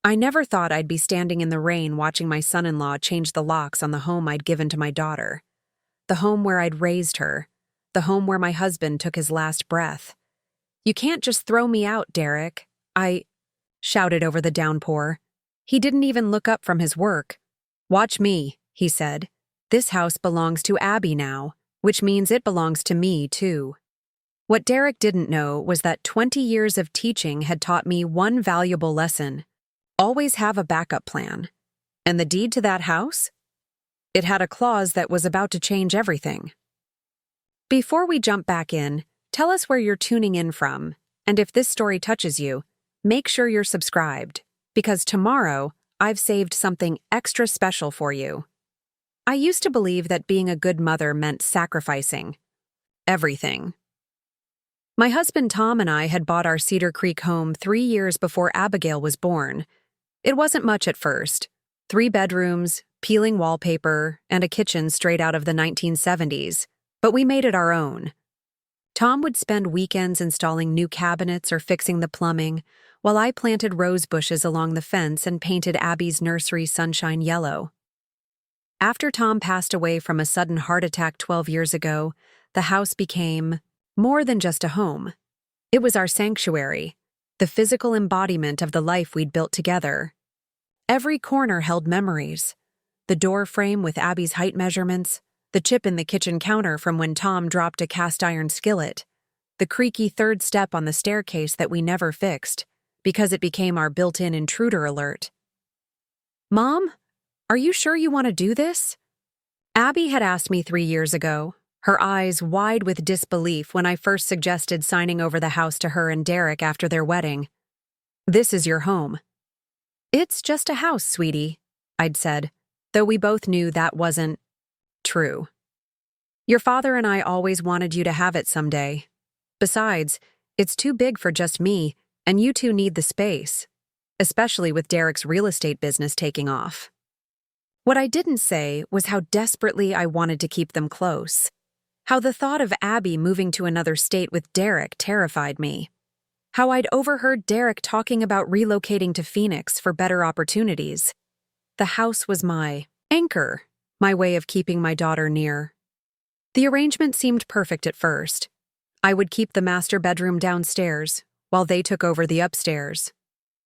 I never thought I'd be standing in the rain watching my son-in-law change the locks on the home I'd given to my daughter. The home where I'd raised her. The home where my husband took his last breath. "You can't just throw me out, Derek," I shouted over the downpour. He didn't even look up from his work. "Watch me," he said. "This house belongs to Abby now, which means it belongs to me, too." What Derek didn't know was that 20 years of teaching had taught me one valuable lesson. Always have a backup plan. And the deed to that house? It had a clause that was about to change everything. Before we jump back in, tell us where you're tuning in from, and if this story touches you, make sure you're subscribed, because tomorrow I've saved something extra special for you. I used to believe that being a good mother meant sacrificing everything. My husband Tom and I had bought our Cedar Creek home 3 years before Abigail was born. It wasn't much at first. 3 bedrooms, peeling wallpaper, and a kitchen straight out of the 1970s, but we made it our own. Tom would spend weekends installing new cabinets or fixing the plumbing, while I planted rosebushes along the fence and painted Abby's nursery sunshine yellow. After Tom passed away from a sudden heart attack 12 years ago, the house became more than just a home. It was our sanctuary, the physical embodiment of the life we'd built together. Every corner held memories. The door frame with Abby's height measurements, the chip in the kitchen counter from when Tom dropped a cast iron skillet, the creaky third step on the staircase that we never fixed, because it became our built-in intruder alert. "Mom, are you sure you want to do this?" Abby had asked me 3 years ago, her eyes wide with disbelief when I first suggested signing over the house to her and Derek after their wedding. "This is your home." "It's just a house, sweetie," I'd said, though we both knew that wasn't true. "Your father and I always wanted you to have it someday. Besides, it's too big for just me, and you two need the space, especially with Derek's real estate business taking off." What I didn't say was how desperately I wanted to keep them close. How the thought of Abby moving to another state with Derek terrified me. How I'd overheard Derek talking about relocating to Phoenix for better opportunities. The house was my anchor, my way of keeping my daughter near. The arrangement seemed perfect at first. I would keep the master bedroom downstairs, while they took over the upstairs.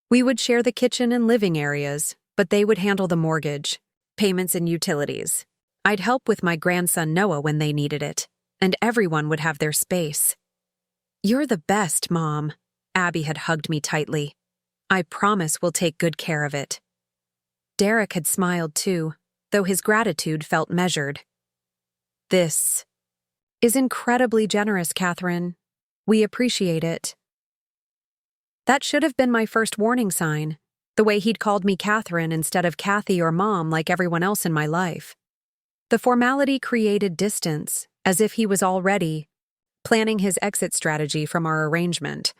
We would share the kitchen and living areas, but they would handle the mortgage, payments, and utilities. I'd help with my grandson Noah when they needed it, and everyone would have their space. "You're the best, Mom." Abby had hugged me tightly. "I promise we'll take good care of it." Derek had smiled too, though his gratitude felt measured. "This is incredibly generous, Catherine. We appreciate it." That should have been my first warning sign, the way he'd called me Catherine instead of Kathy or Mom like everyone else in my life. The formality created distance, as if he was already planning his exit strategy from our arrangement.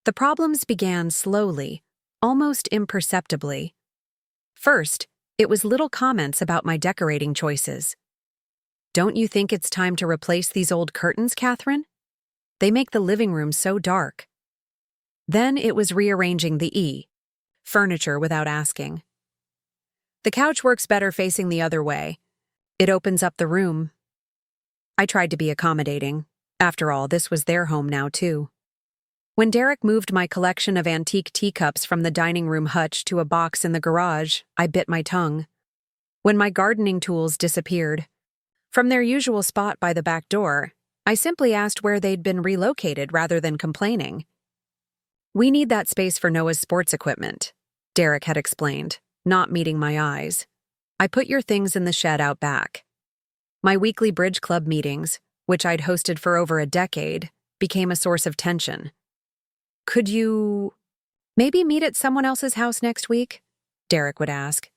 The problems began slowly, almost imperceptibly. First, it was little comments about my decorating choices. "Don't you think it's time to replace these old curtains, Catherine? They make the living room so dark." Then it was rearranging the furniture without asking. "The couch works better facing the other way. It opens up the room." I tried to be accommodating. After all, this was their home now, too. When Derek moved my collection of antique teacups from the dining room hutch to a box in the garage, I bit my tongue. When my gardening tools disappeared from their usual spot by the back door, I simply asked where they'd been relocated rather than complaining. "We need that space for Noah's sports equipment," Derek had explained, not meeting my eyes. "I put your things in the shed out back." My weekly bridge club meetings, which I'd hosted for over a decade, became a source of tension. "Could you maybe meet at someone else's house next week?" Derek would ask.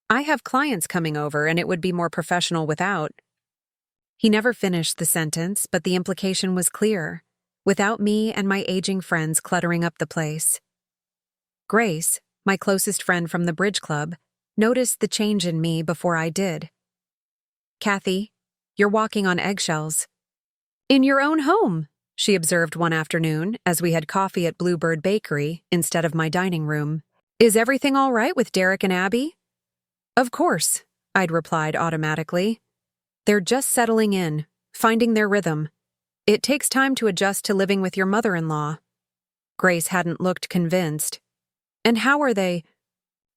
"I have clients coming over and it would be more professional without." He never finished the sentence, but the implication was clear. Without me and my aging friends cluttering up the place. Grace, my closest friend from the bridge club, noticed the change in me before I did. "Kathy, you're walking on eggshells." "In your own home," she observed one afternoon as we had coffee at Bluebird Bakery instead of my dining room. Is everything all right with Derek and Abby? Of course, I'd replied automatically. They're just settling in, finding their rhythm. It takes time to adjust to living with your mother-in-law. Grace hadn't looked convinced. And how are they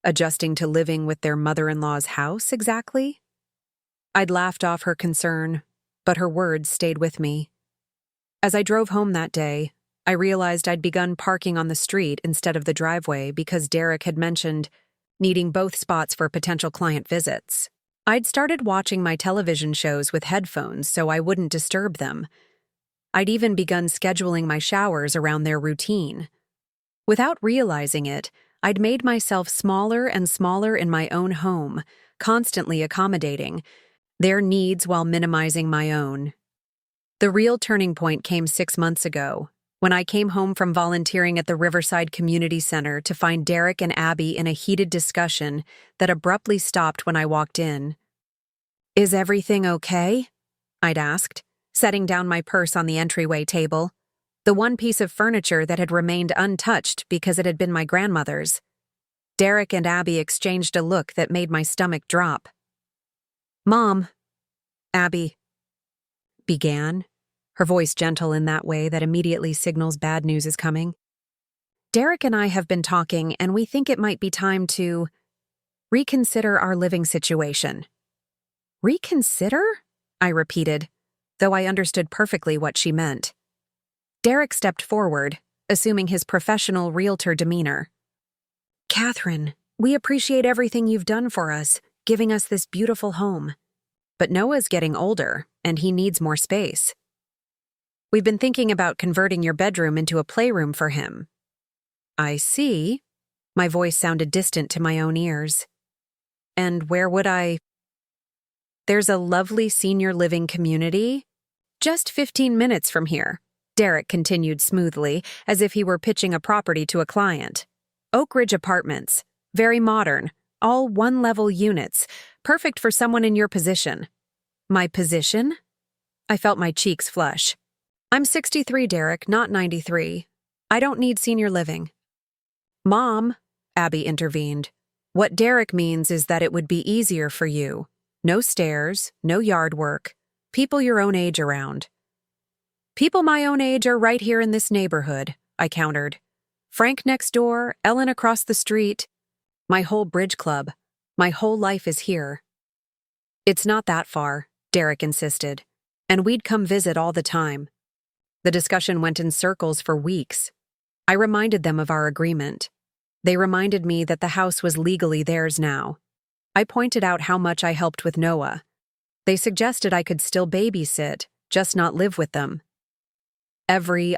adjusting to living with their mother-in-law's house exactly? I'd laughed off her concern, but her words stayed with me. As I drove home that day, I realized I'd begun parking on the street instead of the driveway because Derek had mentioned needing both spots for potential client visits. I'd started watching my television shows with headphones so I wouldn't disturb them. I'd even begun scheduling my showers around their routine. Without realizing it, I'd made myself smaller and smaller in my own home, constantly accommodating their needs while minimizing my own. The real turning point came 6 months ago, when I came home from volunteering at the Riverside Community Center to find Derek and Abby in a heated discussion that abruptly stopped when I walked in. Is everything okay? I'd asked, setting down my purse on the entryway table, the one piece of furniture that had remained untouched because it had been my grandmother's. Derek and Abby exchanged a look that made my stomach drop. Mom, Abby began, her voice gentle in that way that immediately signals bad news is coming. Derek and I have been talking, and we think it might be time to reconsider our living situation. Reconsider? I repeated, though I understood perfectly what she meant. Derek stepped forward, assuming his professional realtor demeanor. Catherine, we appreciate everything you've done for us, giving us this beautiful home. But Noah's getting older, and he needs more space. We've been thinking about converting your bedroom into a playroom for him. I see. My voice sounded distant to my own ears. And where would I? There's a lovely senior living community. Just 15 minutes from here, Derek continued smoothly, as if he were pitching a property to a client. Oak Ridge Apartments. Very modern. All one-level units. Perfect for someone in your position. My position? I felt my cheeks flush. I'm 63, Derek, not 93. I don't need senior living. Mom, Abby intervened. What Derek means is that it would be easier for you. No stairs, no yard work. People your own age around. People my own age are right here in this neighborhood, I countered. Frank next door, Ellen across the street. My whole bridge club. My whole life is here. It's not that far, Derek insisted. And we'd come visit all the time. The discussion went in circles for weeks. I reminded them of our agreement. They reminded me that the house was legally theirs now. I pointed out how much I helped with Noah. They suggested I could still babysit, just not live with them. Every,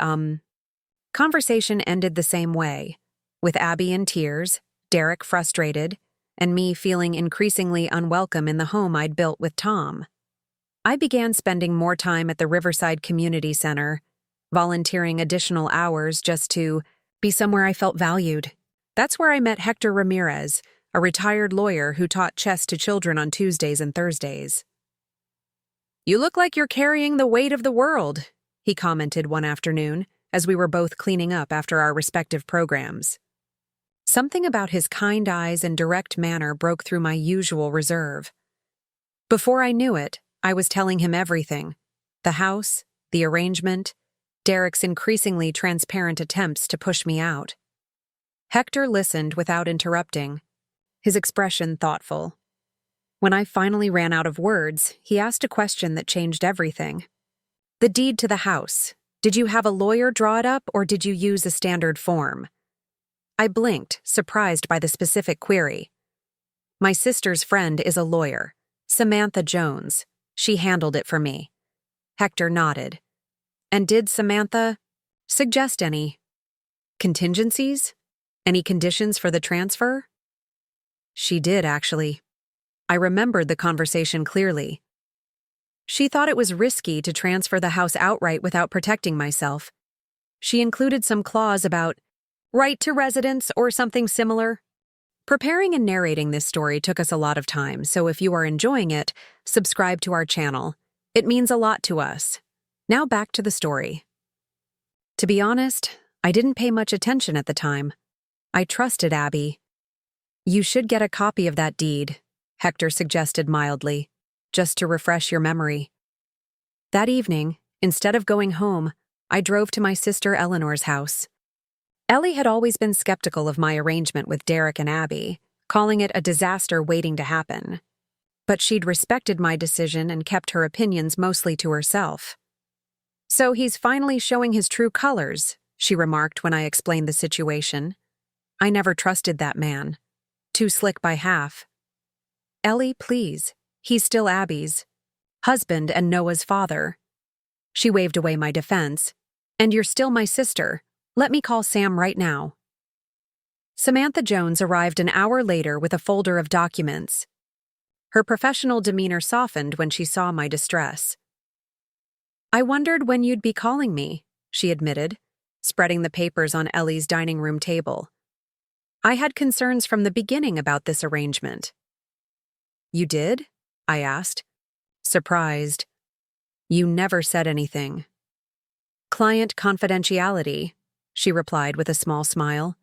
conversation ended the same way, with Abby in tears, Derek frustrated, and me feeling increasingly unwelcome in the home I'd built with Tom. I began spending more time at the Riverside Community Center, volunteering additional hours just to be somewhere I felt valued. That's where I met Hector Ramirez, a retired lawyer who taught chess to children on Tuesdays and Thursdays. You look like you're carrying the weight of the world, he commented one afternoon as we were both cleaning up after our respective programs. Something about his kind eyes and direct manner broke through my usual reserve. Before I knew it, I was telling him everything. The house, the arrangement, Derek's increasingly transparent attempts to push me out. Hector listened without interrupting, his expression thoughtful. When I finally ran out of words, he asked a question that changed everything. The deed to the house. Did you have a lawyer draw it up, or did you use a standard form? I blinked, surprised by the specific query. My sister's friend is a lawyer, Samantha Jones. She handled it for me. Hector nodded. And did Samantha suggest any contingencies? Any conditions for the transfer? She did, actually. I remembered the conversation clearly. She thought it was risky to transfer the house outright without protecting myself. She included some clause about right to residence or something similar. Preparing and narrating this story took us a lot of time, so if you are enjoying it, subscribe to our channel. It means a lot to us. Now back to the story. To be honest, I didn't pay much attention at the time. I trusted Abby, You should get a copy of that deed, Hector suggested mildly, just to refresh your memory. That evening, instead of going home, I drove to my sister Eleanor's house. Ellie had always been skeptical of my arrangement with Derek and Abby, calling it a disaster waiting to happen. But she'd respected my decision and kept her opinions mostly to herself. So he's finally showing his true colors, she remarked when I explained the situation. I never trusted that man. Too slick by half. Ellie, please. He's still Abby's husband and Noah's father. She waved away my defense. And you're still my sister. Let me call Sam right now. Samantha Jones arrived an hour later with a folder of documents. Her professional demeanor softened when she saw my distress. I wondered when you'd be calling me, she admitted, spreading the papers on Ellie's dining room table. I had concerns from the beginning about this arrangement. You did? I asked, surprised. You never said anything. Client confidentiality, she replied with a small smile.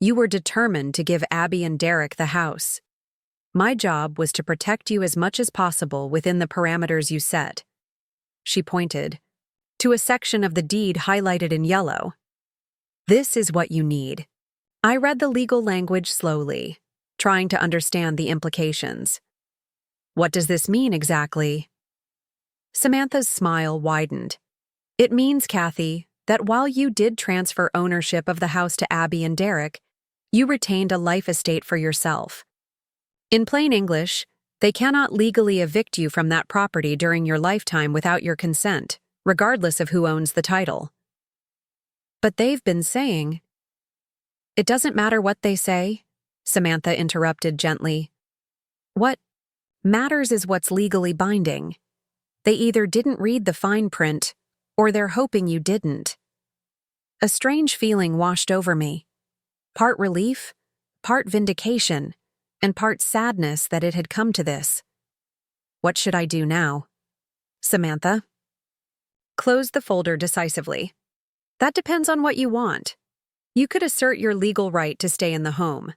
You were determined to give Abby and Derek the house. My job was to protect you as much as possible within the parameters you set. She pointed to a section of the deed highlighted in yellow. This is what you need. I read the legal language slowly, trying to understand the implications. What does this mean exactly? Samantha's smile widened. It means, Kathy, that while you did transfer ownership of the house to Abby and Derek, you retained a life estate for yourself. In plain English, they cannot legally evict you from that property during your lifetime without your consent, regardless of who owns the title. But they've been saying... It doesn't matter what they say, Samantha interrupted gently. What matters is what's legally binding. They either didn't read the fine print, or they're hoping you didn't. A strange feeling washed over me. Part relief, part vindication, and part sadness that it had come to this. What should I do now? Samantha? Close the folder decisively. That depends on what you want. You could assert your legal right to stay in the home.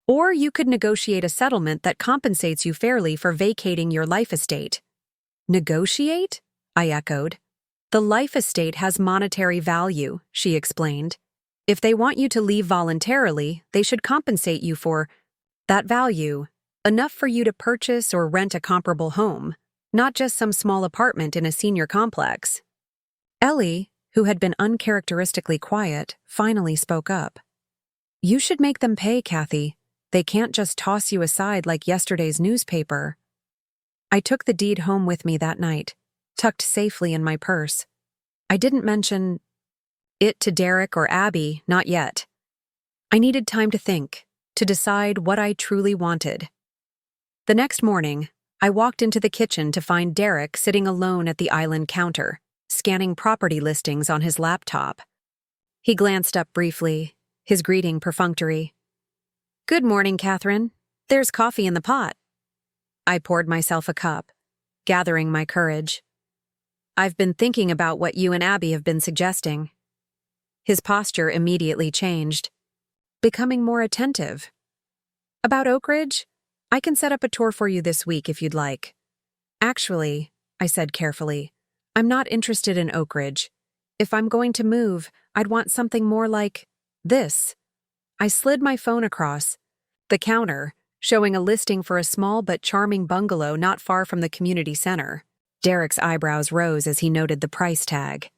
Or you could negotiate a settlement that compensates you fairly for vacating your life estate. Negotiate? I echoed. The life estate has monetary value, she explained. If they want you to leave voluntarily, they should compensate you for that value, enough for you to purchase or rent a comparable home, not just some small apartment in a senior complex. Ellie, who had been uncharacteristically quiet, finally spoke up. You should make them pay, Kathy. They can't just toss you aside like yesterday's newspaper. I took the deed home with me that night, tucked safely in my purse. I didn't mention it to Derek or Abby, not yet. I needed time to think, to decide what I truly wanted. The next morning, I walked into the kitchen to find Derek sitting alone at the island counter, scanning property listings on his laptop. He glanced up briefly, his greeting perfunctory. Good morning, Catherine. There's coffee in the pot. I poured myself a cup, gathering my courage. I've been thinking about what you and Abby have been suggesting. His posture immediately changed, becoming more attentive. About Oak Ridge? I can set up a tour for you this week if you'd like. Actually, I said carefully, I'm not interested in Oak Ridge. If I'm going to move, I'd want something more like this. I slid my phone across the counter, showing a listing for a small but charming bungalow not far from the community center. Derek's eyebrows rose as he noted the price tag.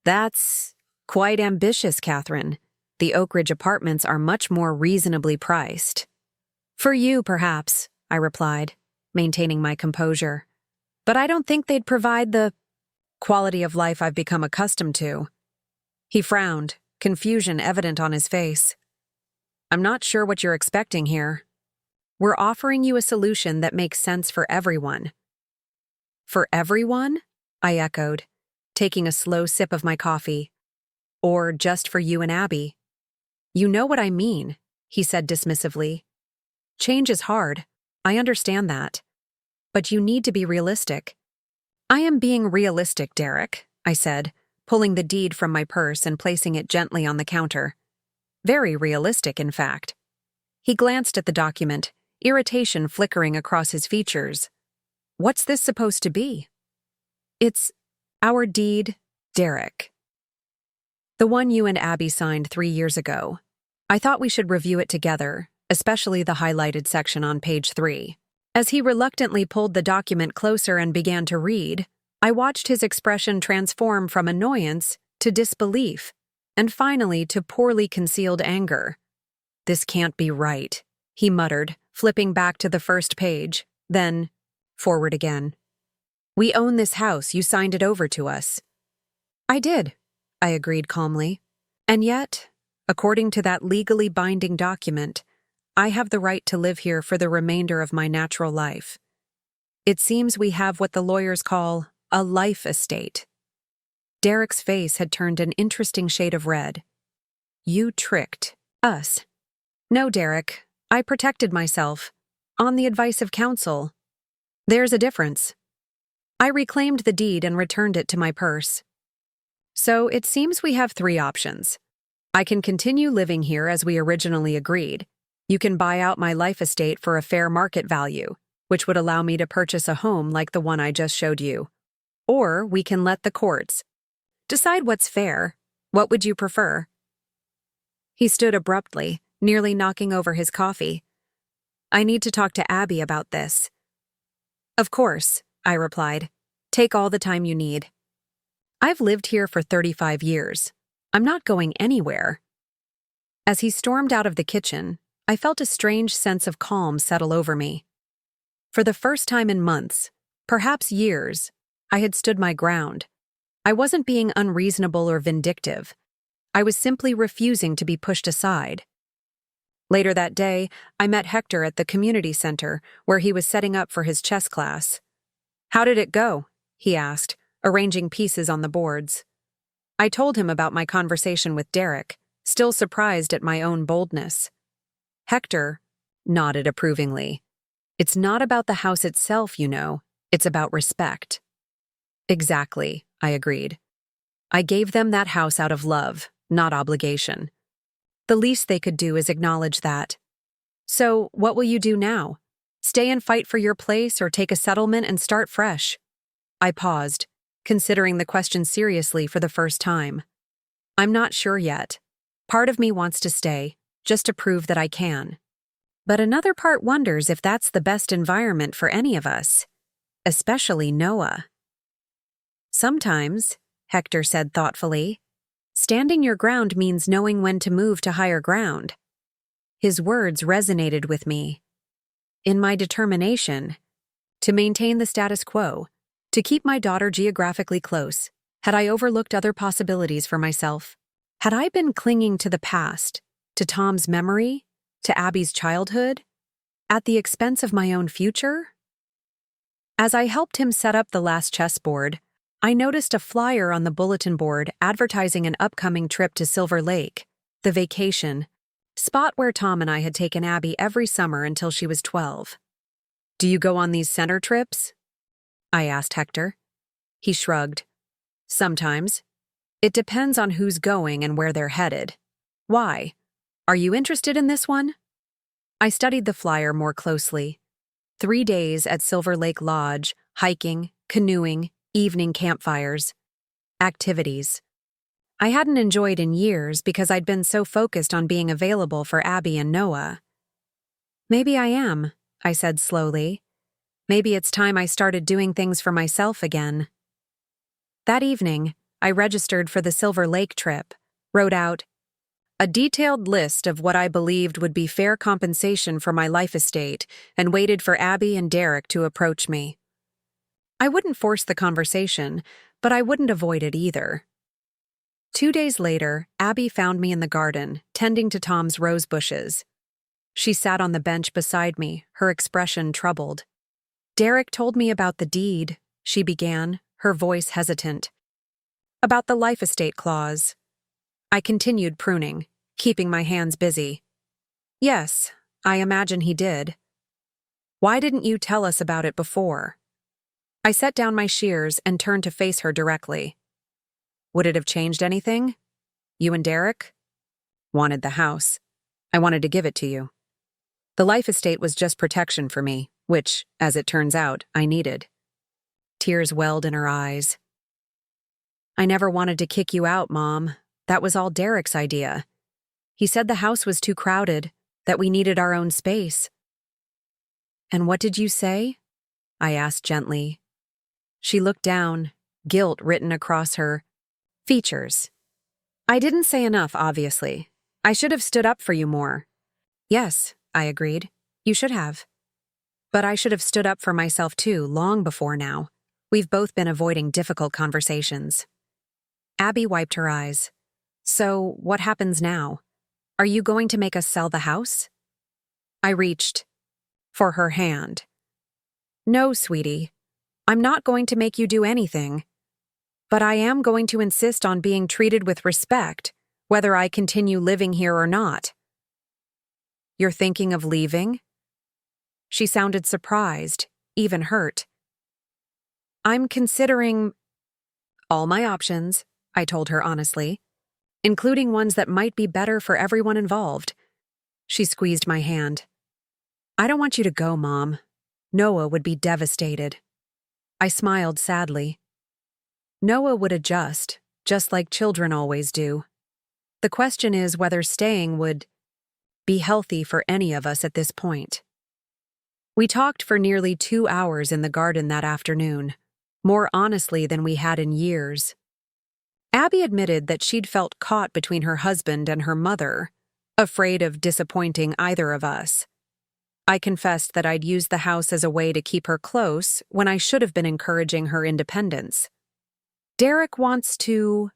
That's quite ambitious, Catherine. The Oak Ridge apartments are much more reasonably priced. For you, perhaps, I replied, maintaining my composure. But I don't think they'd provide the quality of life I've become accustomed to. He frowned, confusion evident on his face. I'm not sure what you're expecting here. We're offering you a solution that makes sense for everyone. For everyone? I echoed, taking a slow sip of my coffee. Or just for you and Abby? You know what I mean, he said dismissively. Change is hard. I understand that. But you need to be realistic. I am being realistic, Derek, I said, pulling the deed from my purse and placing it gently on the counter. Very realistic, in fact. He glanced at the document, irritation flickering across his features. What's this supposed to be? It's our deed, Derek. The one you and Abby signed 3 years ago. I thought we should review it together, especially the highlighted section on page 3. As he reluctantly pulled the document closer and began to read, I watched his expression transform from annoyance to disbelief, and finally to poorly concealed anger. This can't be right, he muttered, flipping back to the first page, then forward again. We own this house, you signed it over to us. I did, I agreed calmly. And yet, according to that legally binding document, I have the right to live here for the remainder of my natural life. It seems we have what the lawyers call a life estate. Derek's face had turned an interesting shade of red. You tricked us. No, Derek, I protected myself, on the advice of counsel. There's a difference. I reclaimed the deed and returned it to my purse. So it seems we have 3 options. I can continue living here as we originally agreed. You can buy out my life estate for a fair market value, which would allow me to purchase a home like the one I just showed you. Or we can let the courts decide what's fair. What would you prefer? He stood abruptly, nearly knocking over his coffee. I need to talk to Abby about this. Of course, I replied. Take all the time you need. I've lived here for 35 years. I'm not going anywhere. As he stormed out of the kitchen, I felt a strange sense of calm settle over me. For the first time in months, perhaps years, I had stood my ground. I wasn't being unreasonable or vindictive. I was simply refusing to be pushed aside. Later that day, I met Hector at the community center, where he was setting up for his chess class. How did it go? He asked, arranging pieces on the boards. I told him about my conversation with Derek, still surprised at my own boldness. Hector nodded approvingly. It's not about the house itself, you know. It's about respect. Exactly, I agreed. I gave them that house out of love, not obligation. The least they could do is acknowledge that. So, what will you do now? Stay and fight for your place or take a settlement and start fresh? I paused, considering the question seriously for the first time. I'm not sure yet. Part of me wants to stay, just to prove that I can. But another part wonders if that's the best environment for any of us, especially Noah. Sometimes, Hector said thoughtfully, standing your ground means knowing when to move to higher ground. His words resonated with me. In my determination to maintain the status quo, to keep my daughter geographically close, had I overlooked other possibilities for myself? Had I been clinging to the past, to Tom's memory, to Abby's childhood, at the expense of my own future? As I helped him set up the last chessboard, I noticed a flyer on the bulletin board advertising an upcoming trip to Silver Lake, the vacation spot where Tom and I had taken Abby every summer until she was 12. Do you go on these center trips? I asked Hector. He shrugged. Sometimes. It depends on who's going and where they're headed. Why? Are you interested in this one? I studied the flyer more closely. 3 days at Silver Lake Lodge, hiking, canoeing, evening campfires. Activities I hadn't enjoyed in years because I'd been so focused on being available for Abby and Noah. Maybe I am, I said slowly. Maybe it's time I started doing things for myself again. That evening, I registered for the Silver Lake trip, wrote out a detailed list of what I believed would be fair compensation for my life estate, and waited for Abby and Derek to approach me. I wouldn't force the conversation, but I wouldn't avoid it either. 2 days later, Abby found me in the garden, tending to Tom's rosebushes. She sat on the bench beside me, her expression troubled. Derek told me about the deed, she began, her voice hesitant. About the life estate clause. I continued pruning, keeping my hands busy. Yes, I imagine he did. Why didn't you tell us about it before? I set down my shears and turned to face her directly. Would it have changed anything? You and Derek? Wanted the house. I wanted to give it to you. The life estate was just protection for me, which, as it turns out, I needed. Tears welled in her eyes. I never wanted to kick you out, Mom. That was all Derek's idea. He said the house was too crowded, that we needed our own space. And what did you say? I asked gently. She looked down, guilt written across her features. I didn't say enough, obviously. I should have stood up for you more. Yes, I agreed. You should have. But I should have stood up for myself too, long before now. We've both been avoiding difficult conversations. Abby wiped her eyes. So, what happens now? Are you going to make us sell the house? I reached for her hand. No, sweetie. I'm not going to make you do anything. But I am going to insist on being treated with respect, whether I continue living here or not. You're thinking of leaving? She sounded surprised, even hurt. I'm considering all my options, I told her honestly, including ones that might be better for everyone involved. She squeezed my hand. I don't want you to go, Mom. Noah would be devastated. I smiled sadly. Noah would adjust, just like children always do. The question is whether staying would be healthy for any of us at this point. We talked for nearly 2 hours in the garden that afternoon, more honestly than we had in years. Abby admitted that she'd felt caught between her husband and her mother, afraid of disappointing either of us. I confessed that I'd used the house as a way to keep her close when I should have been encouraging her independence. Derek wants to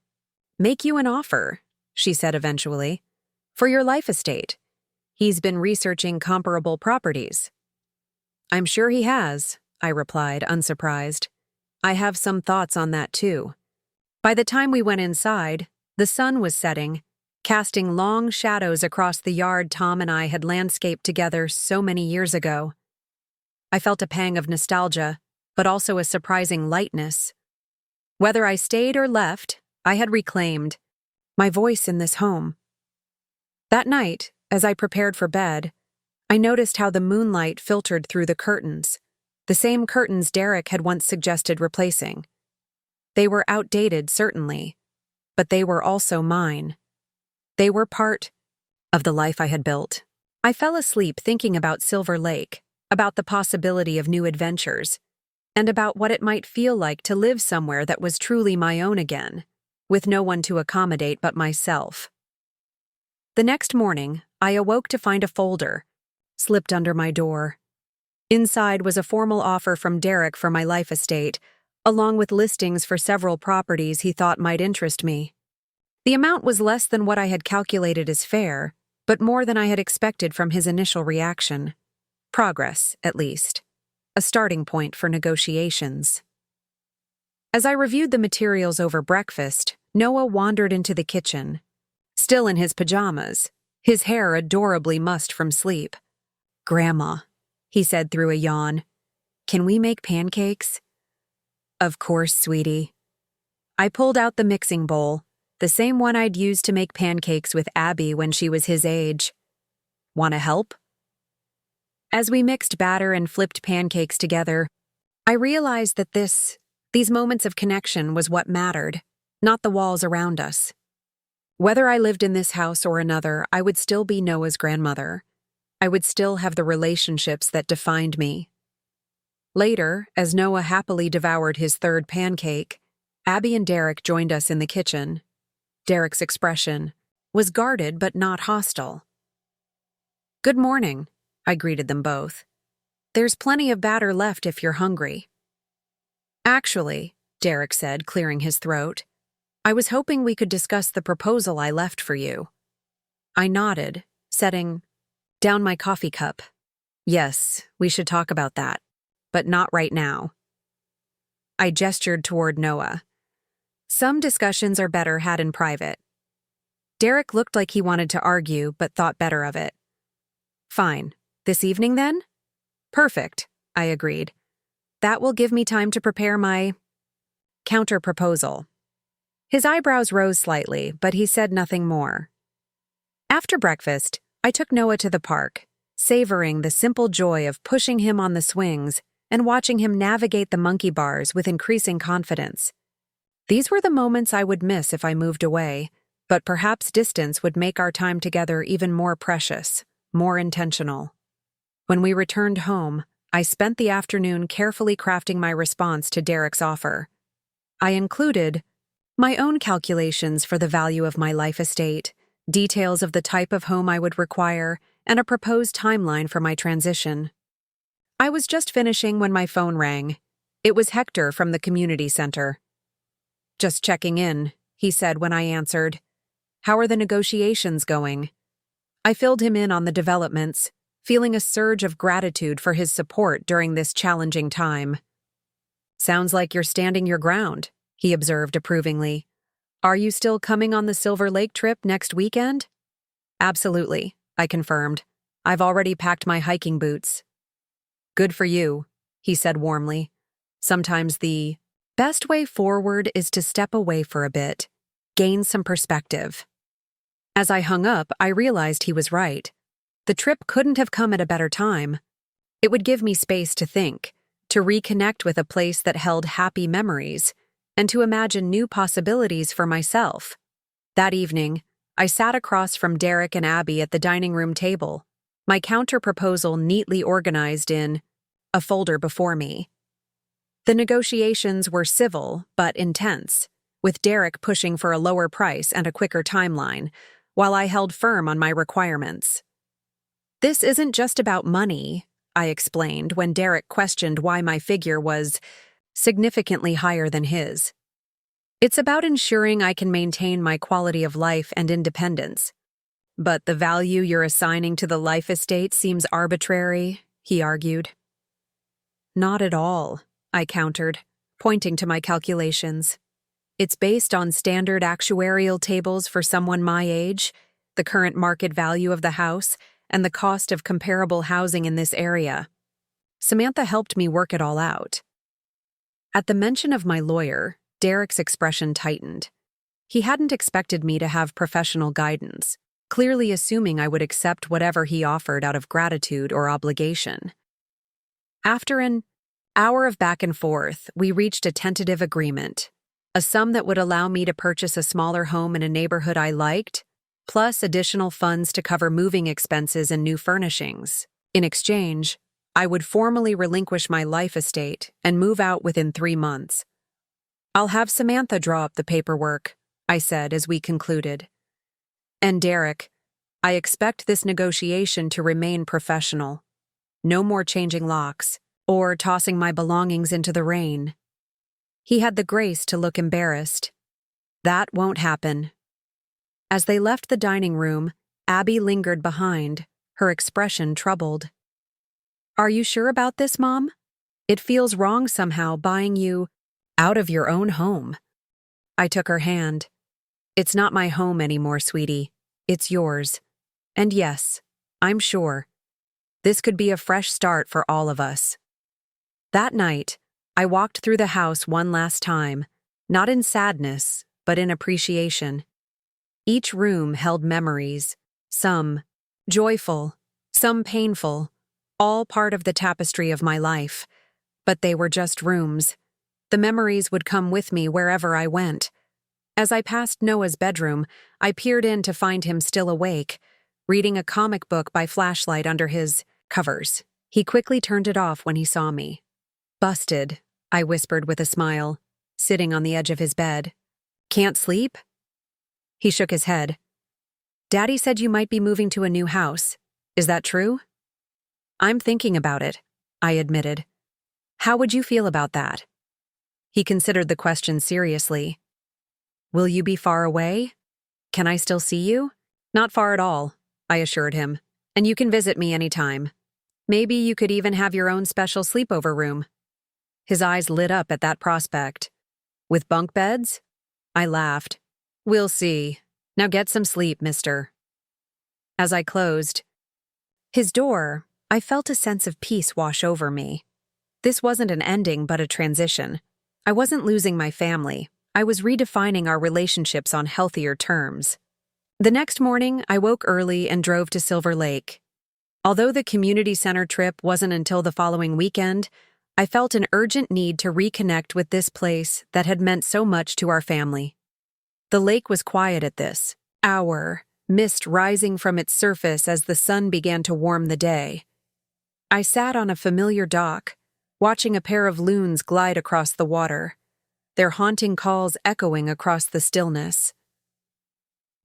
make you an offer, she said eventually, for your life estate. He's been researching comparable properties. I'm sure he has, I replied, unsurprised. I have some thoughts on that too. By the time we went inside, the sun was setting, casting long shadows across the yard Tom and I had landscaped together so many years ago. I felt a pang of nostalgia, but also a surprising lightness. Whether I stayed or left, I had reclaimed my voice in this home. That night, as I prepared for bed, I noticed how the moonlight filtered through the curtains, the same curtains Derek had once suggested replacing. They were outdated, certainly, but they were also mine. They were part of the life I had built. I fell asleep thinking about Silver Lake, about the possibility of new adventures, and about what it might feel like to live somewhere that was truly my own again, with no one to accommodate but myself. The next morning, I awoke to find a folder slipped under my door. Inside was a formal offer from Derek for my life estate, along with listings for several properties he thought might interest me. The amount was less than what I had calculated as fair, but more than I had expected from his initial reaction. Progress, at least. A starting point for negotiations. As I reviewed the materials over breakfast, Noah wandered into the kitchen. Still in his pajamas, his hair adorably mussed from sleep. "Grandma," he said through a yawn, "can we make pancakes?" "Of course, sweetie." I pulled out the mixing bowl, the same one I'd used to make pancakes with Abby when she was his age. "Want to help?" As we mixed batter and flipped pancakes together, I realized that these moments of connection was what mattered, not the walls around us. Whether I lived in this house or another, I would still be Noah's grandmother. I would still have the relationships that defined me. Later, as Noah happily devoured his third pancake, Abby and Derek joined us in the kitchen. Derek's expression was guarded but not hostile. "Good morning," I greeted them both. "There's plenty of batter left if you're hungry." "Actually," Derek said, clearing his throat, "I was hoping we could discuss the proposal I left for you." I nodded, setting down my coffee cup. "Yes, we should talk about that, but not right now." I gestured toward Noah. "Some discussions are better had in private." Derek looked like he wanted to argue, but thought better of it. "Fine. This evening, then?" "Perfect," I agreed. "That will give me time to prepare my counter-proposal." His eyebrows rose slightly, but he said nothing more. After breakfast, I took Noah to the park. savoring the simple joy of pushing him on the swings and watching him navigate the monkey bars with increasing confidence. These were the moments I would miss if I moved away, but perhaps distance would make our time together even more precious, more intentional. When we returned home, I spent the afternoon carefully crafting my response to Derek's offer. I included my own calculations for the value of my life estate, details of the type of home I would require, and a proposed timeline for my transition. I was just finishing when my phone rang. It was Hector from the community center. "Just checking in," he said when I answered. "How are the negotiations going?" I filled him in on the developments, feeling a surge of gratitude for his support during this challenging time. "Sounds like you're standing your ground," he observed approvingly. "Are you still coming on the Silver Lake trip next weekend?" "Absolutely," I confirmed. "I've already packed my hiking boots." "Good for you," he said warmly. "Sometimes the best way forward is to step away for a bit, gain some perspective." As I hung up, I realized he was right. The trip couldn't have come at a better time. It would give me space to think, to reconnect with a place that held happy memories, and to imagine new possibilities for myself. That evening, I sat across from Derek and Abby at the dining room table, my counter-proposal neatly organized in a folder before me. The negotiations were civil but intense, with Derek pushing for a lower price and a quicker timeline, while I held firm on my requirements. "This isn't just about money," I explained when Derek questioned why my figure was significantly higher than his. "It's about ensuring I can maintain my quality of life and independence." "But the value you're assigning to the life estate seems arbitrary," he argued. "Not at all," I countered, pointing to my calculations. "It's based on standard actuarial tables for someone my age, the current market value of the house, and the cost of comparable housing in this area." Samantha helped me work it all out. At the mention of my lawyer, Derek's expression tightened. He hadn't expected me to have professional guidance, clearly assuming I would accept whatever he offered out of gratitude or obligation. After an hour of back and forth, we reached a tentative agreement, a sum that would allow me to purchase a smaller home in a neighborhood I liked, plus additional funds to cover moving expenses and new furnishings. In exchange, I would formally relinquish my life estate and move out within 3 months. "I'll have Samantha draw up the paperwork," I said as we concluded. "And Derek, I expect this negotiation to remain professional. No more changing locks or tossing my belongings into the rain." He had the grace to look embarrassed. "That won't happen." As they left the dining room, Abby lingered behind, her expression troubled. "Are you sure about this, Mom? It feels wrong somehow buying you out of your own home." I took her hand. "It's not my home anymore, sweetie. It's yours. And yes, I'm sure. This could be a fresh start for all of us." That night, I walked through the house one last time, not in sadness, but in appreciation. Each room held memories, some joyful, some painful, all part of the tapestry of my life. But they were just rooms. The memories would come with me wherever I went. As I passed Noah's bedroom, I peered in to find him still awake, reading a comic book by flashlight under his covers. He quickly turned it off when he saw me. "Busted," I whispered with a smile, sitting on the edge of his bed. "Can't sleep?" He shook his head. "Daddy said you might be moving to a new house. Is that true?" "I'm thinking about it," I admitted. "How would you feel about that?" He considered the question seriously. "Will you be far away? Can I still see you?" "Not far at all," I assured him. "And you can visit me anytime. Maybe you could even have your own special sleepover room." His eyes lit up at that prospect. "With bunk beds?" I laughed. "We'll see. Now get some sleep, mister." As I closed his door, I felt a sense of peace wash over me. This wasn't an ending but a transition. I wasn't losing my family. I was redefining our relationships on healthier terms. The next morning, I woke early and drove to Silver Lake. Although the community center trip wasn't until the following weekend, I felt an urgent need to reconnect with this place that had meant so much to our family. The lake was quiet at this hour, mist rising from its surface as the sun began to warm the day. I sat on a familiar dock, watching a pair of loons glide across the water, their haunting calls echoing across the stillness.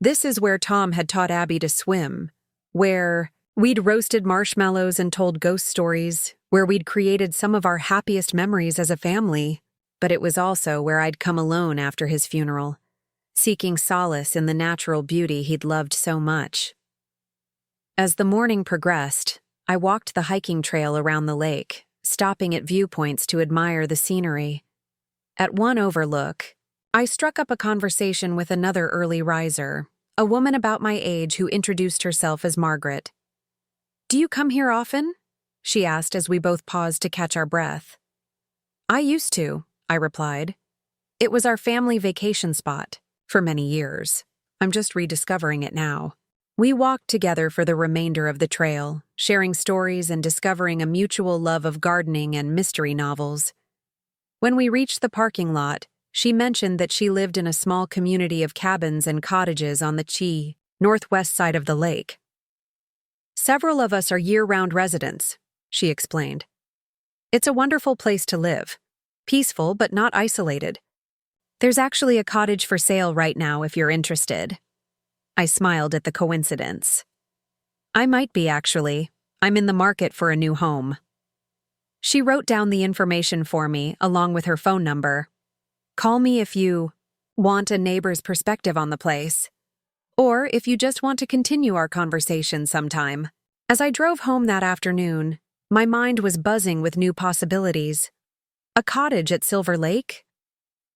This is where Tom had taught Abby to swim, where we'd roasted marshmallows and told ghost stories, where we'd created some of our happiest memories as a family, but it was also where I'd come alone after his funeral, seeking solace in the natural beauty he'd loved so much. As the morning progressed, I walked the hiking trail around the lake, stopping at viewpoints to admire the scenery. At one overlook, I struck up a conversation with another early riser, a woman about my age who introduced herself as Margaret. "Do you come here often?" she asked as we both paused to catch our breath. "I used to," I replied. "It was our family vacation spot for many years. I'm just rediscovering it now." We walked together for the remainder of the trail, sharing stories and discovering a mutual love of gardening and mystery novels. When we reached the parking lot, she mentioned that she lived in a small community of cabins and cottages on the northwest side of the lake. "Several of us are year-round residents," she explained. "It's a wonderful place to live, peaceful but not isolated. There's actually a cottage for sale right now if you're interested." I smiled at the coincidence. "I might be, actually. I'm in the market for a new home." She wrote down the information for me, along with her phone number. "Call me if you want a neighbor's perspective on the place, or if you just want to continue our conversation sometime." As I drove home that afternoon, my mind was buzzing with new possibilities. A cottage at Silver Lake?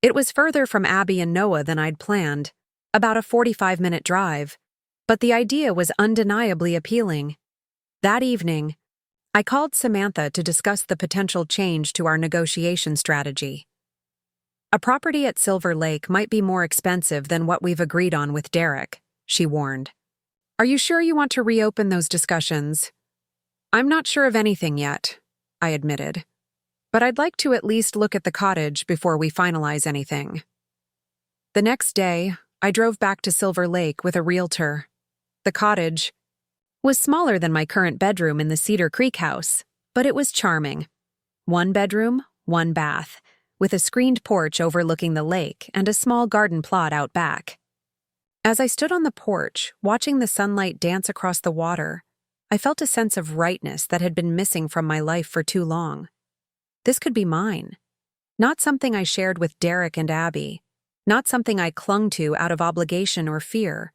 It was further from Abby and Noah than I'd planned, about a 45-minute drive, but the idea was undeniably appealing. That evening, I called Samantha to discuss the potential change to our negotiation strategy. "A property at Silver Lake might be more expensive than what we've agreed on with Derek," she warned. "Are you sure you want to reopen those discussions?" "I'm not sure of anything yet," I admitted, "but I'd like to at least look at the cottage before we finalize anything." The next day, I drove back to Silver Lake with a realtor. The cottage was smaller than my current bedroom in the Cedar Creek house, but it was charming. 1 bedroom, 1 bath, with a screened porch overlooking the lake and a small garden plot out back. As I stood on the porch, watching the sunlight dance across the water, I felt a sense of rightness that had been missing from my life for too long. This could be mine. Not something I shared with Derek and Abby, not something I clung to out of obligation or fear,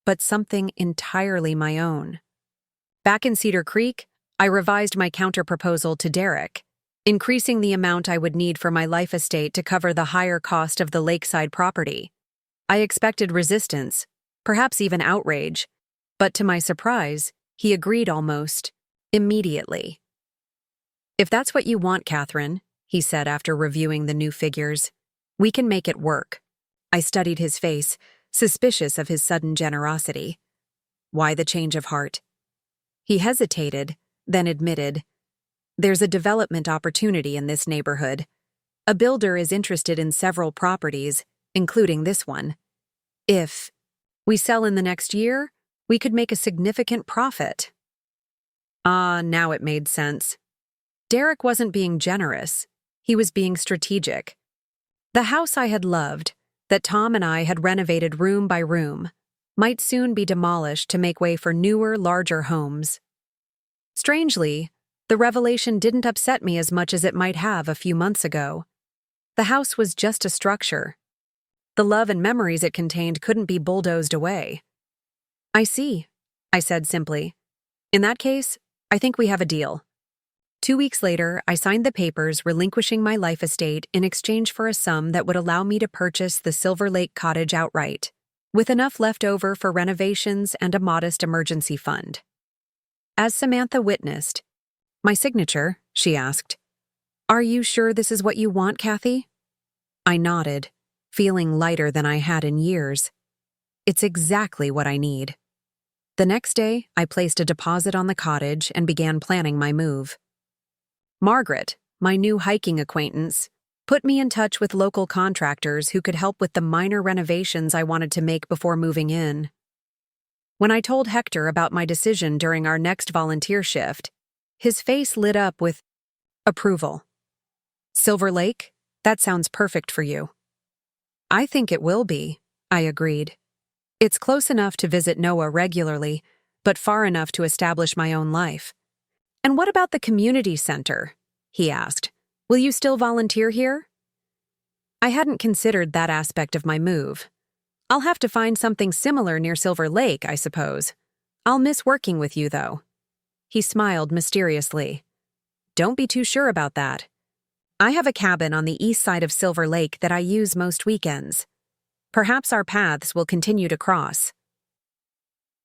but something entirely my own. Back in Cedar Creek, I revised my counterproposal to Derek, increasing the amount I would need for my life estate to cover the higher cost of the lakeside property. I expected resistance, perhaps even outrage, but to my surprise, he agreed almost immediately. "If that's what you want, Catherine," he said after reviewing the new figures, "we can make it work." I studied his face, suspicious of his sudden generosity. Why the change of heart? He hesitated, then admitted, "There's a development opportunity in this neighborhood. A builder is interested in several properties, including this one. If we sell in the next year, we could make a significant profit." Now it made sense. Derek wasn't being generous. He was being strategic. The house I had loved, that Tom and I had renovated room by room, might soon be demolished to make way for newer, larger homes. Strangely, the revelation didn't upset me as much as it might have a few months ago. The house was just a structure. The love and memories it contained couldn't be bulldozed away. "I see," I said simply. "In that case, I think we have a deal." 2 weeks later, I signed the papers relinquishing my life estate in exchange for a sum that would allow me to purchase the Silver Lake cottage outright, with enough left over for renovations and a modest emergency fund. As Samantha witnessed, "My signature?" she asked. "Are you sure this is what you want, Kathy?" I nodded, feeling lighter than I had in years. It's exactly what I need. The next day, I placed a deposit on the cottage and began planning my move. Margaret, my new hiking acquaintance, put me in touch with local contractors who could help with the minor renovations I wanted to make before moving in. When I told Hector about my decision during our next volunteer shift, his face lit up with approval. Silver Lake? That sounds perfect for you. I think it will be, I agreed. It's close enough to visit Noah regularly, but far enough to establish my own life. And what about the community center? He asked. Will you still volunteer here? I hadn't considered that aspect of my move. I'll have to find something similar near Silver Lake, I suppose. I'll miss working with you, though. He smiled mysteriously. Don't be too sure about that. I have a cabin on the east side of Silver Lake that I use most weekends. Perhaps our paths will continue to cross.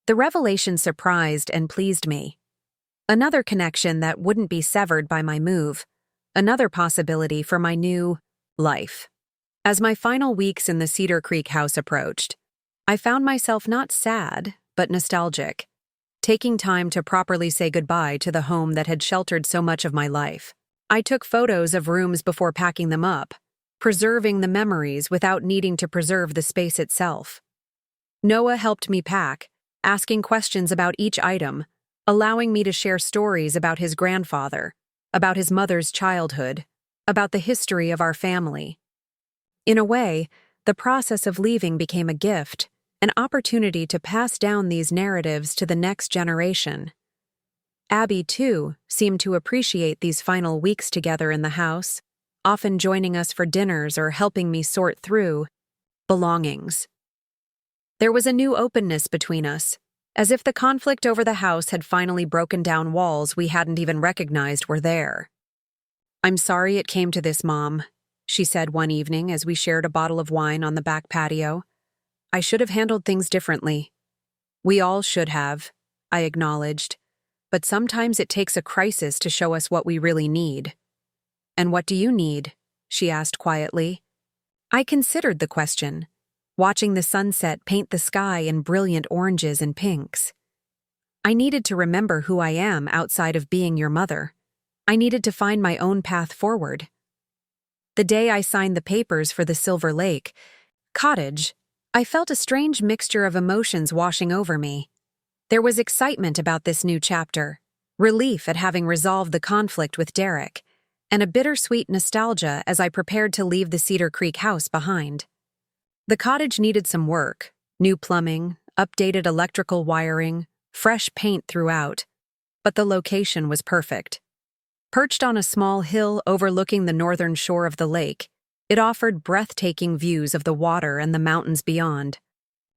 The revelation surprised and pleased me. Another connection that wouldn't be severed by my move. Another possibility for my new life. As my final weeks in the Cedar Creek house approached, I found myself not sad, but nostalgic, taking time to properly say goodbye to the home that had sheltered so much of my life. I took photos of rooms before packing them up, preserving the memories without needing to preserve the space itself. Noah helped me pack, asking questions about each item, allowing me to share stories about his grandfather, about his mother's childhood, about the history of our family. In a way, the process of leaving became a gift, an opportunity to pass down these narratives to the next generation. Abby, too, seemed to appreciate these final weeks together in the house, often joining us for dinners or helping me sort through belongings. There was a new openness between us, as if the conflict over the house had finally broken down walls we hadn't even recognized were there. I'm sorry it came to this, Mom, she said one evening as we shared a bottle of wine on the back patio. I should have handled things differently. We all should have, I acknowledged, but sometimes it takes a crisis to show us what we really need. And what do you need? She asked quietly. I considered the question, watching the sunset paint the sky in brilliant oranges and pinks. I needed to remember who I am outside of being your mother. I needed to find my own path forward. The day I signed the papers for the Silver Lake cottage, I felt a strange mixture of emotions washing over me. There was excitement about this new chapter, relief at having resolved the conflict with Derek, and a bittersweet nostalgia as I prepared to leave the Cedar Creek house behind. The cottage needed some work, new plumbing, updated electrical wiring, fresh paint throughout, but the location was perfect. Perched on a small hill overlooking the northern shore of the lake, it offered breathtaking views of the water and the mountains beyond.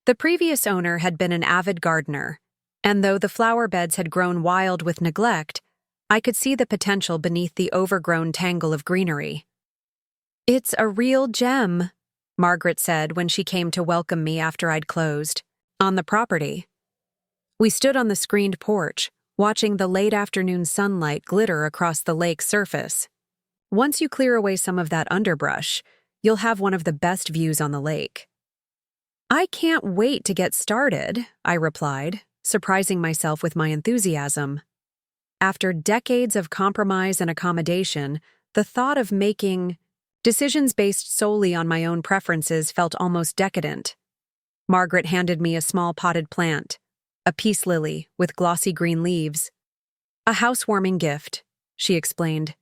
The previous owner had been an avid gardener, and though the flower beds had grown wild with neglect, I could see the potential beneath the overgrown tangle of greenery. It's a real gem, Margaret said when she came to welcome me after I'd closed on the property. We stood on the screened porch, watching the late afternoon sunlight glitter across the lake's surface. Once you clear away some of that underbrush, you'll have one of the best views on the lake. I can't wait to get started, I replied, surprising myself with my enthusiasm. After decades of compromise and accommodation, the thought of making decisions based solely on my own preferences felt almost decadent. Margaret handed me a small potted plant, a peace lily with glossy green leaves. A housewarming gift, she explained.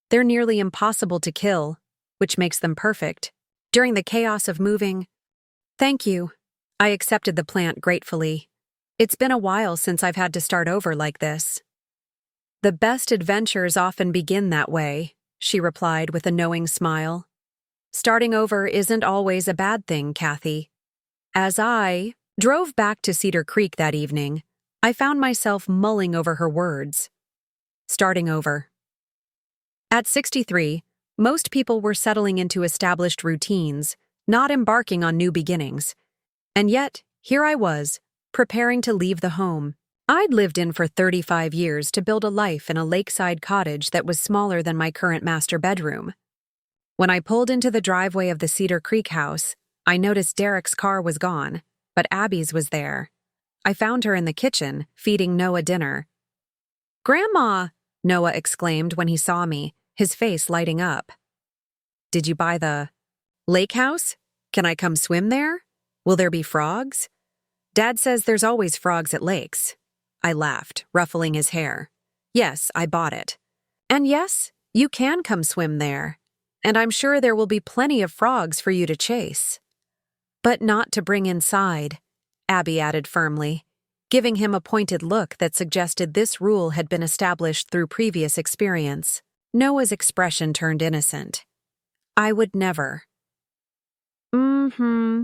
They're nearly impossible to kill, which makes them perfect. During the chaos of moving, thank you. I accepted the plant gratefully. It's been a while since I've had to start over like this. The best adventures often begin that way, she replied with a knowing smile. Starting over isn't always a bad thing, Kathy. As I drove back to Cedar Creek that evening, I found myself mulling over her words. Starting over. At 63, most people were settling into established routines, not embarking on new beginnings. And yet, here I was, preparing to leave the home I'd lived in for 35 years to build a life in a lakeside cottage that was smaller than my current master bedroom. When I pulled into the driveway of the Cedar Creek house, I noticed Derek's car was gone, but Abby's was there. I found her in the kitchen, feeding Noah dinner. "Grandma!" Noah exclaimed when he saw me, his face lighting up. "Did you buy the lake house? Can I come swim there? Will there be frogs?" "Dad says there's always frogs at lakes." I laughed, ruffling his hair. "Yes, I bought it. And yes, you can come swim there. And I'm sure there will be plenty of frogs for you to chase. But not to bring inside," Abby added firmly, giving him a pointed look that suggested this rule had been established through previous experience. Noah's expression turned innocent. "I would never." "Mm-hmm,"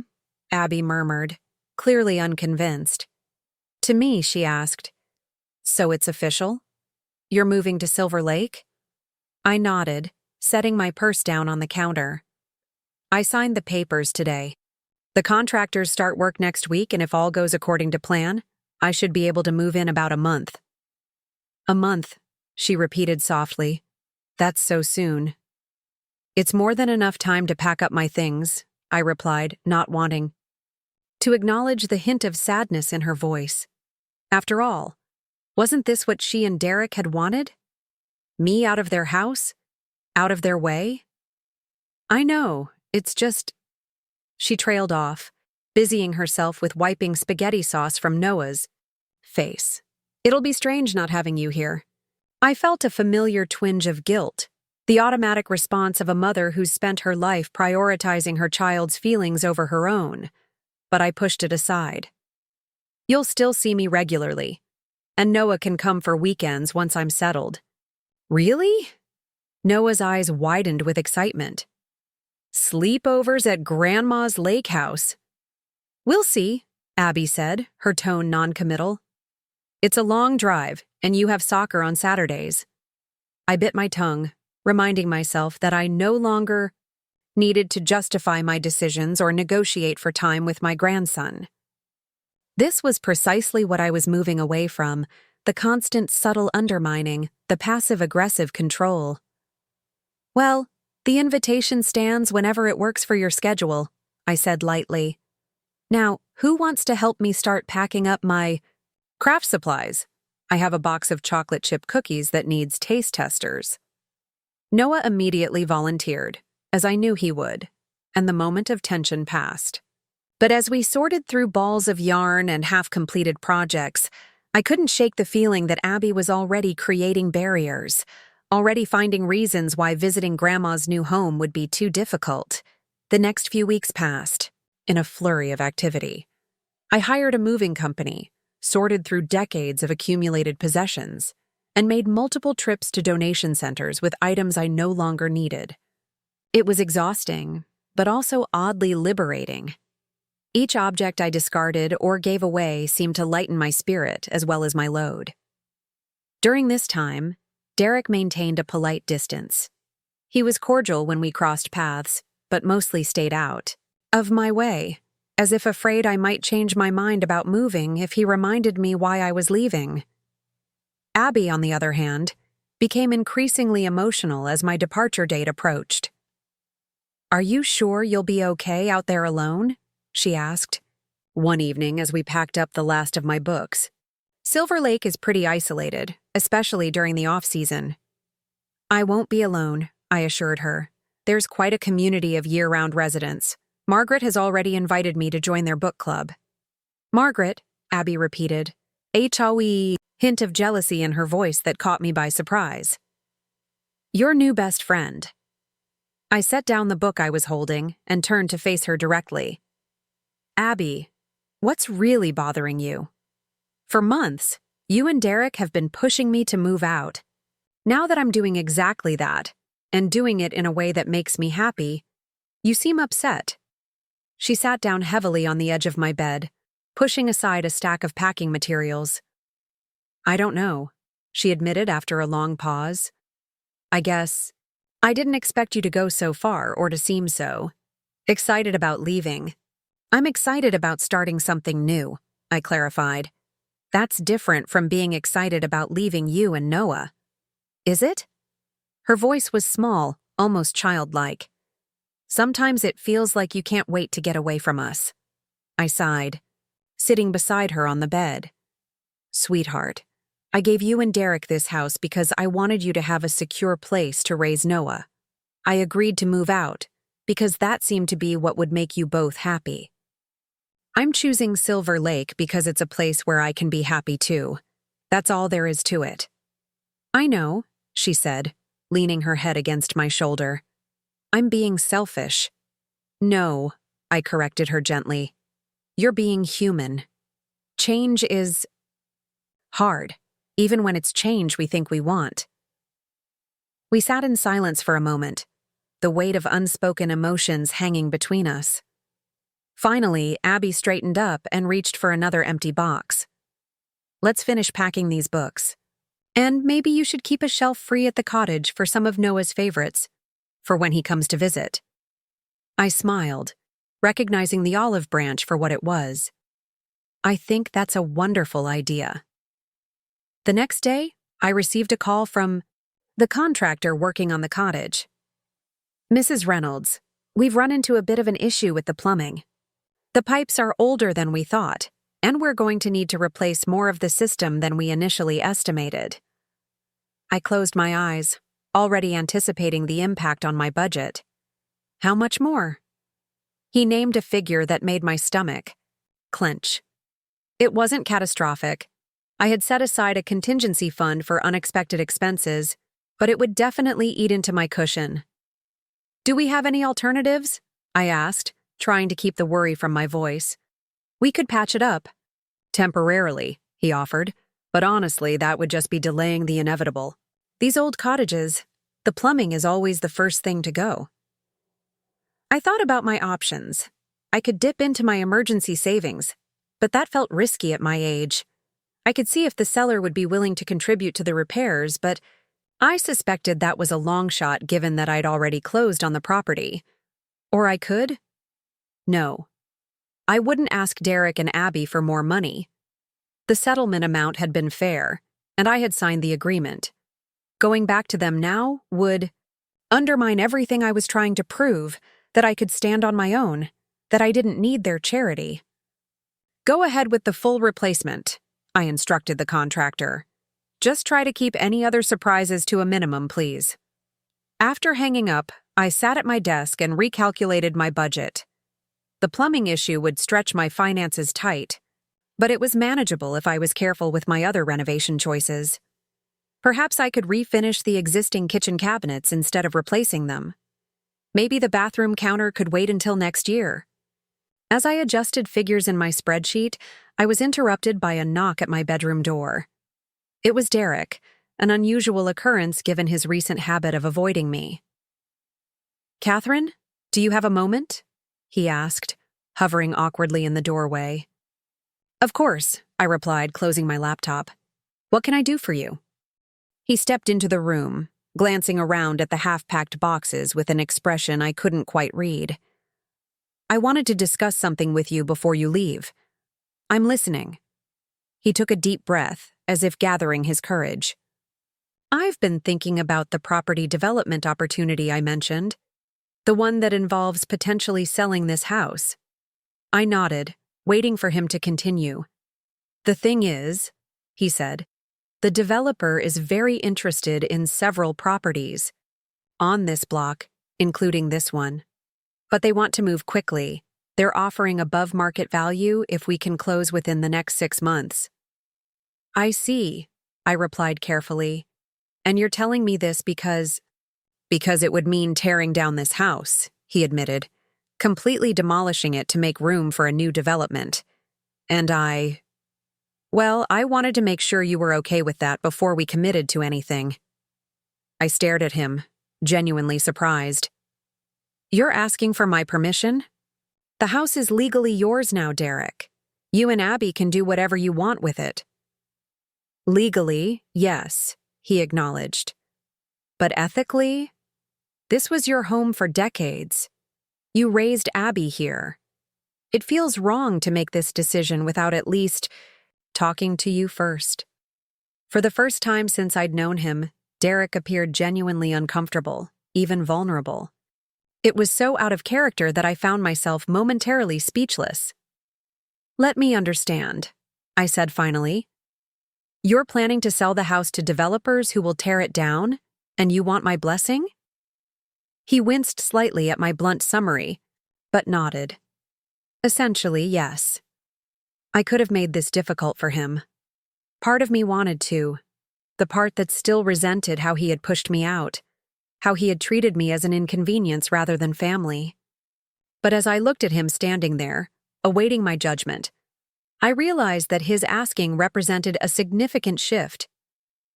Abby murmured, clearly unconvinced. To me, she asked, "So it's official? You're moving to Silver Lake?" I nodded, setting my purse down on the counter. "I signed the papers today. The contractors start work next week, and if all goes according to plan, I should be able to move in about a month." "A month," she repeated softly. "That's so soon." "It's more than enough time to pack up my things," I replied, not wanting to acknowledge the hint of sadness in her voice. After all, wasn't this what she and Derek had wanted? Me out of their house? Out of their way? "I know, it's just—" She trailed off, busying herself with wiping spaghetti sauce from Noah's face. "It'll be strange not having you here." I felt a familiar twinge of guilt, the automatic response of a mother who's spent her life prioritizing her child's feelings over her own. But I pushed it aside. "You'll still see me regularly, and Noah can come for weekends once I'm settled." "Really?" Noah's eyes widened with excitement. "Sleepovers at Grandma's lake house?" "We'll see," Abby said, her tone noncommittal. "It's a long drive, and you have soccer on Saturdays." I bit my tongue, reminding myself that I no longer needed to justify my decisions or negotiate for time with my grandson. This was precisely what I was moving away from, the constant subtle undermining, the passive-aggressive control. "Well, the invitation stands whenever it works for your schedule," I said lightly. "Now, who wants to help me start packing up my craft supplies? I have a box of chocolate chip cookies that needs taste testers." Noah immediately volunteered, as I knew he would, and the moment of tension passed. But as we sorted through balls of yarn and half-completed projects, I couldn't shake the feeling that Abby was already creating barriers, already finding reasons why visiting Grandma's new home would be too difficult. The next few weeks passed, in a flurry of activity. I hired a moving company, sorted through decades of accumulated possessions, and made multiple trips to donation centers with items I no longer needed. It was exhausting, but also oddly liberating. Each object I discarded or gave away seemed to lighten my spirit as well as my load. During this time, Derek maintained a polite distance. He was cordial when we crossed paths, but mostly stayed out of my way, as if afraid I might change my mind about moving if he reminded me why I was leaving. Abby, on the other hand, became increasingly emotional as my departure date approached. "Are you sure you'll be okay out there alone?" she asked, one evening as we packed up the last of my books. "Silver Lake is pretty isolated, especially during the off-season." "I won't be alone," I assured her. "There's quite a community of year-round residents. Margaret has already invited me to join their book club." "Margaret," Abby repeated, a chowy hint of jealousy in her voice that caught me by surprise. "Your new best friend." I set down the book I was holding and turned to face her directly. "Abby, what's really bothering you? For months, you and Derek have been pushing me to move out. Now that I'm doing exactly that, and doing it in a way that makes me happy, you seem upset." She sat down heavily on the edge of my bed, pushing aside a stack of packing materials. "I don't know," she admitted after a long pause. "I guess I didn't expect you to go so far or to seem so excited about leaving." "I'm excited about starting something new," I clarified. "That's different from being excited about leaving you and Noah." "Is it?" Her voice was small, almost childlike. "Sometimes it feels like you can't wait to get away from us." I sighed. sitting beside her on the bed. "Sweetheart, I gave you and Derek this house because I wanted you to have a secure place to raise Noah. I agreed to move out because that seemed to be what would make you both happy. I'm choosing Silver Lake because it's a place where I can be happy too. That's all there is to it." "I know," she said, leaning her head against my shoulder. "I'm being selfish." "No," I corrected her gently. "You're being human. Change is hard, even when it's change we think we want." We sat in silence for a moment, the weight of unspoken emotions hanging between us. Finally, Abby straightened up and reached for another empty box. "Let's finish packing these books. And maybe you should keep a shelf free at the cottage for some of Noah's favorites, for when he comes to visit." I smiled, recognizing the olive branch for what it was. "I think that's a wonderful idea." The next day, I received a call from the contractor working on the cottage. "Mrs. Reynolds, we've run into a bit of an issue with the plumbing. The pipes are older than we thought, and we're going to need to replace more of the system than we initially estimated." I closed my eyes, already anticipating the impact on my budget. "How much more?" He named a figure that made my stomach clench. It wasn't catastrophic. I had set aside a contingency fund for unexpected expenses, but it would definitely eat into my cushion. "Do we have any alternatives?" I asked, trying to keep the worry from my voice. "We could patch it up." "Temporarily," he offered, "but honestly, that would just be delaying the inevitable. These old cottages, the plumbing is always the first thing to go." I thought about my options. I could dip into my emergency savings, but that felt risky at my age. I could see if the seller would be willing to contribute to the repairs, but I suspected that was a long shot given that I'd already closed on the property. Or I could? No. I wouldn't ask Derek and Abby for more money. The settlement amount had been fair, and I had signed the agreement. Going back to them now would undermine everything I was trying to prove, that I could stand on my own, that I didn't need their charity. "Go ahead with the full replacement," I instructed the contractor. "Just try to keep any other surprises to a minimum, please." After hanging up, I sat at my desk and recalculated my budget. The plumbing issue would stretch my finances tight, but it was manageable if I was careful with my other renovation choices. Perhaps I could refinish the existing kitchen cabinets instead of replacing them. Maybe the bathroom counter could wait until next year. As I adjusted figures in my spreadsheet, I was interrupted by a knock at my bedroom door. It was Derek, an unusual occurrence given his recent habit of avoiding me. "Catherine, do you have a moment?" he asked, hovering awkwardly in the doorway. "Of course," I replied, closing my laptop. "What can I do for you?" He stepped into the room, glancing around at the half-packed boxes with an expression I couldn't quite read. "I wanted to discuss something with you before you leave." "I'm listening." He took a deep breath, as if gathering his courage. "I've been thinking about the property development opportunity I mentioned, the one that involves potentially selling this house." I nodded, waiting for him to continue. "The thing is," he said, "the developer is very interested in several properties on this block, including this one. But they want to move quickly. They're offering above market value if we can close within the next 6 months." "I see," I replied carefully. "And you're telling me this because it would mean tearing down this house," he admitted, "completely demolishing it to make room for a new development. And I wanted to make sure you were okay with that before we committed to anything." I stared at him, genuinely surprised. "You're asking for my permission? The house is legally yours now, Derek. You and Abby can do whatever you want with it." "Legally, yes," he acknowledged. "But ethically? This was your home for decades. You raised Abby here. It feels wrong to make this decision without at least talking to you first." For the first time since I'd known him, Derek appeared genuinely uncomfortable, even vulnerable. It was so out of character that I found myself momentarily speechless. Let me understand, I said finally. You're planning to sell the house to developers who will tear it down, and you want my blessing? He winced slightly at my blunt summary, but nodded. Essentially, yes. I could have made this difficult for him. Part of me wanted to, the part that still resented how he had pushed me out, how he had treated me as an inconvenience rather than family. But as I looked at him standing there, awaiting my judgment, I realized that his asking represented a significant shift.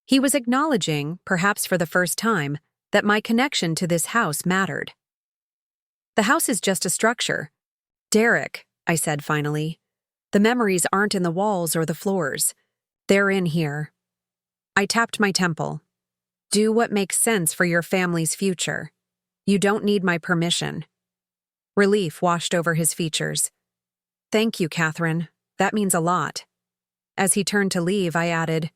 He was acknowledging, perhaps for the first time, that my connection to this house mattered. The house is just a structure. Derek, I said finally, the memories aren't in the walls or the floors. They're in here. I tapped my temple. Do what makes sense for your family's future. You don't need my permission. Relief washed over his features. Thank you, Catherine. That means a lot. As he turned to leave, I added,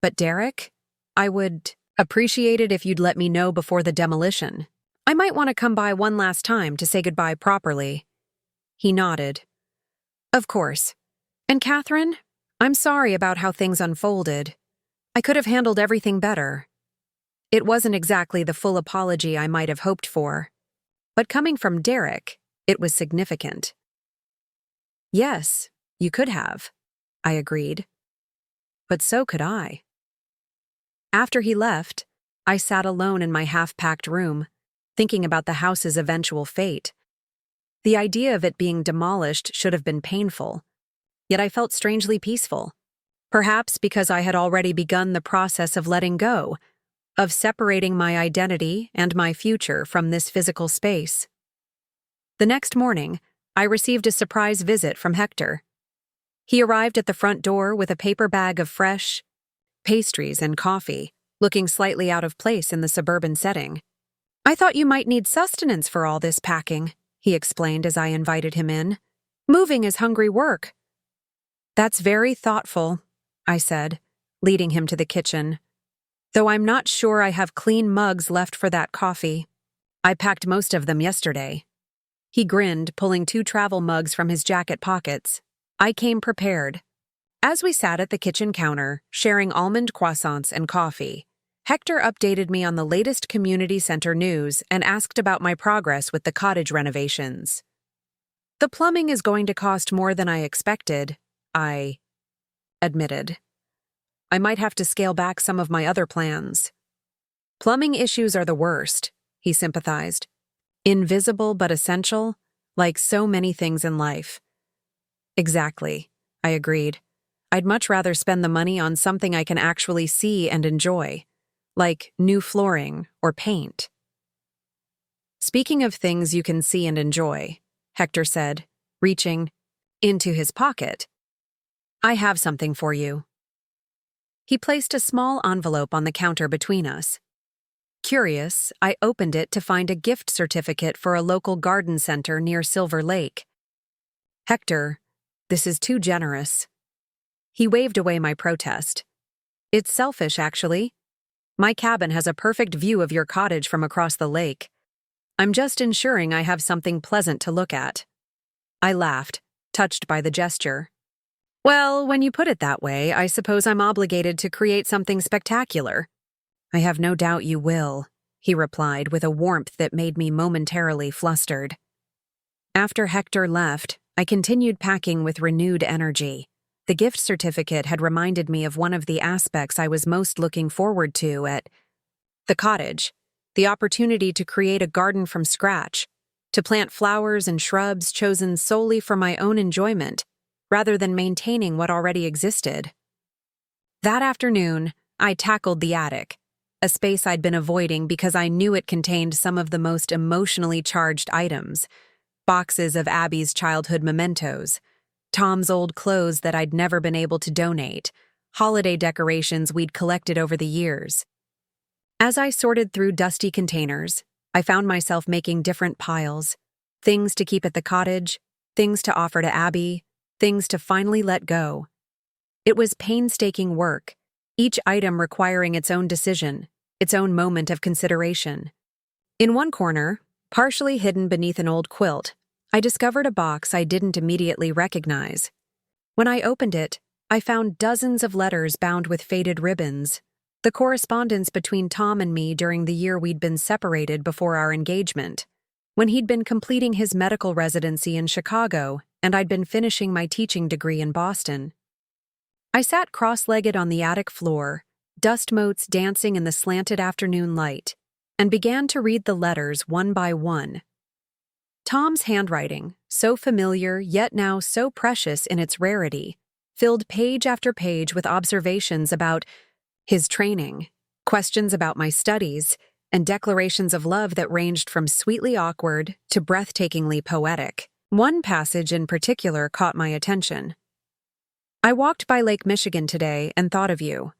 But Derek, I would appreciate it if you'd let me know before the demolition. I might want to come by one last time to say goodbye properly. He nodded. Of course. And Catherine, I'm sorry about how things unfolded. I could have handled everything better. It wasn't exactly the full apology I might have hoped for. But coming from Derek, it was significant. Yes, you could have, I agreed. But so could I. After he left, I sat alone in my half-packed room, thinking about the house's eventual fate. The idea of it being demolished should have been painful, yet I felt strangely peaceful. Perhaps because I had already begun the process of letting go, of separating my identity and my future from this physical space. The next morning, I received a surprise visit from Hector. He arrived at the front door with a paper bag of fresh pastries and coffee, looking slightly out of place in the suburban setting. I thought you might need sustenance for all this packing, he explained as I invited him in. Moving is hungry work. That's very thoughtful, I said, leading him to the kitchen. Though I'm not sure I have clean mugs left for that coffee. I packed most of them yesterday. He grinned, pulling 2 travel mugs from his jacket pockets. I came prepared. As we sat at the kitchen counter, sharing almond croissants and coffee, Hector updated me on the latest community center news and asked about my progress with the cottage renovations. The plumbing is going to cost more than I expected, I admitted. I might have to scale back some of my other plans. Plumbing issues are the worst, he sympathized. Invisible but essential, like so many things in life. Exactly, I agreed. I'd much rather spend the money on something I can actually see and enjoy, like new flooring or paint. Speaking of things you can see and enjoy, Hector said, reaching into his pocket. I have something for you. He placed a small envelope on the counter between us. Curious, I opened it to find a gift certificate for a local garden center near Silver Lake. Hector, this is too generous. He waved away my protest. It's selfish, actually. My cabin has a perfect view of your cottage from across the lake. I'm just ensuring I have something pleasant to look at. I laughed, touched by the gesture. Well, when you put it that way, I suppose I'm obligated to create something spectacular. I have no doubt you will, he replied with a warmth that made me momentarily flustered. After Hector left, I continued packing with renewed energy. The gift certificate had reminded me of one of the aspects I was most looking forward to at the cottage, the opportunity to create a garden from scratch, to plant flowers and shrubs chosen solely for my own enjoyment, rather than maintaining what already existed. That afternoon, I tackled the attic, a space I'd been avoiding because I knew it contained some of the most emotionally charged items, boxes of Abby's childhood mementos, Tom's old clothes that I'd never been able to donate, holiday decorations we'd collected over the years. As I sorted through dusty containers, I found myself making different piles, things to keep at the cottage, things to offer to Abby, things to finally let go. It was painstaking work, each item requiring its own decision, its own moment of consideration. In one corner, partially hidden beneath an old quilt, I discovered a box I didn't immediately recognize. When I opened it, I found dozens of letters bound with faded ribbons, the correspondence between Tom and me during the year we'd been separated before our engagement, when he'd been completing his medical residency in Chicago and I'd been finishing my teaching degree in Boston. I sat cross-legged on the attic floor, dust motes dancing in the slanted afternoon light, and began to read the letters one by one. Tom's handwriting, so familiar yet now so precious in its rarity, filled page after page with observations about his training, questions about my studies, and declarations of love that ranged from sweetly awkward to breathtakingly poetic. One passage in particular caught my attention. I walked by Lake Michigan today and thought of you.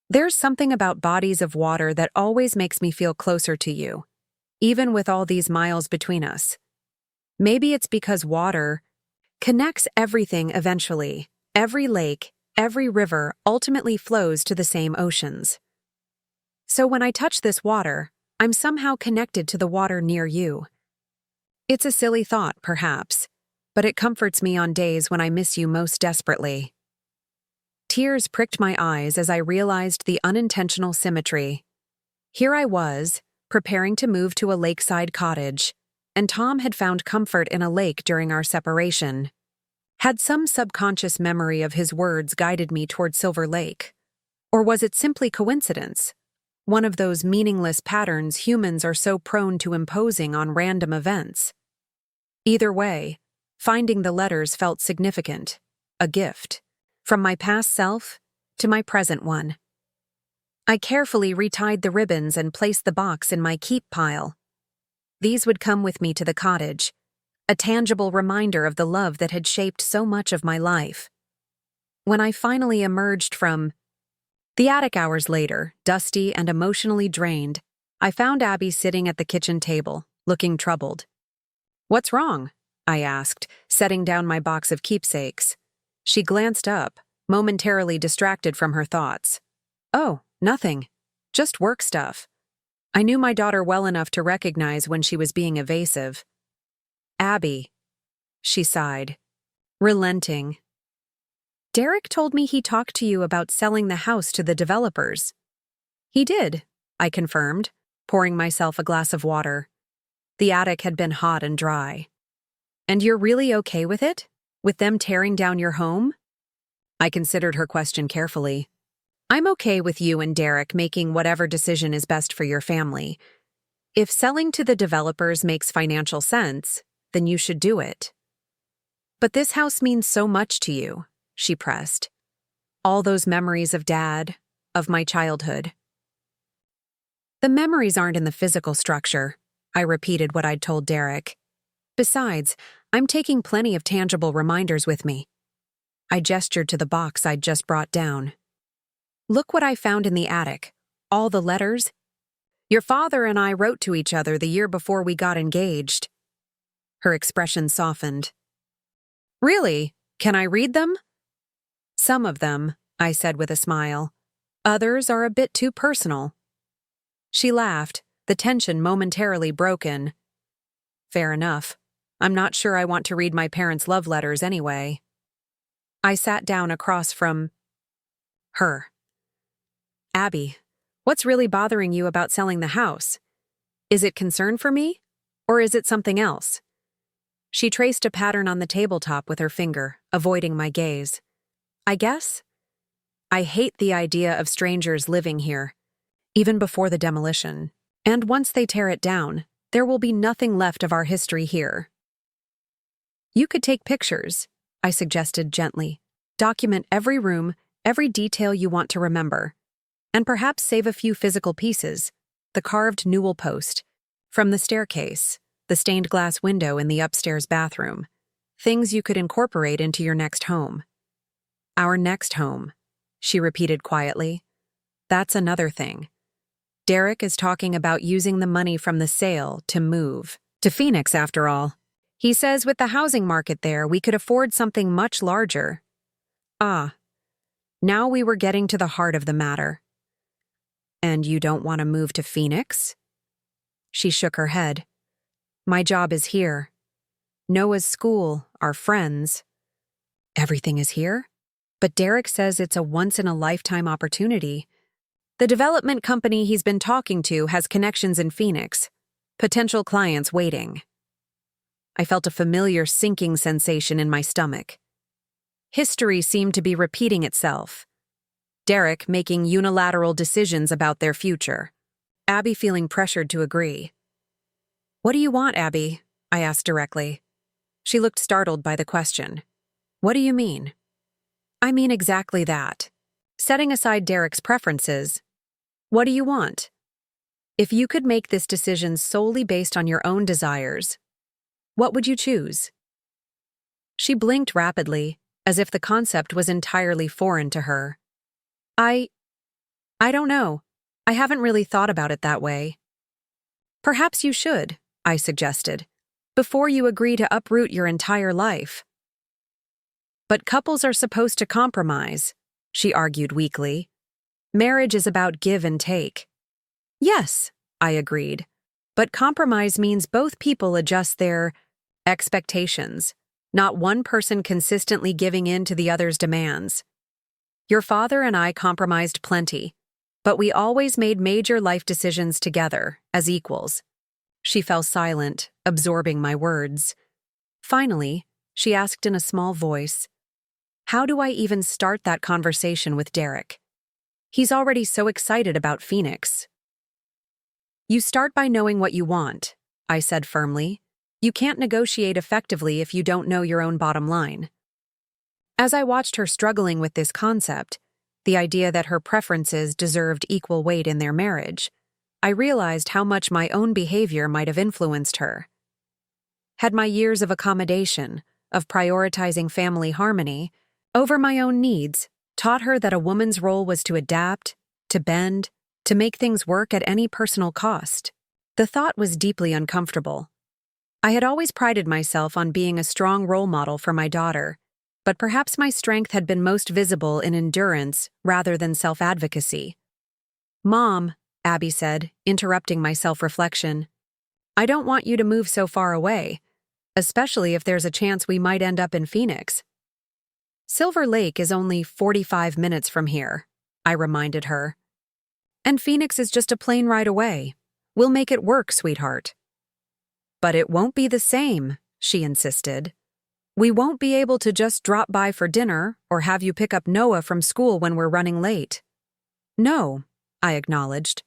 There's something about bodies of water that always makes me feel closer to you, even with all these miles between us. Maybe it's because water connects everything eventually. Every lake, every river ultimately flows to the same oceans. So when I touch this water, I'm somehow connected to the water near you. It's a silly thought, perhaps, but it comforts me on days when I miss you most desperately. Tears pricked my eyes as I realized the unintentional symmetry. Here I was, preparing to move to a lakeside cottage, and Tom had found comfort in a lake during our separation. Had some subconscious memory of his words guided me toward Silver Lake? Or was it simply coincidence? One of those meaningless patterns humans are so prone to imposing on random events. Either way, finding the letters felt significant, a gift, from my past self to my present one. I carefully retied the ribbons and placed the box in my keep pile. These would come with me to the cottage, a tangible reminder of the love that had shaped so much of my life. When I finally emerged from the attic hours later, dusty and emotionally drained, I found Abby sitting at the kitchen table, looking troubled. "What's wrong?" I asked, setting down my box of keepsakes. She glanced up, momentarily distracted from her thoughts. "Oh, nothing. Just work stuff." I knew my daughter well enough to recognize when she was being evasive. "Abby," she sighed, relenting. "Derek told me he talked to you about selling the house to the developers." "He did," I confirmed, pouring myself a glass of water. The attic had been hot and dry. "And you're really okay with it? With them tearing down your home?" I considered her question carefully. "I'm okay with you and Derek making whatever decision is best for your family. If selling to the developers makes financial sense, then you should do it." "But this house means so much to you," she pressed. "All those memories of Dad, of my childhood." "The memories aren't in the physical structure," I repeated what I'd told Derek. "Besides, I'm taking plenty of tangible reminders with me." I gestured to the box I'd just brought down. "Look what I found in the attic. All the letters. Your father and I wrote to each other the year before we got engaged." Her expression softened. "Really? Can I read them?" "Some of them," I said with a smile. "Others are a bit too personal." She laughed, the tension momentarily broken. "Fair enough. I'm not sure I want to read my parents' love letters anyway." I sat down across from her. "Abby, what's really bothering you about selling the house? Is it concern for me? Or is it something else?" She traced a pattern on the tabletop with her finger, avoiding my gaze. "I guess I hate the idea of strangers living here, even before the demolition. And once they tear it down, there will be nothing left of our history here." "You could take pictures," I suggested gently. "Document every room, every detail you want to remember. And perhaps save a few physical pieces, the carved newel post, from the staircase, the stained glass window in the upstairs bathroom, things you could incorporate into your next home." "Our next home," she repeated quietly. "That's another thing. Derek is talking about using the money from the sale to move to Phoenix, after all. He says with the housing market there, we could afford something much larger." Ah, now we were getting to the heart of the matter. "And you don't want to move to Phoenix?" She shook her head. "My job is here. Noah's school, our friends. Everything is here? But Derek says it's a once-in-a-lifetime opportunity. The development company he's been talking to has connections in Phoenix. Potential clients waiting. I felt a familiar sinking sensation in my stomach. History seemed to be repeating itself. Derek making unilateral decisions about their future. Abby feeling pressured to agree. "What do you want, Abby?" I asked directly. She looked startled by the question. "What do you mean?" "I mean exactly that. Setting aside Derek's preferences, what do you want? If you could make this decision solely based on your own desires, what would you choose?" She blinked rapidly, as if the concept was entirely foreign to her. I don't know. I haven't really thought about it that way." "Perhaps you should," I suggested, "before you agree to uproot your entire life." "But couples are supposed to compromise," she argued weakly. "Marriage is about give and take." "Yes," I agreed, "but compromise means both people adjust their expectations, not one person consistently giving in to the other's demands. Your father and I compromised plenty, but we always made major life decisions together, as equals." She fell silent, absorbing my words. Finally, she asked in a small voice, "How do I even start that conversation with Derek? He's already so excited about Phoenix." "You start by knowing what you want," I said firmly. "You can't negotiate effectively if you don't know your own bottom line." As I watched her struggling with this concept, the idea that her preferences deserved equal weight in their marriage, I realized how much my own behavior might have influenced her. Had my years of accommodation, of prioritizing family harmony, over my own needs, taught her that a woman's role was to adapt, to bend, to make things work at any personal cost? The thought was deeply uncomfortable. I had always prided myself on being a strong role model for my daughter, but perhaps my strength had been most visible in endurance rather than self-advocacy. "Mom," Abby said, interrupting my self-reflection, "I don't want you to move so far away, especially if there's a chance we might end up in Phoenix." "Silver Lake is only 45 minutes from here," I reminded her. "And Phoenix is just a plane ride away. We'll make it work, sweetheart." "But it won't be the same," she insisted. "We won't be able to just drop by for dinner or have you pick up Noah from school when we're running late." "No," I acknowledged.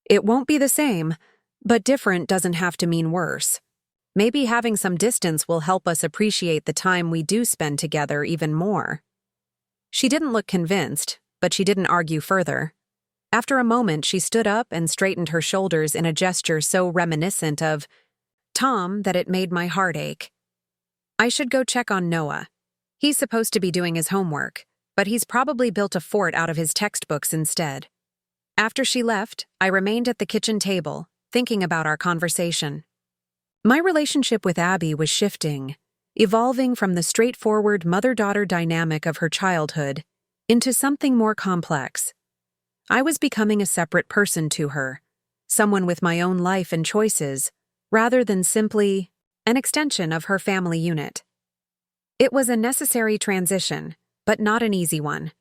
"It won't be the same, but different doesn't have to mean worse. Maybe having some distance will help us appreciate the time we do spend together even more." She didn't look convinced, but she didn't argue further. After a moment, she stood up and straightened her shoulders in a gesture so reminiscent of Tom that it made my heart ache. "I should go check on Noah. He's supposed to be doing his homework, but he's probably built a fort out of his textbooks instead." After she left, I remained at the kitchen table, thinking about our conversation. My relationship with Abby was shifting, evolving from the straightforward mother-daughter dynamic of her childhood into something more complex. I was becoming a separate person to her, someone with my own life and choices, rather than simply an extension of her family unit. It was a necessary transition, but not an easy one.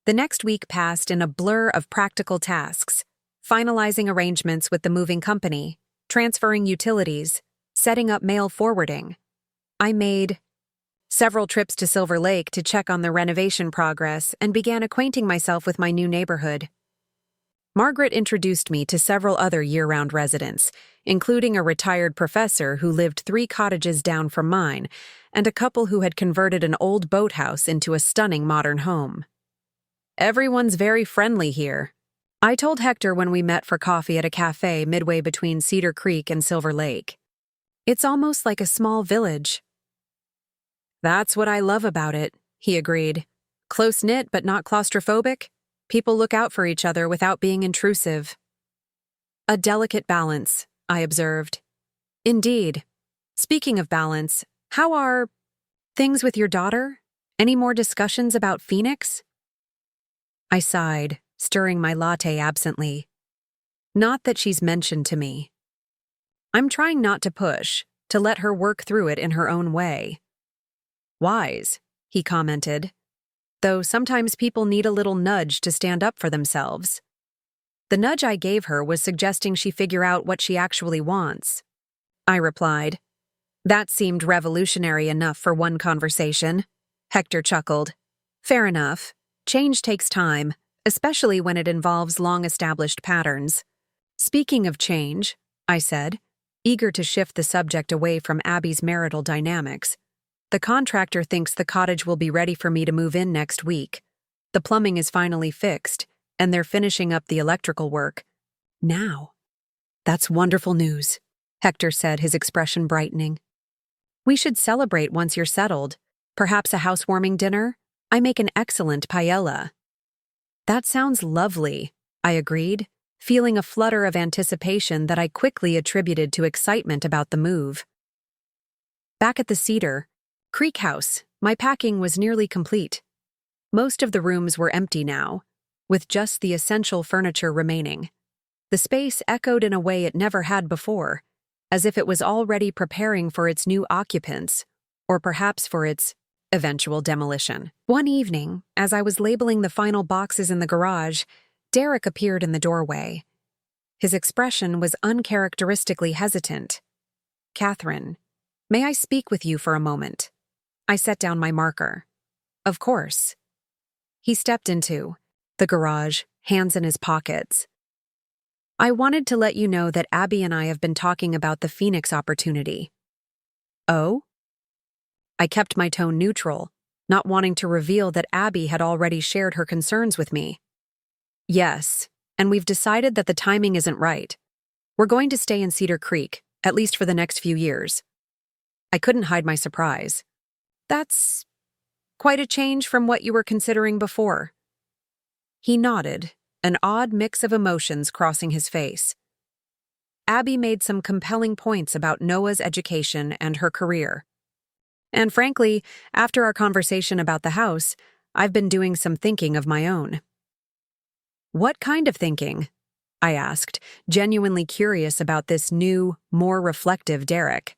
The next week passed in a blur of practical tasks, finalizing arrangements with the moving company, transferring utilities, setting up mail forwarding. I made several trips to Silver Lake to check on the renovation progress and began acquainting myself with my new neighborhood. Margaret introduced me to several other year-round residents, including a retired professor who lived 3 cottages down from mine, and a couple who had converted an old boathouse into a stunning modern home. "Everyone's very friendly here," I told Hector when we met for coffee at a cafe midway between Cedar Creek and Silver Lake. "It's almost like a small village." "That's what I love about it," he agreed. "Close-knit but not claustrophobic. People look out for each other without being intrusive." "A delicate balance," I observed. "Indeed. Speaking of balance, how are things with your daughter? Any more discussions about Phoenix?" I sighed, stirring my latte absently. "Not that she's mentioned to me. I'm trying not to push, to let her work through it in her own way." "Wise. he commented. Though sometimes people need a little nudge to stand up for themselves. The nudge I gave her was suggesting she figure out what she actually wants. I replied. That seemed revolutionary enough for one conversation. Hector chuckled. Fair enough. Change takes time, especially when it involves long-established patterns. Speaking of change, I said, eager to shift the subject away from Abby's marital dynamics. The contractor thinks the cottage will be ready for me to move in next week. The plumbing is finally fixed, and they're finishing up the electrical work. Now. That's wonderful news, Hector said, his expression brightening. We should celebrate once you're settled. Perhaps a housewarming dinner? I make an excellent paella. That sounds lovely, I agreed, feeling a flutter of anticipation that I quickly attributed to excitement about the move. Back at the Cedar Creek house, my packing was nearly complete. Most of the rooms were empty now, with just the essential furniture remaining. The space echoed in a way it never had before, as if it was already preparing for its new occupants, or perhaps for its eventual demolition. One evening, as I was labeling the final boxes in the garage, Derek appeared in the doorway. His expression was uncharacteristically hesitant. Catherine, may I speak with you for a moment? I set down my marker. Of course. He stepped into the garage, hands in his pockets. I wanted to let you know that Abby and I have been talking about the Phoenix opportunity. Oh? I kept my tone neutral, not wanting to reveal that Abby had already shared her concerns with me. Yes, and we've decided that the timing isn't right. We're going to stay in Cedar Creek, at least for the next few years. I couldn't hide my surprise. That's quite a change from what you were considering before. He nodded, an odd mix of emotions crossing his face. Abby made some compelling points about Noah's education and her career. And frankly, after our conversation about the house, I've been doing some thinking of my own. What kind of thinking? I asked, genuinely curious about this new, more reflective Derek.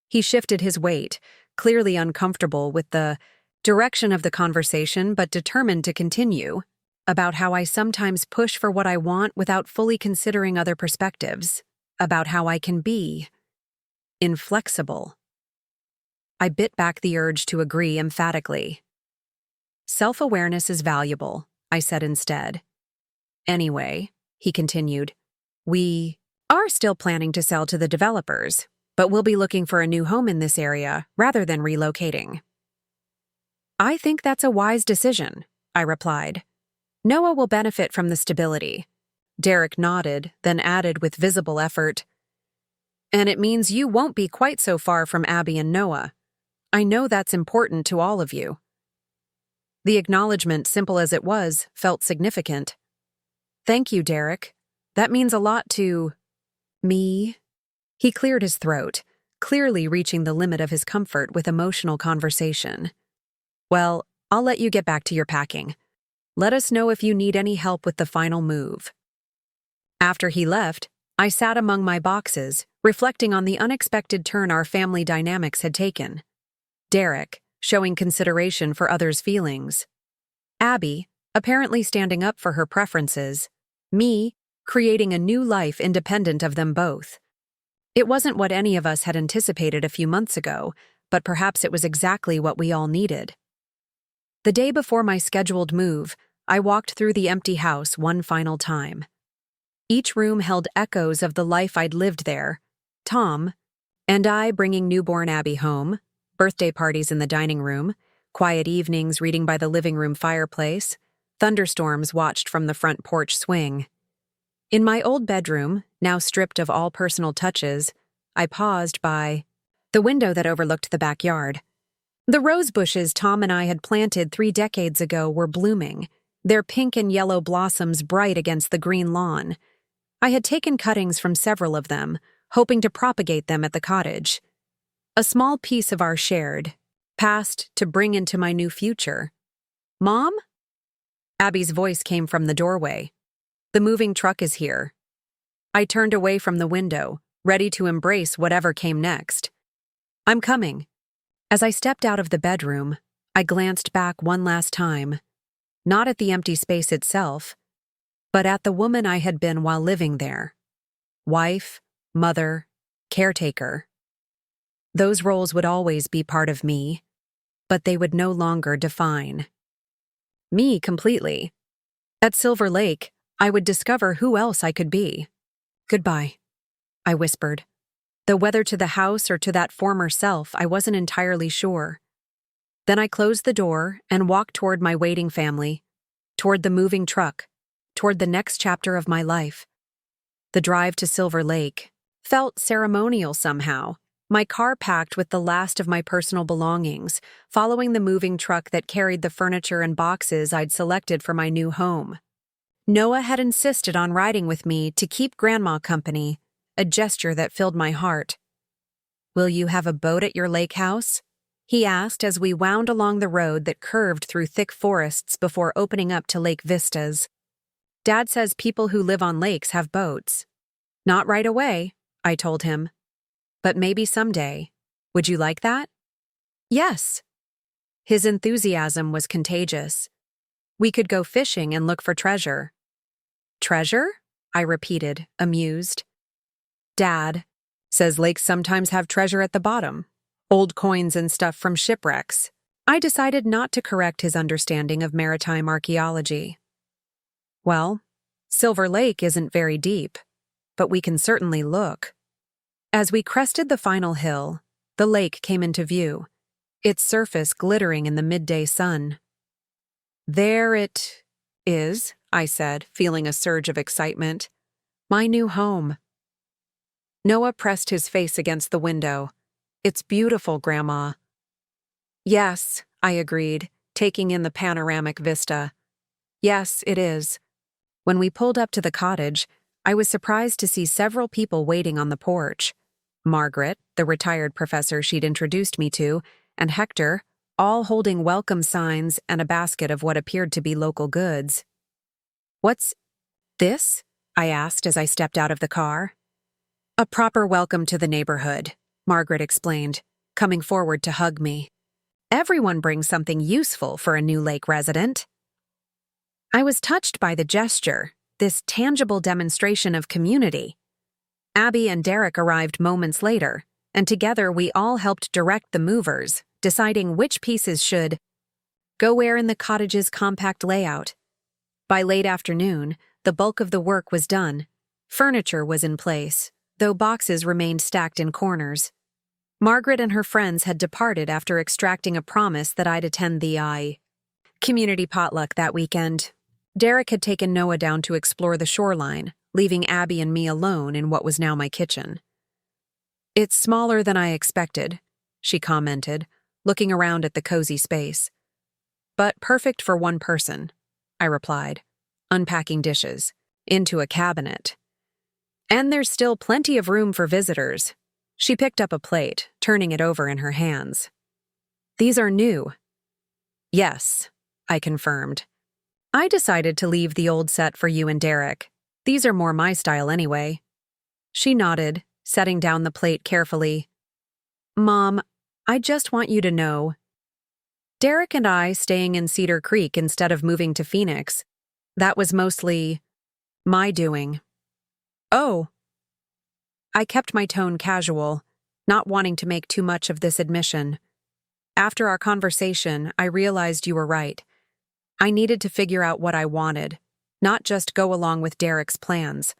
He shifted his weight, clearly uncomfortable with the direction of the conversation but determined to continue, about how I sometimes push for what I want without fully considering other perspectives, about how I can be inflexible. I bit back the urge to agree emphatically. Self-awareness is valuable, I said instead. Anyway, he continued, we are still planning to sell to the developers, but we'll be looking for a new home in this area rather than relocating. I think that's a wise decision, I replied. Noah will benefit from the stability. Derek nodded, then added with visible effort, and it means you won't be quite so far from Abby and Noah. I know that's important to all of you. The acknowledgement, simple as it was, felt significant. Thank you, Derek. That means a lot to me. He cleared his throat, clearly reaching the limit of his comfort with emotional conversation. Well, I'll let you get back to your packing. Let us know if you need any help with the final move. After he left, I sat among my boxes, reflecting on the unexpected turn our family dynamics had taken. Derek, showing consideration for others' feelings. Abby, apparently standing up for her preferences. Me, creating a new life independent of them both. It wasn't what any of us had anticipated a few months ago, but perhaps it was exactly what we all needed. The day before my scheduled move, I walked through the empty house one final time. Each room held echoes of the life I'd lived there. Tom and I bringing newborn Abby home, birthday parties in the dining room, quiet evenings reading by the living room fireplace, thunderstorms watched from the front porch swing. In my old bedroom, now stripped of all personal touches, I paused by the window that overlooked the backyard. The rosebushes Tom and I had planted 3 decades ago were blooming, their pink and yellow blossoms bright against the green lawn. I had taken cuttings from several of them, hoping to propagate them at the cottage. A small piece of our shared past to bring into my new future. Mom? Abby's voice came from the doorway. The moving truck is here. I turned away from the window, ready to embrace whatever came next. I'm coming. As I stepped out of the bedroom, I glanced back one last time, not at the empty space itself, but at the woman I had been while living there. Wife, mother, caretaker. Those roles would always be part of me, but they would no longer define me completely. At Silver Lake, I would discover who else I could be. Goodbye, I whispered. Though whether to the house or to that former self, I wasn't entirely sure. Then I closed the door and walked toward my waiting family, toward the moving truck, toward the next chapter of my life. The drive to Silver Lake felt ceremonial somehow, my car packed with the last of my personal belongings, following the moving truck that carried the furniture and boxes I'd selected for my new home. Noah had insisted on riding with me to keep Grandma company, a gesture that filled my heart. "Will you have a boat at your lake house?" he asked as we wound along the road that curved through thick forests before opening up to lake vistas. "Dad says people who live on lakes have boats." "Not right away," I told him. "But maybe someday. Would you like that?" "Yes." His enthusiasm was contagious. We could go fishing and look for treasure. "Treasure?" I repeated, amused. "Dad says lakes sometimes have treasure at the bottom. Old coins and stuff from shipwrecks." I decided not to correct his understanding of maritime archaeology. "Well, Silver Lake isn't very deep, but we can certainly look." As we crested the final hill, the lake came into view, its surface glittering in the midday sun. "There it is," I said, feeling a surge of excitement. "My new home." Noah pressed his face against the window. "It's beautiful, Grandma." "Yes," I agreed, taking in the panoramic vista. "Yes, it is." When we pulled up to the cottage, I was surprised to see several people waiting on the porch. Margaret, the retired professor she'd introduced me to, and Hector, all holding welcome signs and a basket of what appeared to be local goods. "What's this?" I asked as I stepped out of the car. "A proper welcome to the neighborhood," Margaret explained, coming forward to hug me. "Everyone brings something useful for a new lake resident." I was touched by the gesture, this tangible demonstration of community. Abby and Derek arrived moments later, and together we all helped direct the movers, deciding which pieces should go where in the cottage's compact layout. By late afternoon, the bulk of the work was done. Furniture was in place, though boxes remained stacked in corners. Margaret and her friends had departed after extracting a promise that I'd attend the community potluck that weekend. Derek had taken Noah down to explore the shoreline, leaving Abby and me alone in what was now my kitchen. "It's smaller than I expected," she commented, looking around at the cozy space. "But perfect for one person," I replied, unpacking dishes into a cabinet. "And there's still plenty of room for visitors." She picked up a plate, turning it over in her hands. "These are new." "Yes," I confirmed. "I decided to leave the old set for you and Derek. These are more my style anyway." She nodded, setting down the plate carefully. "Mom, I just want you to know, Derek and I staying in Cedar Creek instead of moving to Phoenix, that was mostly my doing." "Oh." I kept my tone casual, not wanting to make too much of this admission. "After our conversation, I realized you were right. I needed to figure out what I wanted, not just go along with Derek's plans.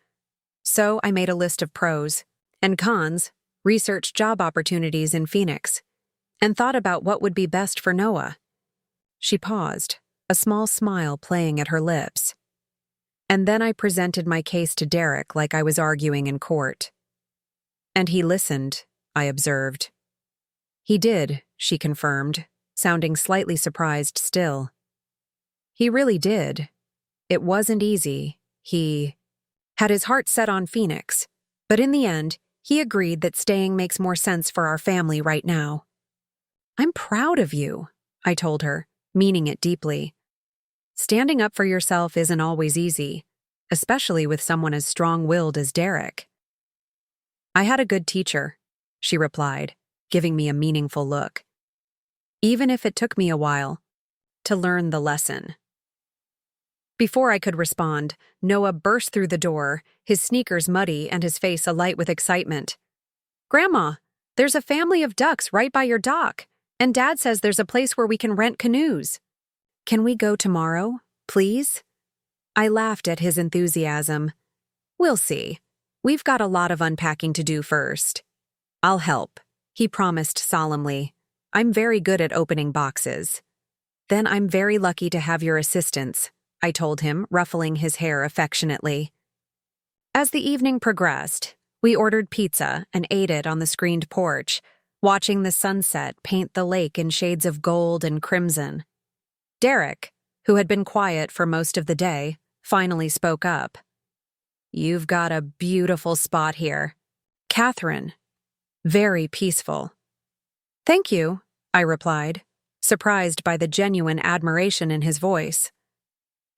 So I made a list of pros and cons, researched job opportunities in Phoenix, and thought about what would be best for Noah." She paused, a small smile playing at her lips. "And then I presented my case to Derek like I was arguing in court." "And he listened," I observed. "He did," she confirmed, sounding slightly surprised still. "He really did. It wasn't easy. He had his heart set on Phoenix, but in the end, he agreed that staying makes more sense for our family right now." "I'm proud of you," I told her, meaning it deeply. "Standing up for yourself isn't always easy, especially with someone as strong-willed as Derek." "I had a good teacher," she replied, giving me a meaningful look. even if it took me a while to learn the lesson. Before I could respond, Noah burst through the door, his sneakers muddy and his face alight with excitement. "Grandma, there's a family of ducks right by your dock, and Dad says there's a place where we can rent canoes. Can we go tomorrow, please?" I laughed at his enthusiasm. "We'll see. We've got a lot of unpacking to do first." "I'll help," he promised solemnly. "I'm very good at opening boxes." "Then I'm very lucky to have your assistance," I told him, ruffling his hair affectionately. As the evening progressed, we ordered pizza and ate it on the screened porch, watching the sunset paint the lake in shades of gold and crimson. Derek, who had been quiet for most of the day, finally spoke up. "You've got a beautiful spot here. Catherine, very peaceful." "Thank you," I replied, surprised by the genuine admiration in his voice.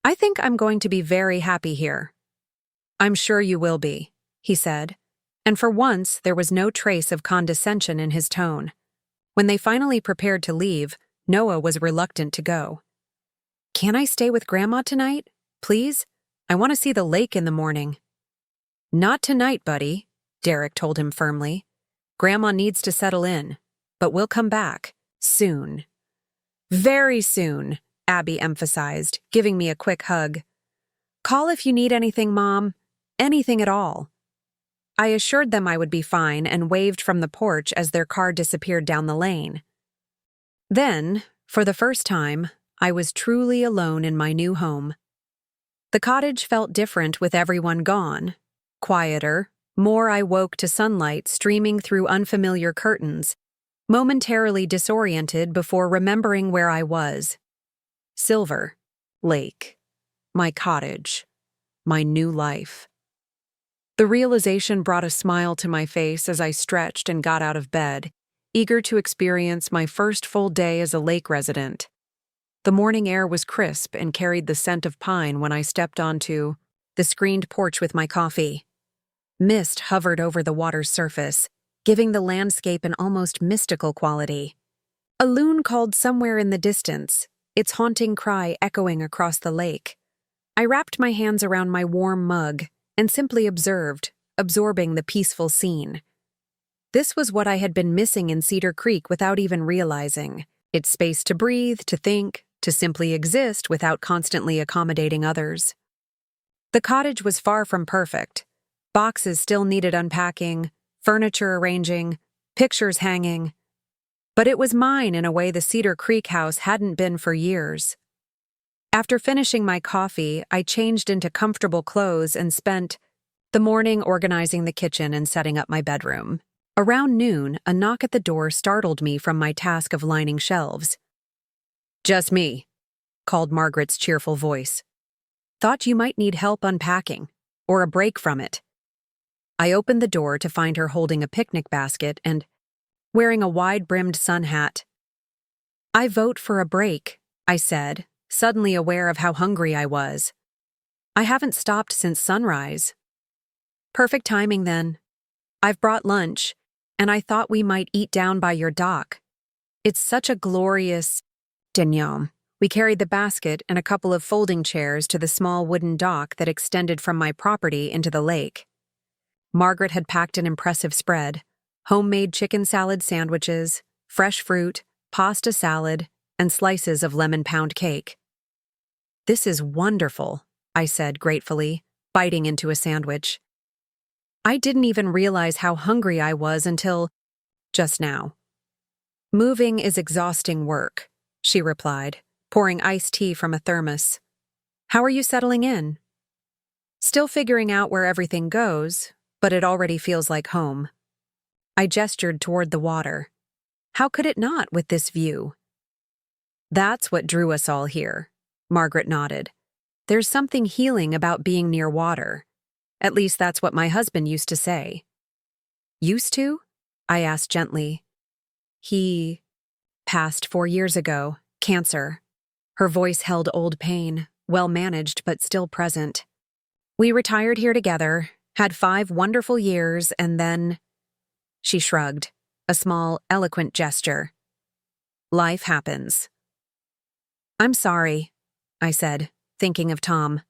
"I think I'm going to be very happy here." "I'm sure you will be," he said, and for once there was no trace of condescension in his tone. When they finally prepared to leave, Noah was reluctant to go. "Can I stay with Grandma tonight, please? I want to see the lake in the morning." "Not tonight, buddy," Derek told him firmly. "Grandma needs to settle in, but we'll come back soon." "Very soon," Abby emphasized, giving me a quick hug. "Call if you need anything, Mom. Anything at all." I assured them I would be fine and waved from the porch as their car disappeared down the lane. Then, for the first time, I was truly alone in my new home. The cottage felt different with everyone gone. Quieter, more I woke to sunlight streaming through unfamiliar curtains, momentarily disoriented before remembering where I was. Silver Lake. My cottage. My new life. The realization brought a smile to my face as I stretched and got out of bed, eager to experience my first full day as a lake resident. The morning air was crisp and carried the scent of pine when I stepped onto the screened porch with my coffee. Mist hovered over the water's surface, giving the landscape an almost mystical quality. A loon called somewhere in the distance, its haunting cry echoing across the lake. I wrapped my hands around my warm mug and simply observed, absorbing the peaceful scene. This was what I had been missing in Cedar Creek without even realizing. Its space to breathe, to think, to simply exist without constantly accommodating others. The cottage was far from perfect. Boxes still needed unpacking, furniture arranging, pictures hanging. But it was mine in a way the Cedar Creek house hadn't been for years. After finishing my coffee, I changed into comfortable clothes and spent the morning organizing the kitchen and setting up my bedroom. Around noon, a knock at the door startled me from my task of lining shelves. "Just me," called Margaret's cheerful voice. "Thought you might need help unpacking, or a break from it." I opened the door to find her holding a picnic basket and wearing a wide-brimmed sun hat. "I vote for a break," I said, suddenly aware of how hungry I was. "I haven't stopped since sunrise." "Perfect timing, then. I've brought lunch, and I thought we might eat down by your dock. It's such a glorious dinyam." We carried the basket and a couple of folding chairs to the small wooden dock that extended from my property into the lake. Margaret had packed an impressive spread: homemade chicken salad sandwiches, fresh fruit, pasta salad, and slices of lemon pound cake. "This is wonderful," I said gratefully, biting into a sandwich. I didn't even realize how hungry I was until just now. "Moving is exhausting work," she replied, pouring iced tea from a thermos. "How are you settling in?" "Still figuring out where everything goes, but it already feels like home." I gestured toward the water. "How could it not with this view?" "That's what drew us all here," Margaret nodded. "There's something healing about being near water. At least that's what my husband used to say." "Used to?" I asked gently. "He passed 4 years ago, cancer." Her voice held old pain, well managed but still present. "We retired here together, had 5 wonderful years, and then—" She shrugged, a small, eloquent gesture. Life happens. I'm sorry, I said, thinking of Tom.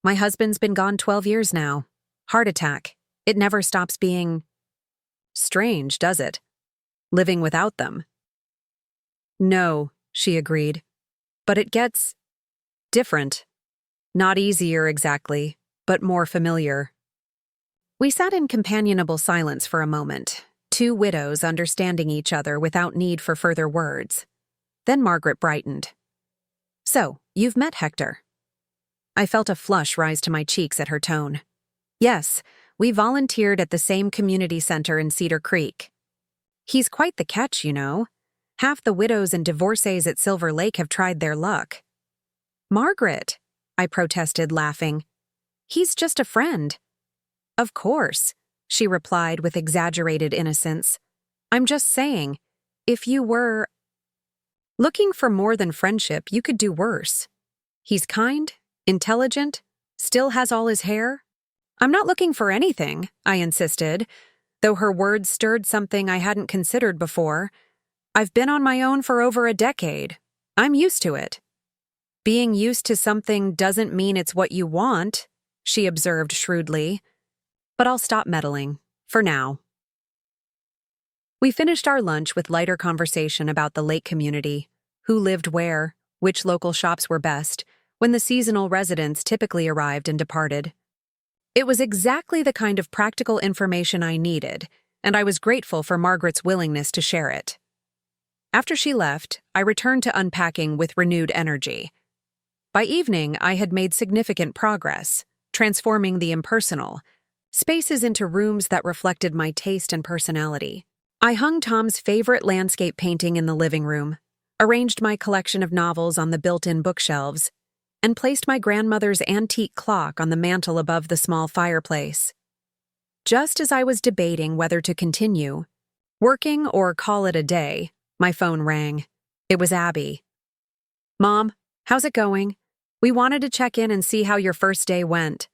My husband's been gone 12 years now. Heart attack. It never stops being strange, does it? Living without them. No, she agreed. But it gets different. Not easier exactly, but more familiar. We sat in companionable silence for a moment, two widows understanding each other without need for further words. Then Margaret brightened. So, you've met Hector? I felt a flush rise to my cheeks at her tone. Yes, we volunteered at the same community center in Cedar Creek. He's quite the catch, you know. Half the widows and divorcees at Silver Lake have tried their luck. Margaret, I protested, laughing. He's just a friend. Of course, she replied with exaggerated innocence. I'm just saying, if you were looking for more than friendship, you could do worse. He's kind, intelligent, still has all his hair. I'm not looking for anything, I insisted, though her words stirred something I hadn't considered before. I've been on my own for over a decade. I'm used to it. Being used to something doesn't mean it's what you want, she observed shrewdly. But I'll stop meddling, for now. We finished our lunch with lighter conversation about the lake community, who lived where, which local shops were best, when the seasonal residents typically arrived and departed. It was exactly the kind of practical information I needed, and I was grateful for Margaret's willingness to share it. After she left, I returned to unpacking with renewed energy. By evening, I had made significant progress, transforming the impersonal spaces into rooms that reflected my taste and personality. I hung Tom's favorite landscape painting in the living room, arranged my collection of novels on the built-in bookshelves, and placed my grandmother's antique clock on the mantel above the small fireplace. Just as I was debating whether to continue, working or call it a day, my phone rang. It was Abby. Mom, how's it going? We wanted to check in and see how your first day went.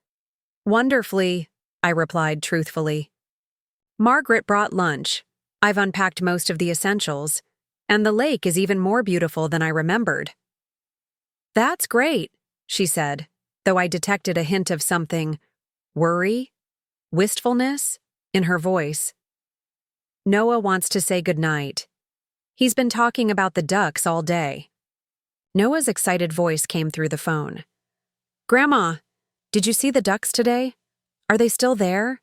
Wonderfully, I replied truthfully. Margaret brought lunch. I've unpacked most of the essentials, and the lake is even more beautiful than I remembered. That's great, she said, though I detected a hint of something, worry, wistfulness, in her voice. Noah wants to say goodnight. He's been talking about the ducks all day. Noah's excited voice came through the phone. Grandma, did you see the ducks today? Are they still there?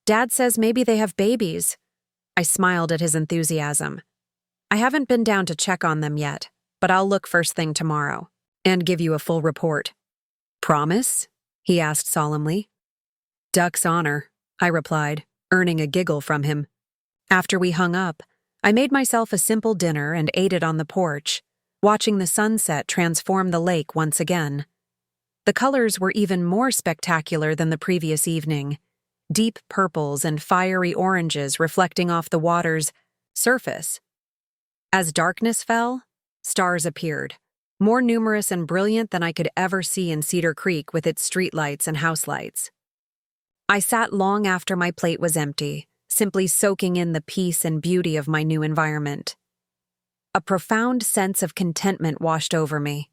Dad says maybe they have babies. I smiled at his enthusiasm. I haven't been down to check on them yet, but I'll look first thing tomorrow and give you a full report. Promise? He asked solemnly. Duck's honor, I replied, earning a giggle from him. After we hung up, I made myself a simple dinner and ate it on the porch, watching the sunset transform the lake once again. The colors were even more spectacular than the previous evening, deep purples and fiery oranges reflecting off the water's surface. As darkness fell, stars appeared, more numerous and brilliant than I could ever see in Cedar Creek with its streetlights and house lights. I sat long after my plate was empty, simply soaking in the peace and beauty of my new environment. A profound sense of contentment washed over me.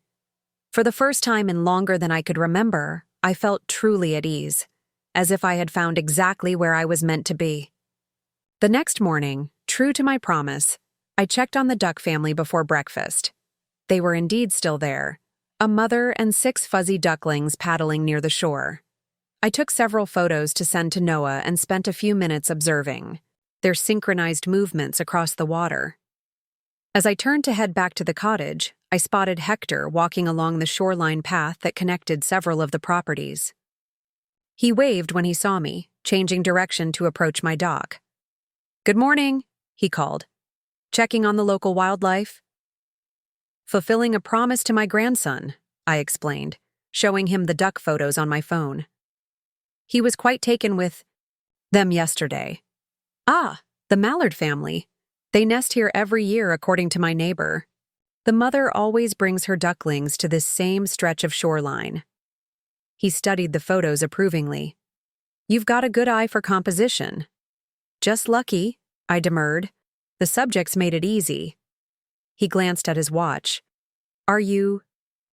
For the first time in longer than I could remember, I felt truly at ease, as if I had found exactly where I was meant to be. The next morning, true to my promise, I checked on the duck family before breakfast. They were indeed still there, a mother and 6 fuzzy ducklings paddling near the shore. I took several photos to send to Noah and spent a few minutes observing their synchronized movements across the water. As I turned to head back to the cottage, I spotted Hector walking along the shoreline path that connected several of the properties. He waved when he saw me, changing direction to approach my dock. Good morning, he called. Checking on the local wildlife? Fulfilling a promise to my grandson, I explained, showing him the duck photos on my phone. He was quite taken with them yesterday. Ah, the mallard family. They nest here every year, according to my neighbor. The mother always brings her ducklings to this same stretch of shoreline. He studied the photos approvingly. You've got a good eye for composition. Just lucky, I demurred. The subjects made it easy. He glanced at his watch. Are you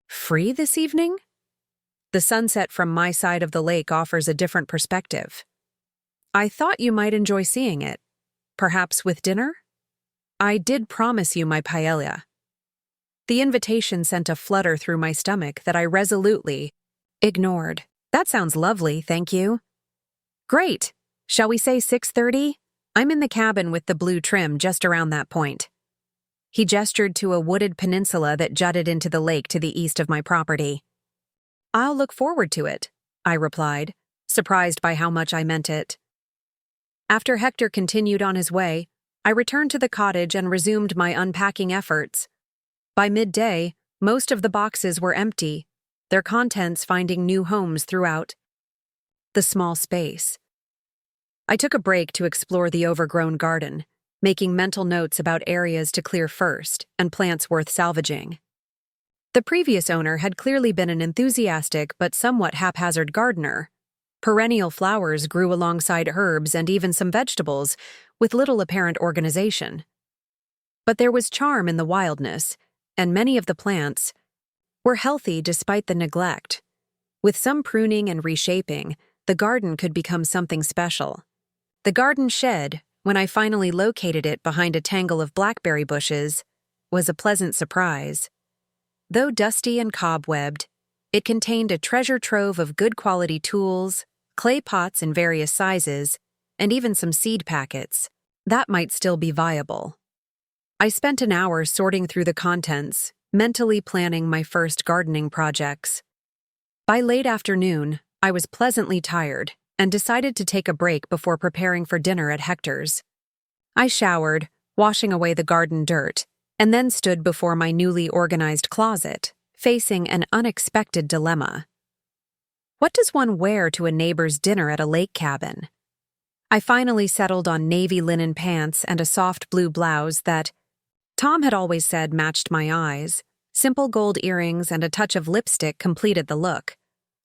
free this evening? The sunset from my side of the lake offers a different perspective. I thought you might enjoy seeing it. Perhaps with dinner? I did promise you my paella. The invitation sent a flutter through my stomach that I resolutely ignored. That sounds lovely, thank you. Great. Shall we say 6:30? I'm in the cabin with the blue trim just around that point. He gestured to a wooded peninsula that jutted into the lake to the east of my property. I'll look forward to it, I replied, surprised by how much I meant it. After Hector continued on his way, I returned to the cottage and resumed my unpacking efforts. By midday, most of the boxes were empty, their contents finding new homes throughout the small space. I took a break to explore the overgrown garden, making mental notes about areas to clear first and plants worth salvaging. The previous owner had clearly been an enthusiastic but somewhat haphazard gardener. Perennial flowers grew alongside herbs and even some vegetables, with little apparent organization. But there was charm in the wildness, and many of the plants were healthy despite the neglect. With some pruning and reshaping, the garden could become something special. The garden shed, when I finally located it behind a tangle of blackberry bushes, was a pleasant surprise. Though dusty and cobwebbed, it contained a treasure trove of good quality tools, clay pots in various sizes, and even some seed packets that might still be viable. I spent an hour sorting through the contents, mentally planning my first gardening projects. By late afternoon, I was pleasantly tired and decided to take a break before preparing for dinner at Hector's. I showered, washing away the garden dirt, and then stood before my newly organized closet, facing an unexpected dilemma. What does one wear to a neighbor's dinner at a lake cabin? I finally settled on navy linen pants and a soft blue blouse that Tom had always said matched my eyes. Simple gold earrings and a touch of lipstick completed the look.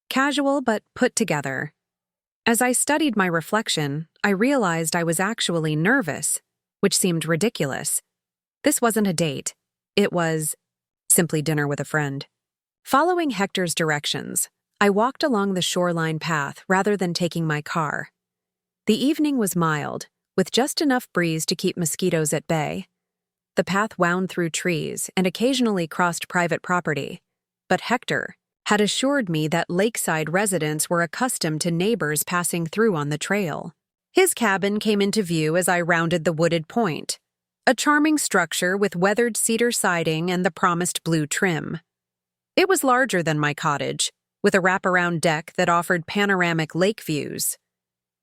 Casual but put together. As I studied my reflection, I realized I was actually nervous, which seemed ridiculous. This wasn't a date. It was simply dinner with a friend. Following Hector's directions, I walked along the shoreline path rather than taking my car. The evening was mild, with just enough breeze to keep mosquitoes at bay. The path wound through trees and occasionally crossed private property, but Hector had assured me that lakeside residents were accustomed to neighbors passing through on the trail. His cabin came into view as I rounded the wooded point, a charming structure with weathered cedar siding and the promised blue trim. It was larger than my cottage, with a wraparound deck that offered panoramic lake views.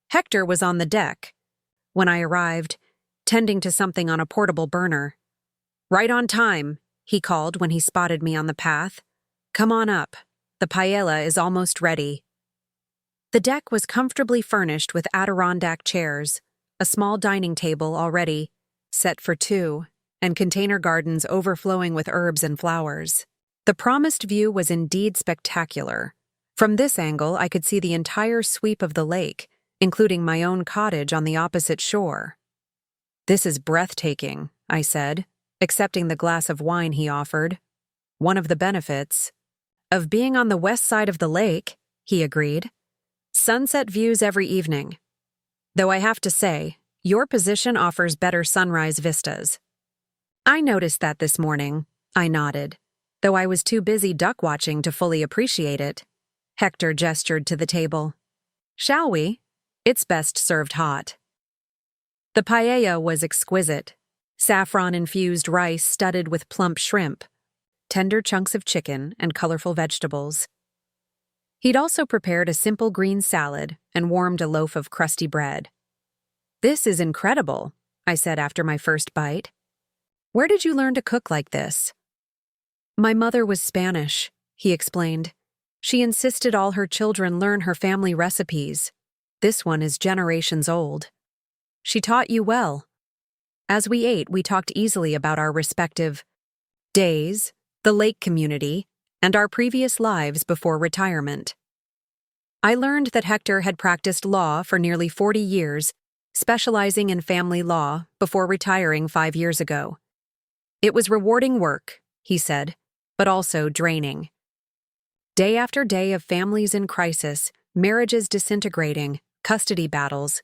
Hector was on the deck when I arrived, tending to something on a portable burner. "Right on time," he called when he spotted me on the path. "Come on up. The paella is almost ready." The deck was comfortably furnished with Adirondack chairs, a small dining table already set for two, and container gardens overflowing with herbs and flowers. The promised view was indeed spectacular. From this angle, I could see the entire sweep of the lake, including my own cottage on the opposite shore. "This is breathtaking," I said, accepting the glass of wine he offered. "One of the benefits of being on the west side of the lake," he agreed. "Sunset views every evening. Though I have to say, your position offers better sunrise vistas." "I noticed that this morning," I nodded, though I was too busy duck watching to fully appreciate it. Hector gestured to the table. "Shall we? It's best served hot." The paella was exquisite. Saffron-infused rice studded with plump shrimp, tender chunks of chicken, and colorful vegetables. He'd also prepared a simple green salad and warmed a loaf of crusty bread. "This is incredible," I said after my first bite. "Where did you learn to cook like this?" "My mother was Spanish," he explained. "She insisted all her children learn her family recipes. This one is generations old. She taught you well." As we ate, we talked easily about our respective days, the lake community, and our previous lives before retirement. I learned that Hector had practiced law for nearly 40 years, specializing in family law before retiring 5 years ago. It was rewarding work, he said, but also draining. Day after day of families in crisis, marriages disintegrating, custody battles.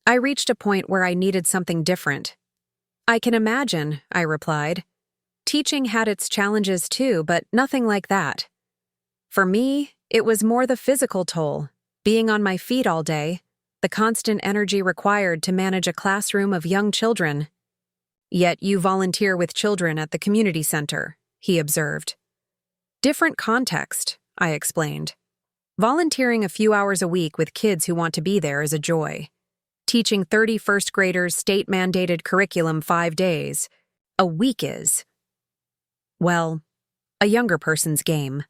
I reached a point where I needed something different. I can imagine, I replied. Teaching had its challenges too, but nothing like that. For me, it was more the physical toll, being on my feet all day, the constant energy required to manage a classroom of young children. Yet you volunteer with children at the community center, he observed. Different context, I explained. Volunteering a few hours a week with kids who want to be there is a joy. Teaching 30 first graders state-mandated curriculum 5 days a week is, well, a younger person's game.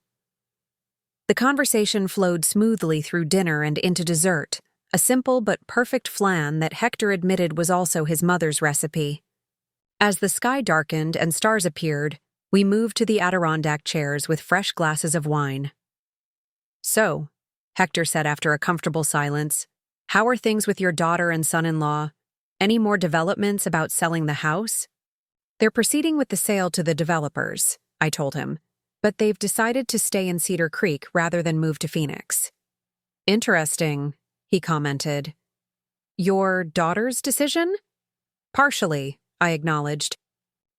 The conversation flowed smoothly through dinner and into dessert, a simple but perfect flan that Hector admitted was also his mother's recipe. As the sky darkened and stars appeared, we moved to the Adirondack chairs with fresh glasses of wine. So, Hector said after a comfortable silence, how are things with your daughter and son-in-law? Any more developments about selling the house? They're proceeding with the sale to the developers, I told him, but they've decided to stay in Cedar Creek rather than move to Phoenix. Interesting, he commented. Your daughter's decision? Partially, I acknowledged.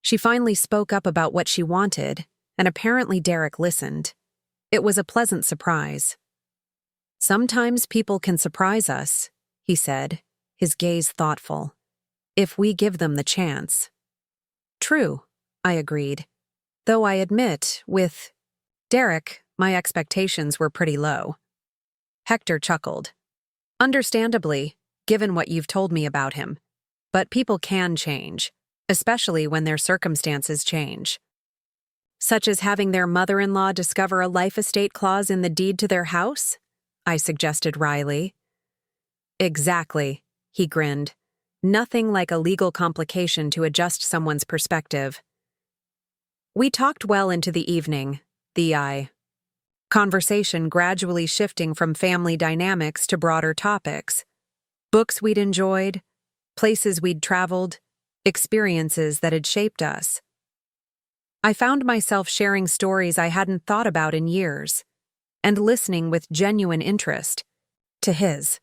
She finally spoke up about what she wanted, and apparently Derek listened. It was a pleasant surprise. Sometimes people can surprise us, he said, his gaze thoughtful, if we give them the chance. True, I agreed, though I admit, with Derek, my expectations were pretty low. Hector chuckled. Understandably, given what you've told me about him. But people can change, especially when their circumstances change. Such as having their mother-in-law discover a life estate clause in the deed to their house? I suggested wryly. Exactly, he grinned. Nothing like a legal complication to adjust someone's perspective. We talked well into the evening, conversation gradually shifting from family dynamics to broader topics. Books we'd enjoyed, places we'd traveled, experiences that had shaped us. I found myself sharing stories I hadn't thought about in years, and listening with genuine interest to his.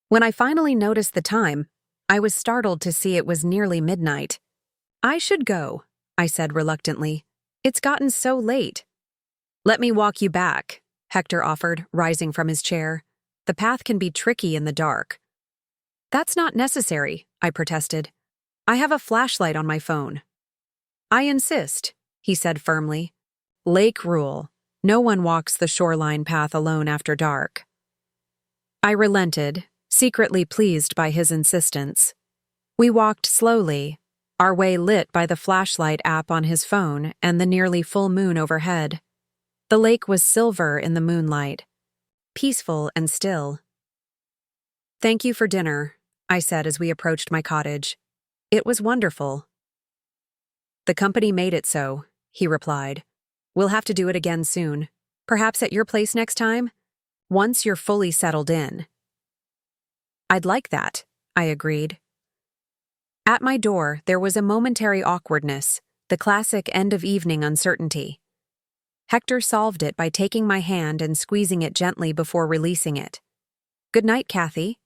When I finally noticed the time, I was startled to see it was nearly midnight. I should go, I said reluctantly. It's gotten so late. Let me walk you back, Hector offered, rising from his chair. The path can be tricky in the dark. That's not necessary, I protested. I have a flashlight on my phone. I insist, he said firmly. Lake rule. No one walks the shoreline path alone after dark. I relented, secretly pleased by his insistence. We walked slowly, our way lit by the flashlight app on his phone and the nearly full moon overhead. The lake was silver in the moonlight, peaceful and still. Thank you for dinner, I said as we approached my cottage. It was wonderful. The company made it so, he replied. We'll have to do it again soon. Perhaps at your place next time? Once you're fully settled in. I'd like that, I agreed. At my door, there was a momentary awkwardness, the classic end-of-evening uncertainty. Hector solved it by taking my hand and squeezing it gently before releasing it. Good night, Kathy.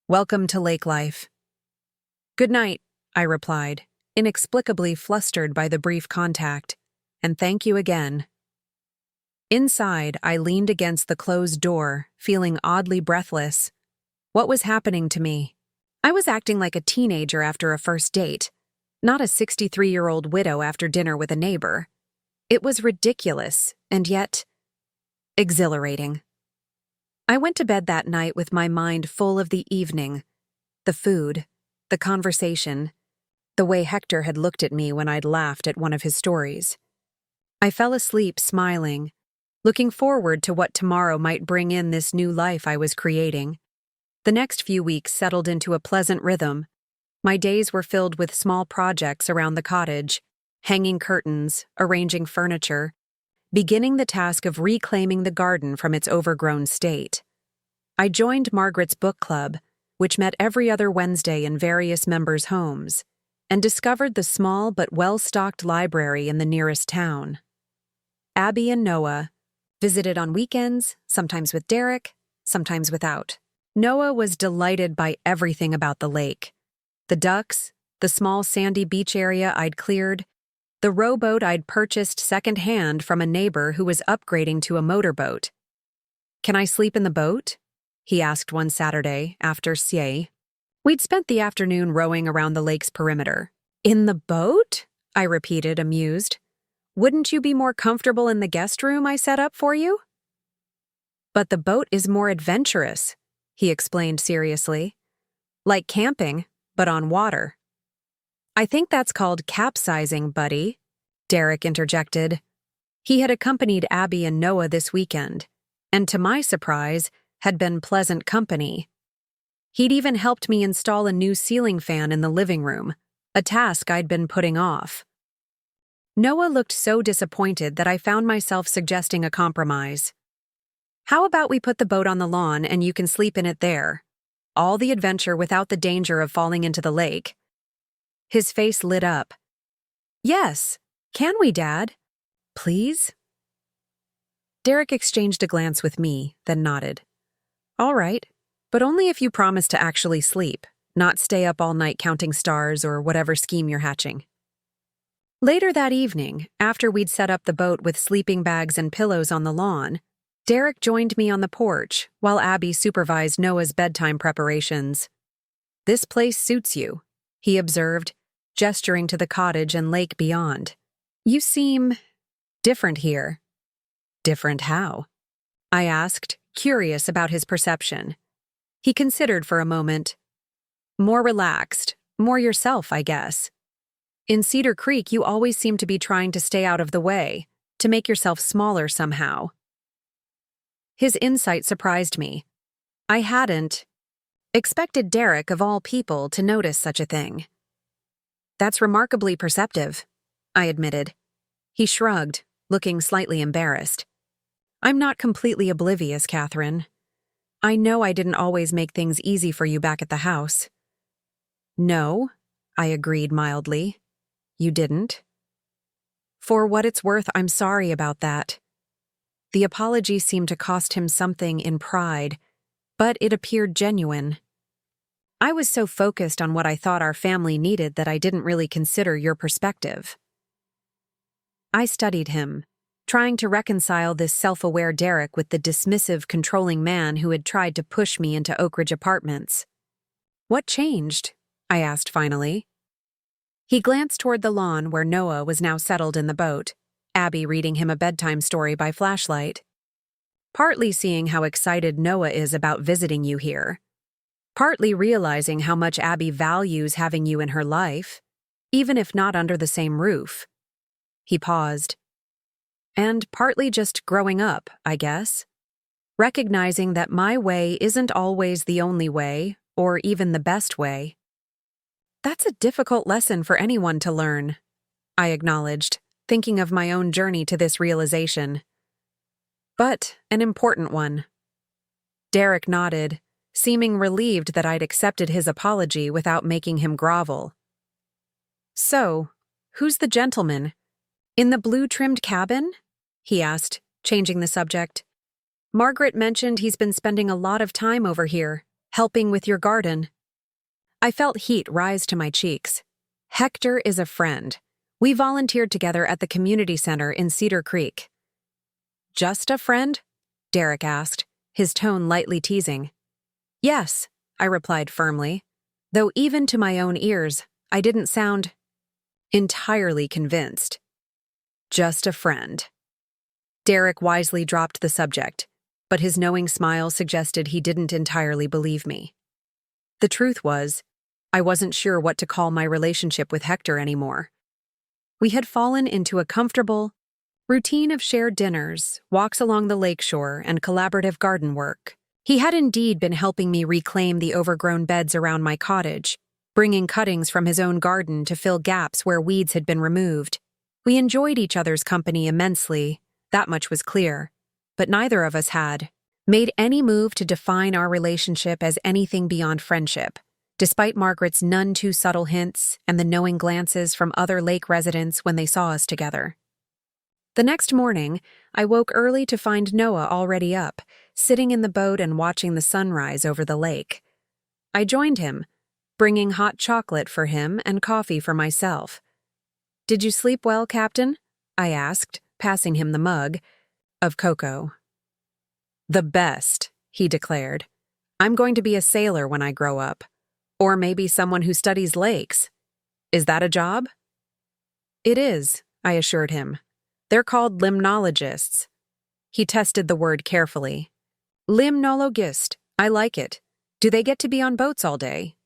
Welcome to lake life. Good night, I replied, inexplicably flustered by the brief contact. And thank you again. Inside, I leaned against the closed door, feeling oddly breathless. What was happening to me? I was acting like a teenager after a first date, not a 63-year-old widow after dinner with a neighbor. It was ridiculous, and yet exhilarating. I went to bed that night with my mind full of the evening, the food, the conversation, the way Hector had looked at me when I'd laughed at one of his stories. I fell asleep smiling, looking forward to what tomorrow might bring in this new life I was creating. The next few weeks settled into a pleasant rhythm. My days were filled with small projects around the cottage, hanging curtains, arranging furniture, beginning the task of reclaiming the garden from its overgrown state. I joined Margaret's book club, which met every other Wednesday in various members' homes, and discovered the small but well-stocked library in the nearest town. Abby and Noah visited on weekends, sometimes with Derek, sometimes without. Noah was delighted by everything about the lake. The ducks, the small sandy beach area I'd cleared, the rowboat I'd purchased secondhand from a neighbor who was upgrading to a motorboat. "Can I sleep in the boat?" he asked one Saturday after CA. We'd spent the afternoon rowing around the lake's perimeter. "In the boat?" I repeated, amused. "Wouldn't you be more comfortable in the guest room I set up for you?" "But the boat is more adventurous," he explained seriously. "Like camping, but on water." "I think that's called capsizing, buddy," Derek interjected. He had accompanied Abby and Noah this weekend, and to my surprise, had been pleasant company. He'd even helped me install a new ceiling fan in the living room, a task I'd been putting off. Noah looked so disappointed that I found myself suggesting a compromise. "How about we put the boat on the lawn and you can sleep in it there? All the adventure without the danger of falling into the lake." His face lit up. "Yes, can we, Dad? Please?" Derek exchanged a glance with me, then nodded. "All right, but only if you promise to actually sleep, not stay up all night counting stars or whatever scheme you're hatching." Later that evening, after we'd set up the boat with sleeping bags and pillows on the lawn, Derek joined me on the porch while Abby supervised Noah's bedtime preparations. "This place suits you," he observed, gesturing to the cottage and lake beyond. "You seem different here." "Different how?" I asked, curious about his perception. He considered for a moment. "More relaxed, more yourself, I guess. In Cedar Creek, you always seem to be trying to stay out of the way, to make yourself smaller somehow." His insight surprised me. I hadn't expected Derek, of all people, to notice such a thing. "That's remarkably perceptive," I admitted. He shrugged, looking slightly embarrassed. "I'm not completely oblivious, Catherine. I know I didn't always make things easy for you back at the house." "No," I agreed mildly. "You didn't." For what it's worth, I'm sorry about that. The apology seemed to cost him something in pride, but it appeared genuine. "I was so focused on what I thought our family needed that I didn't really consider your perspective." I studied him, trying to reconcile this self-aware Derek with the dismissive, controlling man who had tried to push me into Oak Ridge Apartments. "What changed?" I asked finally. He glanced toward the lawn where Noah was now settled in the boat, Abby reading him a bedtime story by flashlight. "Partly seeing how excited Noah is about visiting you here. Partly realizing how much Abby values having you in her life, even if not under the same roof." He paused. "And partly just growing up, I guess. Recognizing that my way isn't always the only way, or even the best way." "That's a difficult lesson for anyone to learn," I acknowledged, thinking of my own journey to this realization. "But an important one." Derek nodded, seeming relieved that I'd accepted his apology without making him grovel. "So, who's the gentleman? In the blue-trimmed cabin?" he asked, changing the subject. "Margaret mentioned he's been spending a lot of time over here, helping with your garden." I felt heat rise to my cheeks. "Hector is a friend. We volunteered together at the community center in Cedar Creek." "Just a friend?" Derek asked, his tone lightly teasing. "Yes," I replied firmly, though even to my own ears, I didn't sound entirely convinced. "Just a friend." Derek wisely dropped the subject, but his knowing smile suggested he didn't entirely believe me. The truth was, I wasn't sure what to call my relationship with Hector anymore. We had fallen into a comfortable routine of shared dinners, walks along the lakeshore, and collaborative garden work. He had indeed been helping me reclaim the overgrown beds around my cottage, bringing cuttings from his own garden to fill gaps where weeds had been removed. We enjoyed each other's company immensely, that much was clear, but neither of us had made any move to define our relationship as anything beyond friendship. despite Margaret's none too subtle hints and the knowing glances from other lake residents when they saw us together. The next morning, I woke early to find Noah already up, sitting in the boat and watching the sunrise over the lake. I joined him, bringing hot chocolate for him and coffee for myself. "Did you sleep well, Captain?" I asked, passing him the mug of cocoa. "The best," he declared. "I'm going to be a sailor when I grow up. Or maybe someone who studies lakes. Is that a job?" "It is," I assured him. "They're called limnologists." He tested the word carefully. "Limnologist, I like it. Do they get to be on boats all day?"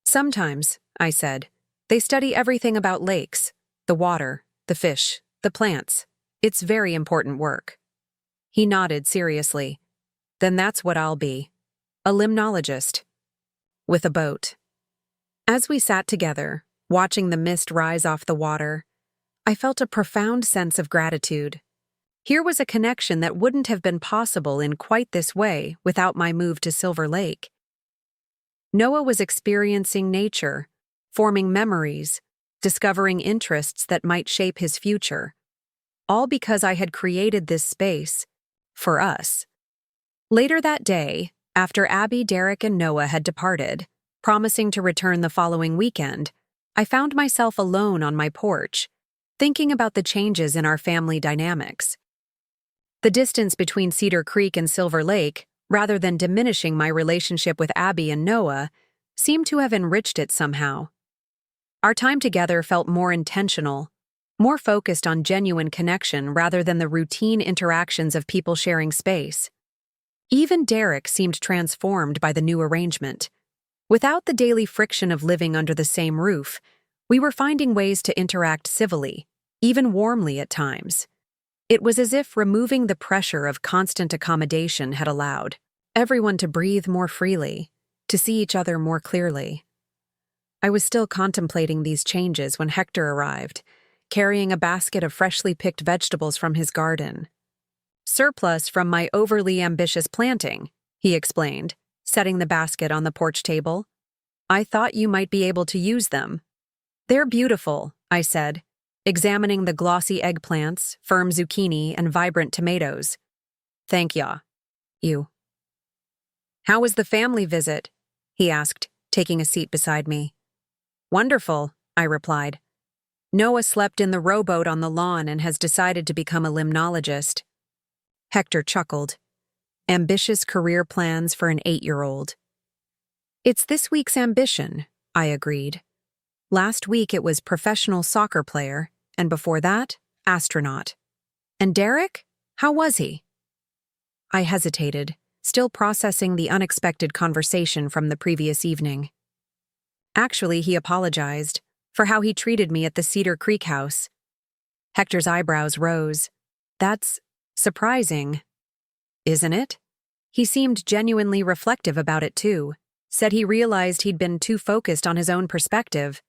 "Sometimes," I said. "They study everything about lakes, the water, the fish, the plants. It's very important work." He nodded seriously. "Then that's what I'll be. A limnologist." With a boat. As we sat together, watching the mist rise off the water, I felt a profound sense of gratitude. Here was a connection that wouldn't have been possible in quite this way without my move to Silver Lake. Noah was experiencing nature, forming memories, discovering interests that might shape his future, all because I had created this space for us. Later that day, after Abby, Derek, and Noah had departed, promising to return the following weekend, I found myself alone on my porch, thinking about the changes in our family dynamics. The distance between Cedar Creek and Silver Lake, rather than diminishing my relationship with Abby and Noah, seemed to have enriched it somehow. Our time together felt more intentional, more focused on genuine connection rather than the routine interactions of people sharing space. Even Derek seemed transformed by the new arrangement. Without the daily friction of living under the same roof, we were finding ways to interact civilly, even warmly at times. It was as if removing the pressure of constant accommodation had allowed everyone to breathe more freely, to see each other more clearly. I was still contemplating these changes when Hector arrived, carrying a basket of freshly picked vegetables from his garden. "Surplus from my overly ambitious planting," he explained, setting the basket on the porch table. "I thought you might be able to use them." "They're beautiful," I said, examining the glossy eggplants, firm zucchini, and vibrant tomatoes. "Thank ya. You." "How was the family visit?" he asked, taking a seat beside me. "Wonderful," I replied. "Noah slept in the rowboat on the lawn and has decided to become a limnologist." Hector chuckled. Ambitious career plans for an 8-year-old. "It's this week's ambition," I agreed. Last week it was professional soccer player, and before that, astronaut. And Derek? How was he? I hesitated, still processing the unexpected conversation from the previous evening. Actually, he apologized for how he treated me at the Cedar Creek house. Hector's eyebrows rose. "That's surprising, isn't it?" He seemed genuinely reflective about it too, said he realized he'd been too focused on his own perspective.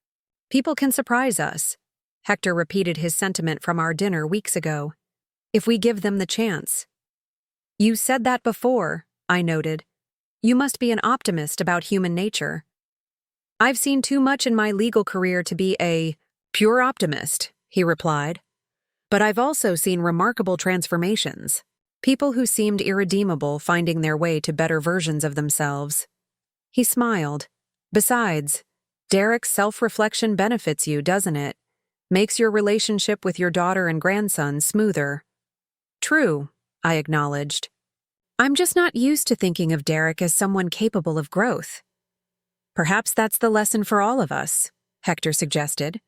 "People can surprise us." Hector repeated his sentiment from our dinner weeks ago. "If we give them the chance." "You said that before," I noted. "You must be an optimist about human nature." "I've seen too much in my legal career to be a pure optimist," he replied. "But I've also seen remarkable transformations. People who seemed irredeemable finding their way to better versions of themselves." He smiled. "Besides, Derek's self-reflection benefits you, doesn't it? Makes your relationship with your daughter and grandson smoother." "True," I acknowledged. "I'm just not used to thinking of Derek as someone capable of growth." "Perhaps that's the lesson for all of us," Hector suggested.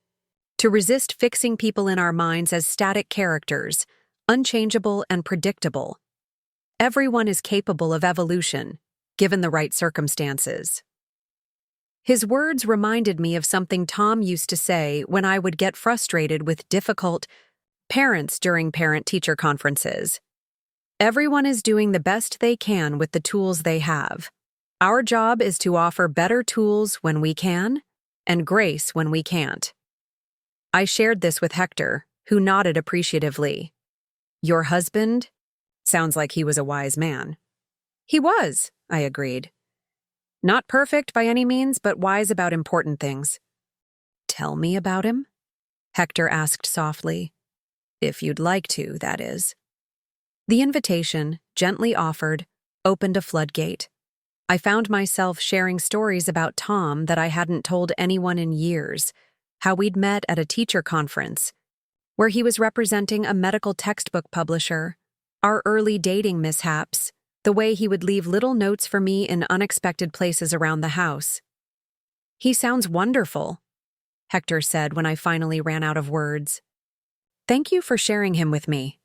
"To resist fixing people in our minds as static characters, unchangeable and predictable. Everyone is capable of evolution, given the right circumstances." His words reminded me of something Tom used to say when I would get frustrated with difficult parents during parent-teacher conferences. "Everyone is doing the best they can with the tools they have. Our job is to offer better tools when we can, and grace when we can't." I shared this with Hector, who nodded appreciatively. "Your husband? Sounds like he was a wise man." "He was," I agreed. Not perfect by any means, but wise about important things. Tell me about him? Hector asked softly. If you'd like to, that is. The invitation, gently offered, opened a floodgate. I found myself sharing stories about Tom that I hadn't told anyone in years, how we'd met at a teacher conference, where he was representing a medical textbook publisher, our early dating mishaps, the way he would leave little notes for me in unexpected places around the house. He sounds wonderful, Hector said when I finally ran out of words. Thank you for sharing him with me.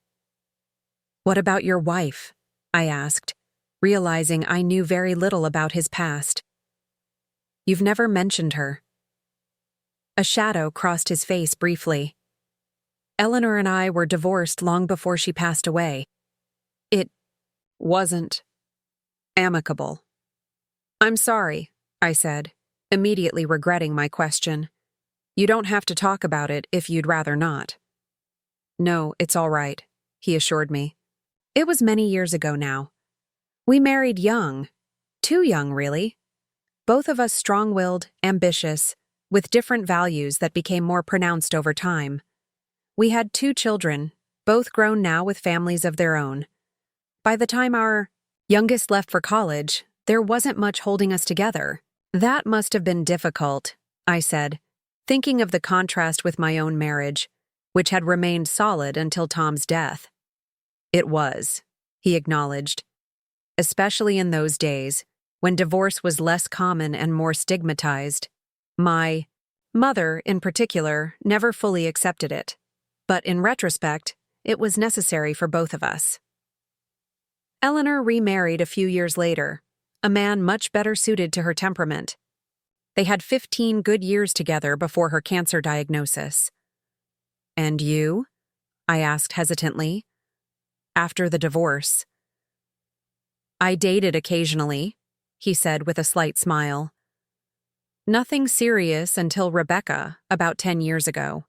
What about your wife? I asked, realizing I knew very little about his past. You've never mentioned her. A shadow crossed his face briefly. Eleanor and I were divorced long before she passed away. It wasn't amicable. I'm sorry, I said, immediately regretting my question. You don't have to talk about it if you'd rather not. No, it's all right, he assured me. It was many years ago now. We married young. Too young, really. Both of us strong-willed, ambitious, with different values that became more pronounced over time. We had 2 children, both grown now with families of their own. By the time our youngest left for college, there wasn't much holding us together. That must have been difficult, I said, thinking of the contrast with my own marriage, which had remained solid until Tom's death. It was, he acknowledged, especially in those days, when divorce was less common and more stigmatized. My mother, in particular, never fully accepted it. But in retrospect, it was necessary for both of us. Eleanor remarried a few years later, a man much better suited to her temperament. They had 15 good years together before her cancer diagnosis. And you? I asked hesitantly. After the divorce. I dated occasionally, he said with a slight smile. Nothing serious until Rebecca, about 10 years ago.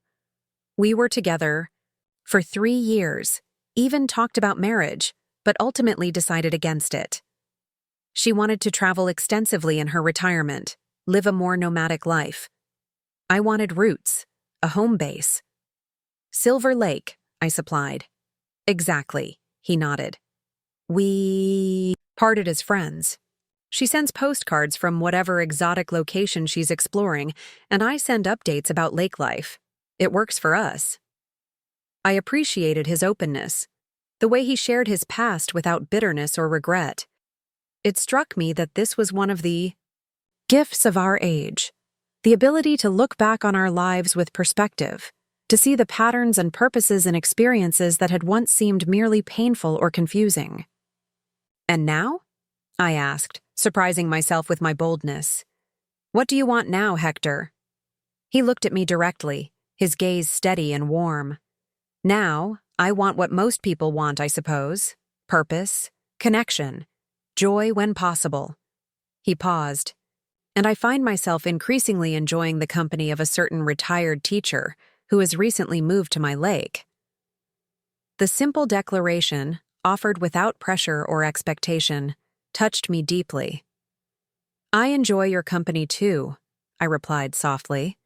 We were together for 3 years, even talked about marriage, but ultimately decided against it. She wanted to travel extensively in her retirement, live a more nomadic life. I wanted roots, a home base. Silver Lake, I supplied. Exactly, he nodded. We parted as friends. She sends postcards from whatever exotic location she's exploring, and I send updates about lake life. It works for us. I appreciated his openness, the way he shared his past without bitterness or regret. It struck me that this was one of the gifts of our age, the ability to look back on our lives with perspective, to see the patterns and purposes and experiences that had once seemed merely painful or confusing. And now? I asked, surprising myself with my boldness. What do you want now, Hector? He looked at me directly, his gaze steady and warm. Now, I want what most people want, I suppose. Purpose, connection, joy when possible. He paused, and I find myself increasingly enjoying the company of a certain retired teacher who has recently moved to my lake. The simple declaration, offered without pressure or expectation, touched me deeply. I enjoy your company too, I replied softly.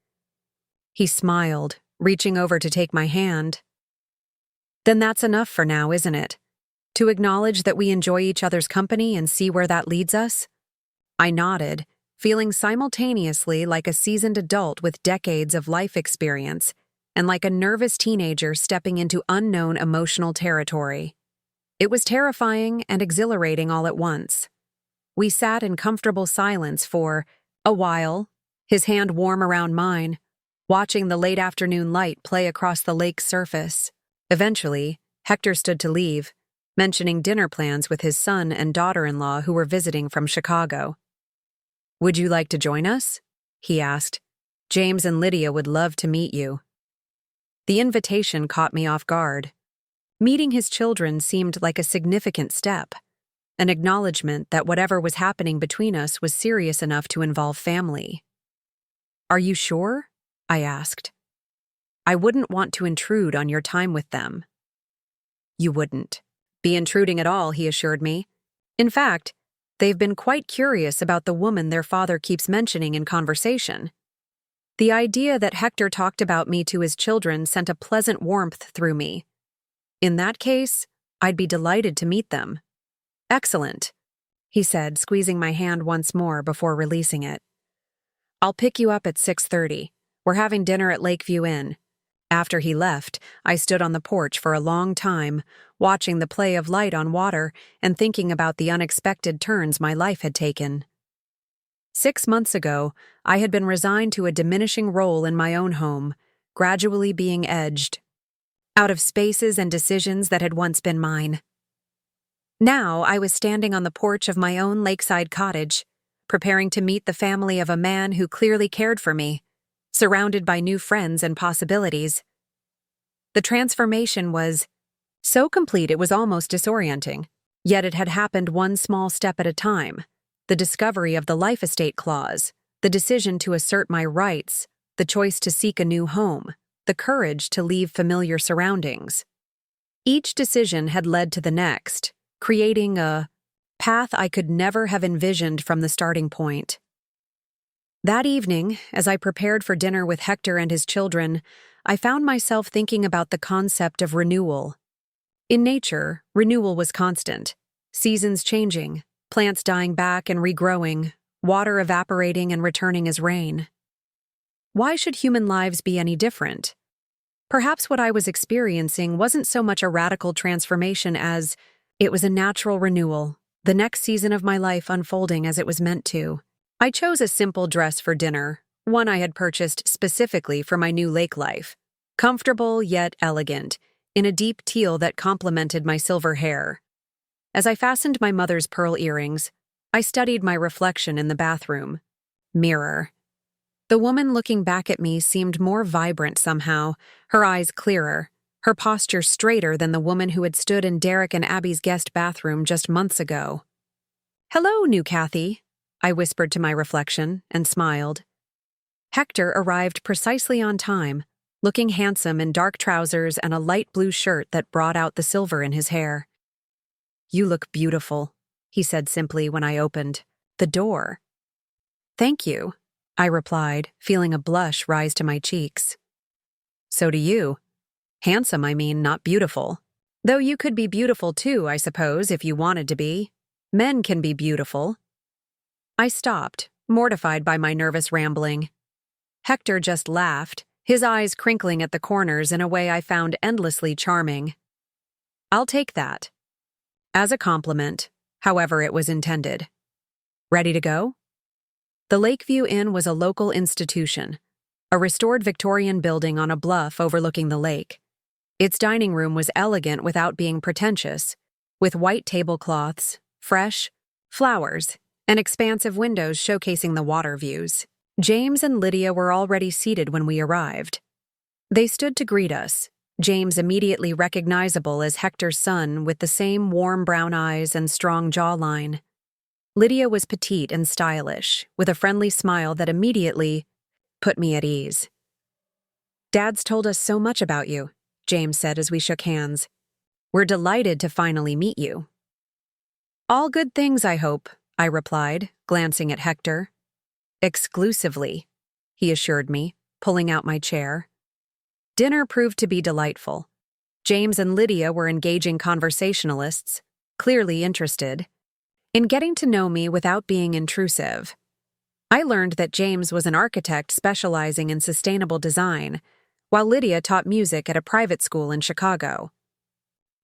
He smiled, reaching over to take my hand. Then that's enough for now, isn't it? To acknowledge that we enjoy each other's company and see where that leads us? I nodded, feeling simultaneously like a seasoned adult with decades of life experience and like a nervous teenager stepping into unknown emotional territory. It was terrifying and exhilarating all at once. We sat in comfortable silence for a while, his hand warm around mine, watching the late afternoon light play across the lake's surface. Eventually, Hector stood to leave, mentioning dinner plans with his son and daughter-in-law who were visiting from Chicago. Would you like to join us? He asked. James and Lydia would love to meet you. The invitation caught me off guard. Meeting his children seemed like a significant step, an acknowledgement that whatever was happening between us was serious enough to involve family. Are you sure? I asked. I wouldn't want to intrude on your time with them. You wouldn't be intruding at all, he assured me. In fact, They've been quite curious about the woman their father keeps mentioning in conversation. The idea that Hector talked about me to his children sent a pleasant warmth through me. In that case, I'd be delighted to meet them. Excellent, he said, squeezing my hand once more before releasing it. I'll pick you up at 6:30. We're having dinner at Lakeview Inn. After he left, I stood on the porch for a long time, watching the play of light on water and thinking about the unexpected turns my life had taken. 6 months ago, I had been resigned to a diminishing role in my own home, gradually being edged out of spaces and decisions that had once been mine. Now I was standing on the porch of my own lakeside cottage, preparing to meet the family of a man who clearly cared for me, surrounded by new friends and possibilities. The transformation was so complete it was almost disorienting, yet it had happened one small step at a time. The discovery of the life estate clause, the decision to assert my rights, the choice to seek a new home, the courage to leave familiar surroundings. Each decision had led to the next, creating a path I could never have envisioned from the starting point. That evening, as I prepared for dinner with Hector and his children, I found myself thinking about the concept of renewal. In nature, renewal was constant, seasons changing, plants dying back and regrowing, water evaporating and returning as rain. Why should human lives be any different? Perhaps what I was experiencing wasn't so much a radical transformation as it was a natural renewal, the next season of my life unfolding as it was meant to. I chose a simple dress for dinner, one I had purchased specifically for my new lake life. Comfortable yet elegant, in a deep teal that complemented my silver hair. As I fastened my mother's pearl earrings, I studied my reflection in the bathroom mirror. The woman looking back at me seemed more vibrant somehow, her eyes clearer, her posture straighter than the woman who had stood in Derek and Abby's guest bathroom just months ago. "Hello, new Kathy," I whispered to my reflection and smiled. Hector arrived precisely on time, looking handsome in dark trousers and a light blue shirt that brought out the silver in his hair. "You look beautiful," he said simply when I opened the door. "Thank you," I replied, feeling a blush rise to my cheeks. "So do you. Handsome, I mean, not beautiful. Though you could be beautiful too, I suppose, if you wanted to be. Men can be beautiful." I stopped, mortified by my nervous rambling. Hector just laughed, his eyes crinkling at the corners in a way I found endlessly charming. "I'll take that." As a compliment, however it was intended. "Ready to go?" The Lakeview Inn was a local institution, a restored Victorian building on a bluff overlooking the lake. Its dining room was elegant without being pretentious, with white tablecloths, fresh flowers, and expansive windows showcasing the water views. James and Lydia were already seated when we arrived. They stood to greet us, James immediately recognizable as Hector's son with the same warm brown eyes and strong jawline. Lydia was petite and stylish, with a friendly smile that immediately put me at ease. "Dad's told us so much about you," James said as we shook hands. "We're delighted to finally meet you." "All good things, I hope," I replied, glancing at Hector. "Exclusively," he assured me, pulling out my chair. Dinner proved to be delightful. James and Lydia were engaging conversationalists, clearly interested in getting to know me without being intrusive. I learned that James was an architect specializing in sustainable design, while Lydia taught music at a private school in Chicago.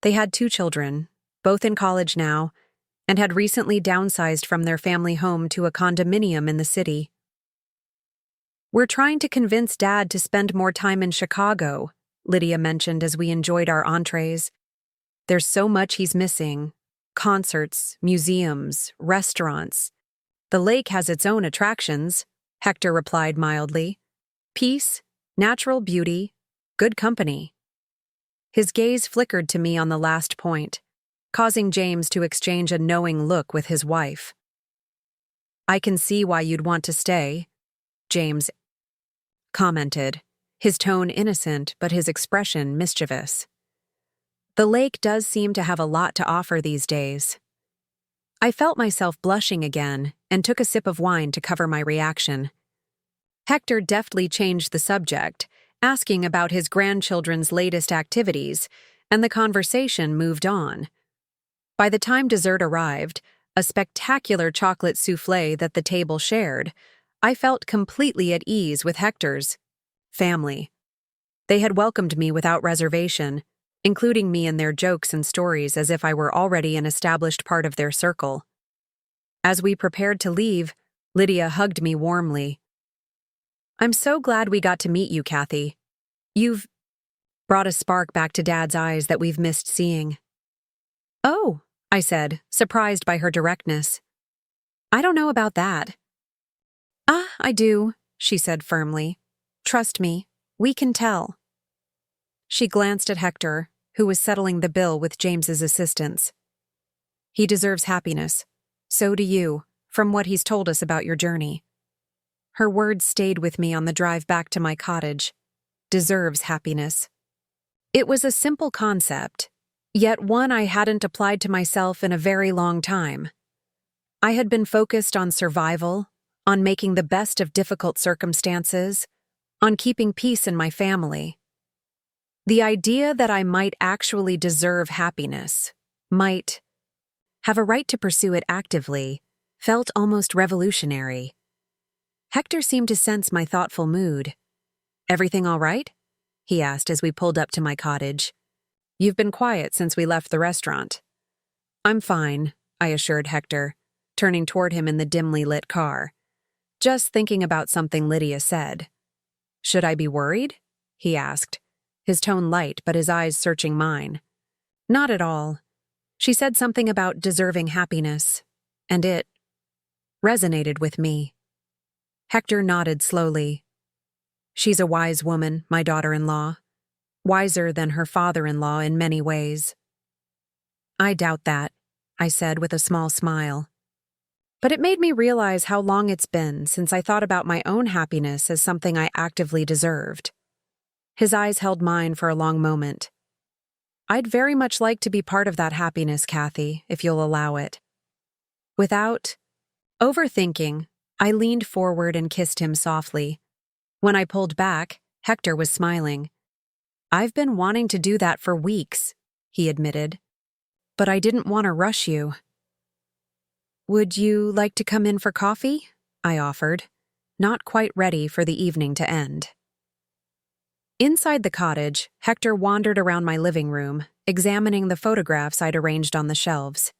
They had 2 children, both in college now, and had recently downsized from their family home to a condominium in the city. "We're trying to convince Dad to spend more time in Chicago," Lydia mentioned as we enjoyed our entrees. "There's so much he's missing. Concerts, museums, restaurants. The lake has its own attractions," Hector replied mildly. "Peace, natural beauty, good company." His gaze flickered to me on the last point, causing James to exchange a knowing look with his wife. "I can see why you'd want to stay," James commented, his tone innocent but his expression mischievous. "The lake does seem to have a lot to offer these days." I felt myself blushing again and took a sip of wine to cover my reaction. Hector deftly changed the subject, asking about his grandchildren's latest activities, and the conversation moved on. By the time dessert arrived, a spectacular chocolate soufflé that the table shared, I felt completely at ease with Hector's family. They had welcomed me without reservation, including me in their jokes and stories as if I were already an established part of their circle. As we prepared to leave, Lydia hugged me warmly. "I'm so glad we got to meet you, Kathy. You've brought a spark back to Dad's eyes that we've missed seeing." "Oh," I said, surprised by her directness. "I don't know about that." "Ah, I do," she said firmly. "Trust me, we can tell." She glanced at Hector, who was settling the bill with James's assistance. "He deserves happiness. So do you, from what he's told us about your journey." Her words stayed with me on the drive back to my cottage. Deserves happiness. It was a simple concept, yet one I hadn't applied to myself in a very long time. I had been focused on survival, on making the best of difficult circumstances, on keeping peace in my family. The idea that I might actually deserve happiness, might have a right to pursue it actively, felt almost revolutionary. Hector seemed to sense my thoughtful mood. "Everything all right?" he asked as we pulled up to my cottage. "You've been quiet since we left the restaurant." "I'm fine," I assured Hector, turning toward him in the dimly lit car. "Just thinking about something Lydia said." "Should I be worried?" he asked, his tone light but his eyes searching mine. "Not at all. She said something about deserving happiness, and it resonated with me." Hector nodded slowly. "She's a wise woman, my daughter-in-law. Wiser than her father-in-law in many ways." "I doubt that," I said with a small smile. But it made me realize how long it's been since I thought about my own happiness as something I actively deserved. His eyes held mine for a long moment. "I'd very much like to be part of that happiness, Kathy, if you'll allow it." Without overthinking, I leaned forward and kissed him softly. When I pulled back, Hector was smiling. "I've been wanting to do that for weeks," he admitted. "But I didn't want to rush you." "Would you like to come in for coffee?" I offered, not quite ready for the evening to end. Inside the cottage, Hector wandered around my living room, examining the photographs I'd arranged on the shelves.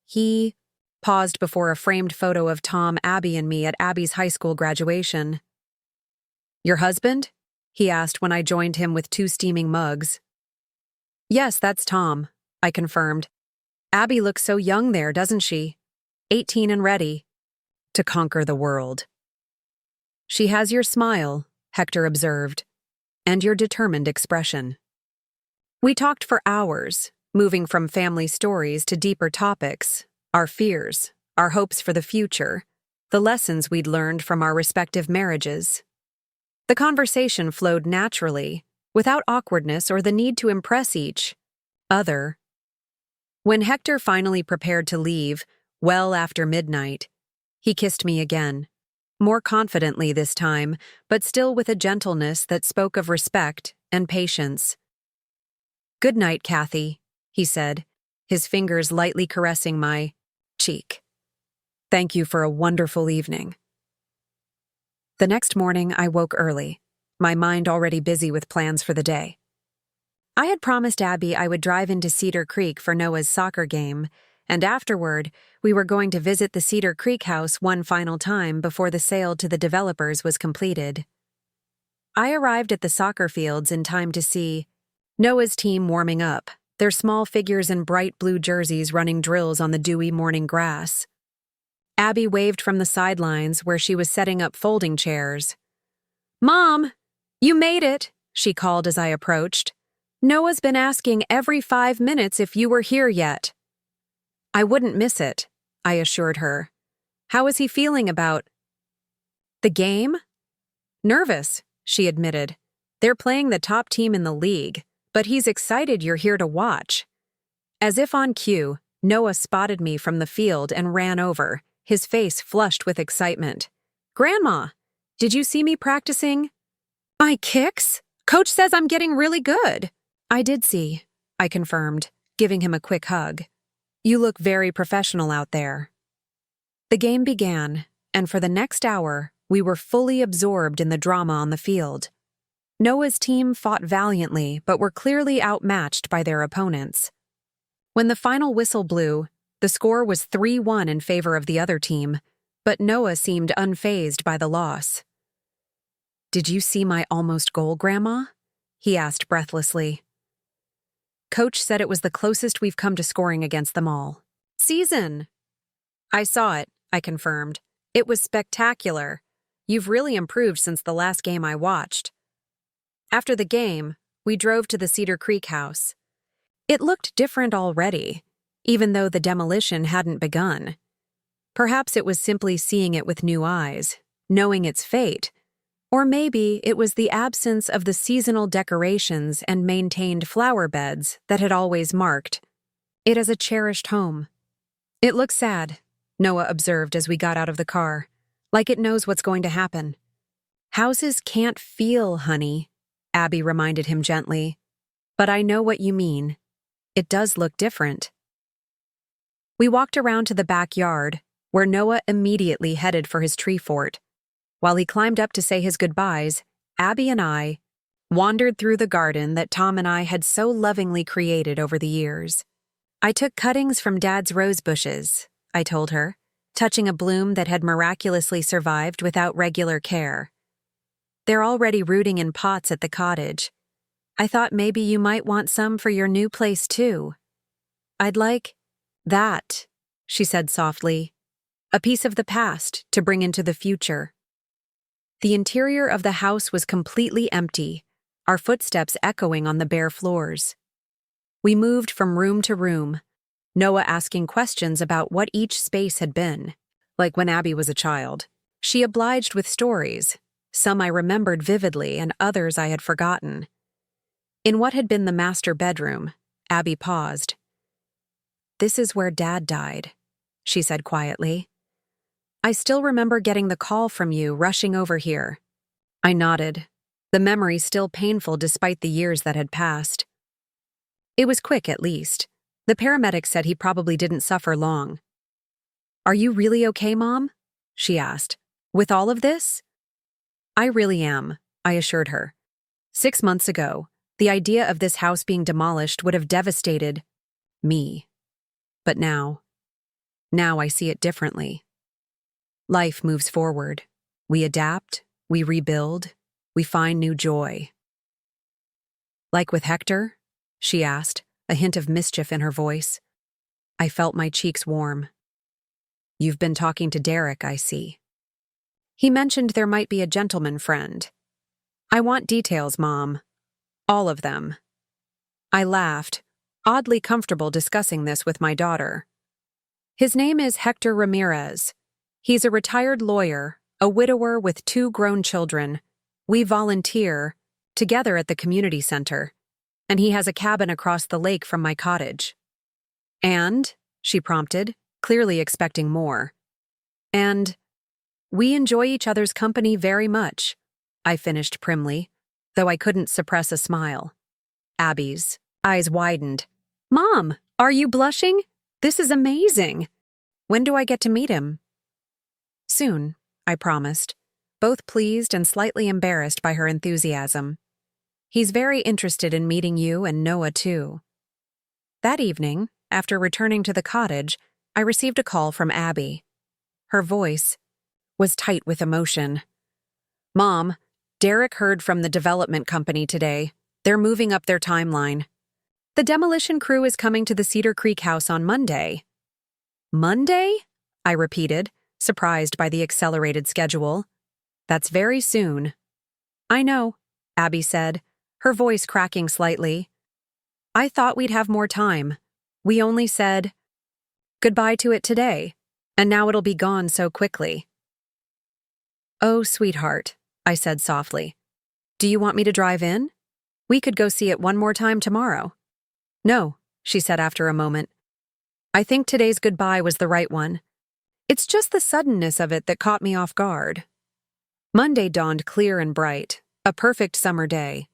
He paused before a framed photo of Tom, Abby, and me at Abby's high school graduation. "Your husband?" he asked when I joined him with 2 steaming mugs. "Yes, that's Tom," I confirmed. "Abby looks so young there, doesn't she? 18 and ready to conquer the world." "She has your smile," Hector observed, "and your determined expression." We talked for hours, moving from family stories to deeper topics, our fears, our hopes for the future, the lessons we'd learned from our respective marriages. The conversation flowed naturally, without awkwardness or the need to impress each other. When Hector finally prepared to leave, well after midnight, he kissed me again, more confidently this time, but still with a gentleness that spoke of respect and patience. "Good night, Kathy," he said, his fingers lightly caressing my cheek. "Thank you for a wonderful evening." The next morning, I woke early, my mind already busy with plans for the day. I had promised Abby I would drive into Cedar Creek for Noah's soccer game, and afterward, we were going to visit the Cedar Creek house one final time before the sale to the developers was completed. I arrived at the soccer fields in time to see Noah's team warming up, their small figures in bright blue jerseys running drills on the dewy morning grass. Abby waved from the sidelines where she was setting up folding chairs. "Mom, you made it," she called as I approached. "Noah's been asking every 5 minutes if you were here yet." "I wouldn't miss it," I assured her. "How is he feeling about the game?" "Nervous," she admitted. "They're playing the top team in the league, but he's excited you're here to watch." As if on cue, Noah spotted me from the field and ran over, his face flushed with excitement. "Grandma, did you see me practicing?" "My kicks? Coach says I'm getting really good." "I did see," I confirmed, giving him a quick hug. "You look very professional out there." The game began, and for the next hour, we were fully absorbed in the drama on the field. Noah's team fought valiantly but were clearly outmatched by their opponents. When the final whistle blew, the score was 3-1 in favor of the other team, but Noah seemed unfazed by the loss. "Did you see my almost goal, Grandma?" he asked breathlessly. "Coach said it was the closest we've come to scoring against them all season." "I saw it," I confirmed. "It was spectacular. You've really improved since the last game I watched." After the game, we drove to the Cedar Creek house. It looked different already, even though the demolition hadn't begun. Perhaps it was simply seeing it with new eyes, knowing its fate, or maybe it was the absence of the seasonal decorations and maintained flower beds that had always marked it as a cherished home. "It looks sad," Noah observed as we got out of the car, "like it knows what's going to happen." "Houses can't feel, honey," Abby reminded him gently. "But I know what you mean. It does look different." We walked around to the backyard, where Noah immediately headed for his tree fort. While he climbed up to say his goodbyes, Abby and I wandered through the garden that Tom and I had so lovingly created over the years. "I took cuttings from Dad's rosebushes," I told her, touching a bloom that had miraculously survived without regular care. "They're already rooting in pots at the cottage. I thought maybe you might want some for your new place, too." "I'd like that," she said softly. "A piece of the past to bring into the future." The interior of the house was completely empty, our footsteps echoing on the bare floors. We moved from room to room, Noah asking questions about what each space had been, like when Abby was a child. She obliged with stories, some I remembered vividly and others I had forgotten. In what had been the master bedroom, Abby paused. "This is where Dad died," she said quietly. "I still remember getting the call from you rushing over here." I nodded, the memory still painful despite the years that had passed. "It was quick, at least. The paramedics said he probably didn't suffer long." "Are you really okay, Mom?" she asked. "With all of this?" "I really am," I assured her. 6 months ago, the idea of this house being demolished would have devastated me. But now I see it differently. Life moves forward. We adapt, we rebuild, we find new joy. "Like with Hector?" she asked, a hint of mischief in her voice. I felt my cheeks warm. "You've been talking to Derek, I see." "He mentioned there might be a gentleman friend." "I want details, Mom. All of them." I laughed, oddly comfortable discussing this with my daughter. "His name is Hector Ramirez. He's a retired lawyer, a widower with 2 grown children. We volunteer together at the community center, and he has a cabin across the lake from my cottage." "And?" she prompted, clearly expecting more. "And we enjoy each other's company very much," I finished primly, though I couldn't suppress a smile. Abby's eyes widened. "Mom, are you blushing? This is amazing. When do I get to meet him?" "Soon," I promised, both pleased and slightly embarrassed by her enthusiasm. "He's very interested in meeting you and Noah, too." That evening, after returning to the cottage, I received a call from Abby. Her voice was tight with emotion. "Mom, Derek heard from the development company today. They're moving up their timeline. The demolition crew is coming to the Cedar Creek house on Monday." "Monday?" I repeated, surprised by the accelerated schedule. "That's very soon." "I know," Abby said, her voice cracking slightly. "I thought we'd have more time. We only said goodbye to it today, and now it'll be gone so quickly." "Oh, sweetheart," I said softly. "Do you want me to drive in? We could go see it one more time tomorrow." "No," she said after a moment. I think today's goodbye was the right one. It's just the suddenness of it that caught me off guard. Monday dawned clear and bright, a perfect summer day.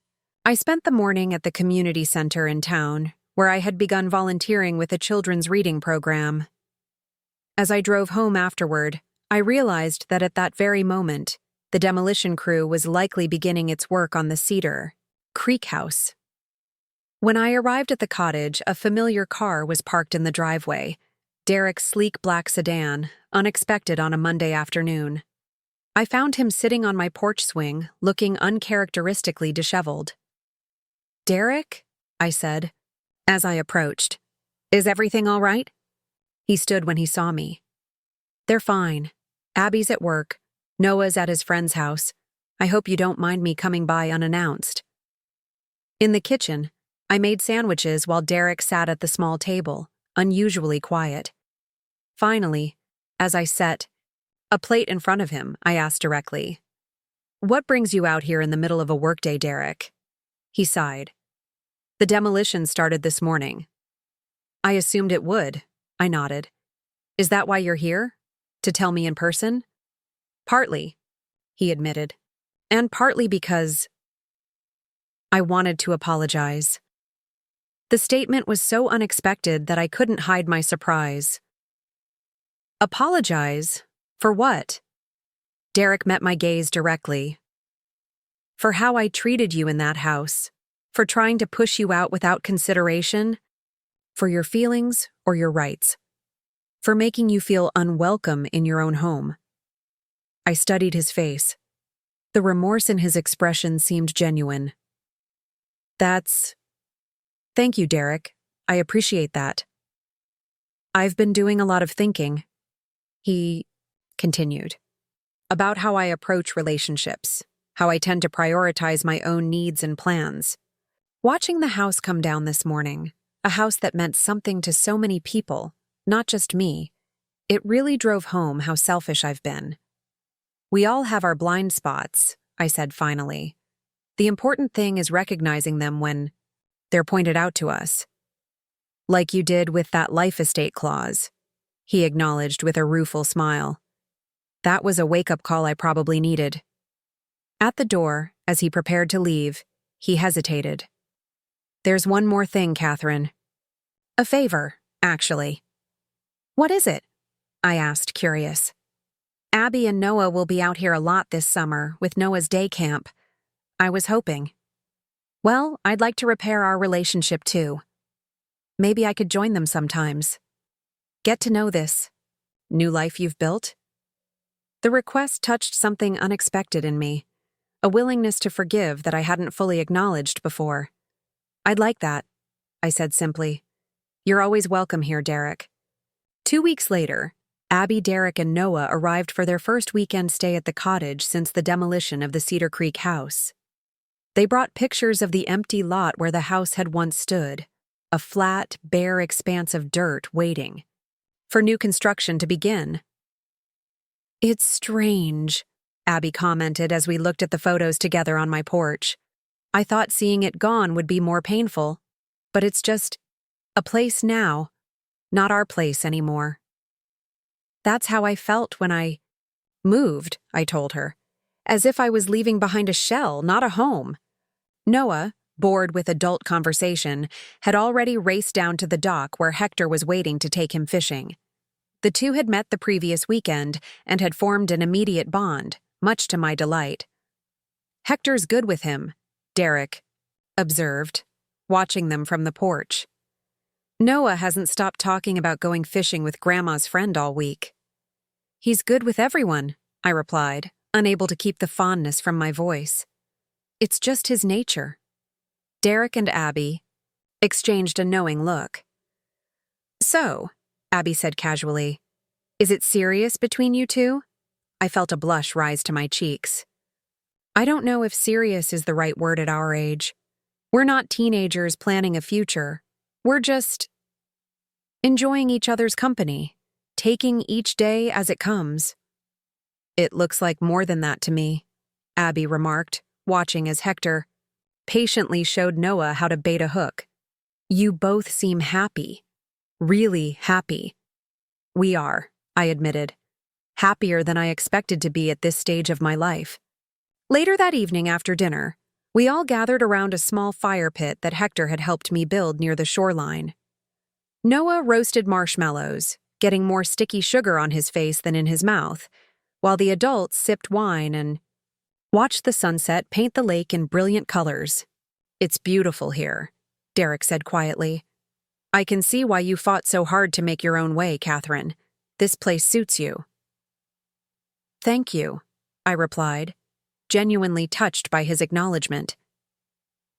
I spent the morning at the community center in town, where I had begun volunteering with a children's reading program. As I drove home afterward, I realized that at that very moment, the demolition crew was likely beginning its work on the Cedar Creek house. When I arrived at the cottage, a familiar car was parked in the driveway, Derek's sleek black sedan, unexpected on a Monday afternoon. I found him sitting on my porch swing, looking uncharacteristically disheveled. "Derek?" I said, as I approached. "Is everything all right?" He stood when he saw me. "They're fine. Abby's at work. Noah's at his friend's house. I hope you don't mind me coming by unannounced." In the kitchen, I made sandwiches while Derek sat at the small table, unusually quiet. Finally, as I set a plate in front of him, I asked directly, "What brings you out here in the middle of a workday, Derek?" He sighed. "The demolition started this morning." "I assumed it would," I nodded. "Is that why you're here? To tell me in person?" "Partly," he admitted. "And partly because—" I wanted to apologize. The statement was so unexpected that I couldn't hide my surprise. "Apologize? For what?" Derek met my gaze directly. "For how I treated you in that house. For trying to push you out without consideration. For your feelings or your rights. For making you feel unwelcome in your own home." I studied his face. The remorse in his expression seemed genuine. Thank you, Derek. I appreciate that. "I've been doing a lot of thinking," he continued, "about how I approach relationships, how I tend to prioritize my own needs and plans. Watching the house come down this morning, a house that meant something to so many people, not just me, it really drove home how selfish I've been. We all have our blind spots," I said finally. "The important thing is recognizing them when they're pointed out to us." "Like you did with that life estate clause," he acknowledged with a rueful smile. "That was a wake-up call I probably needed." At the door, as he prepared to leave, he hesitated. "There's one more thing, Catherine. A favor, actually." "What is it?" I asked, curious. "Abby and Noah will be out here a lot this summer with Noah's day camp. I was hoping. Well, I'd like to repair our relationship too. Maybe I could join them sometimes. Get to know this new life you've built." The request touched something unexpected in me, a willingness to forgive that I hadn't fully acknowledged before. "I'd like that," I said simply. "You're always welcome here, Derek." 2 weeks later, Abby, Derek, and Noah arrived for their first weekend stay at the cottage since the demolition of the Cedar Creek house. They brought pictures of the empty lot where the house had once stood, a flat, bare expanse of dirt waiting for new construction to begin. "It's strange," Abby commented as we looked at the photos together on my porch. "I thought seeing it gone would be more painful, but it's just a place now, not our place anymore." "That's how I felt when I moved," I told her, "as if I was leaving behind a shell, not a home." Noah, bored with adult conversation, had already raced down to the dock where Hector was waiting to take him fishing. The two had met the previous weekend and had formed an immediate bond, much to my delight. "Hector's good with him," Derek observed, watching them from the porch. "Noah hasn't stopped talking about going fishing with Grandma's friend all week." "He's good with everyone," I replied, unable to keep the fondness from my voice. "It's just his nature." Derek and Abby exchanged a knowing look. "So," Abby said casually, "is it serious between you two?" I felt a blush rise to my cheeks. "I don't know if serious is the right word at our age. We're not teenagers planning a future. We're just enjoying each other's company, taking each day as it comes." "It looks like more than that to me," Abby remarked, watching as Hector patiently showed Noah how to bait a hook. "You both seem happy." Really happy. We are, I admitted. Happier than I expected to be at this stage of my life. Later that evening after dinner, we all gathered around a small fire pit that Hector had helped me build near the shoreline. Noah roasted marshmallows, getting more sticky sugar on his face than in his mouth, while the adults sipped wine and watched the sunset paint the lake in brilliant colors. It's beautiful here, Derek said quietly. I can see why you fought so hard to make your own way, Catherine. This place suits you. Thank you, I replied, genuinely touched by his acknowledgement.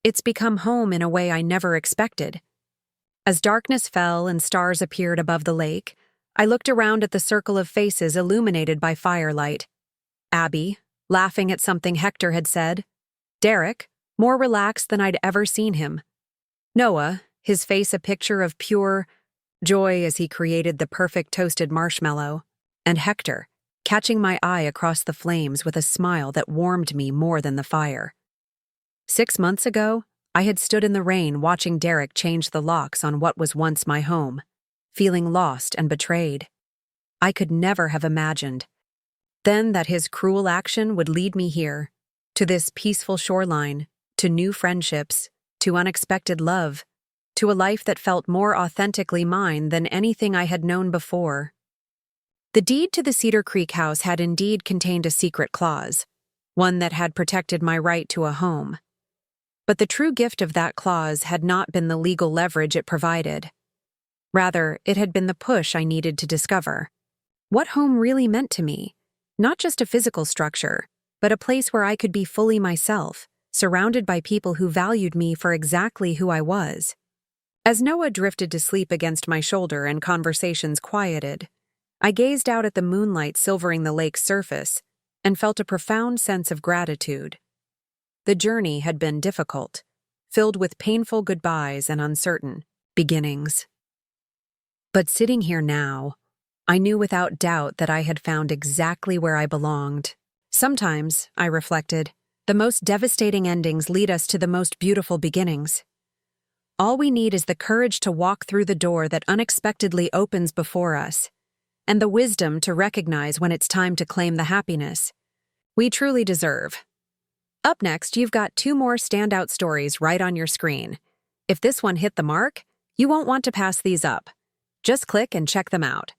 It's become home in a way I never expected. As darkness fell and stars appeared above the lake, I looked around at the circle of faces illuminated by firelight. Abby, laughing at something Hector had said. Derek, more relaxed than I'd ever seen him. Noah, his face a picture of pure joy as he created the perfect toasted marshmallow. And Hector, catching my eye across the flames with a smile that warmed me more than the fire. 6 months ago, I had stood in the rain watching Derek change the locks on what was once my home, feeling lost and betrayed. I could never have imagined then that his cruel action would lead me here, to this peaceful shoreline, to new friendships, to unexpected love, to a life that felt more authentically mine than anything I had known before. The deed to the Cedar Creek house had indeed contained a secret clause, one that had protected my right to a home. But the true gift of that clause had not been the legal leverage it provided. Rather, it had been the push I needed to discover what home really meant to me, not just a physical structure, but a place where I could be fully myself, surrounded by people who valued me for exactly who I was. As Noah drifted to sleep against my shoulder and conversations quieted, I gazed out at the moonlight silvering the lake's surface and felt a profound sense of gratitude. The journey had been difficult, filled with painful goodbyes and uncertain beginnings. But sitting here now, I knew without doubt that I had found exactly where I belonged. Sometimes, I reflected, the most devastating endings lead us to the most beautiful beginnings. All we need is the courage to walk through the door that unexpectedly opens before us, and the wisdom to recognize when it's time to claim the happiness we truly deserve. Up next, you've got 2 more standout stories right on your screen. If this one hit the mark, you won't want to pass these up. Just click and check them out.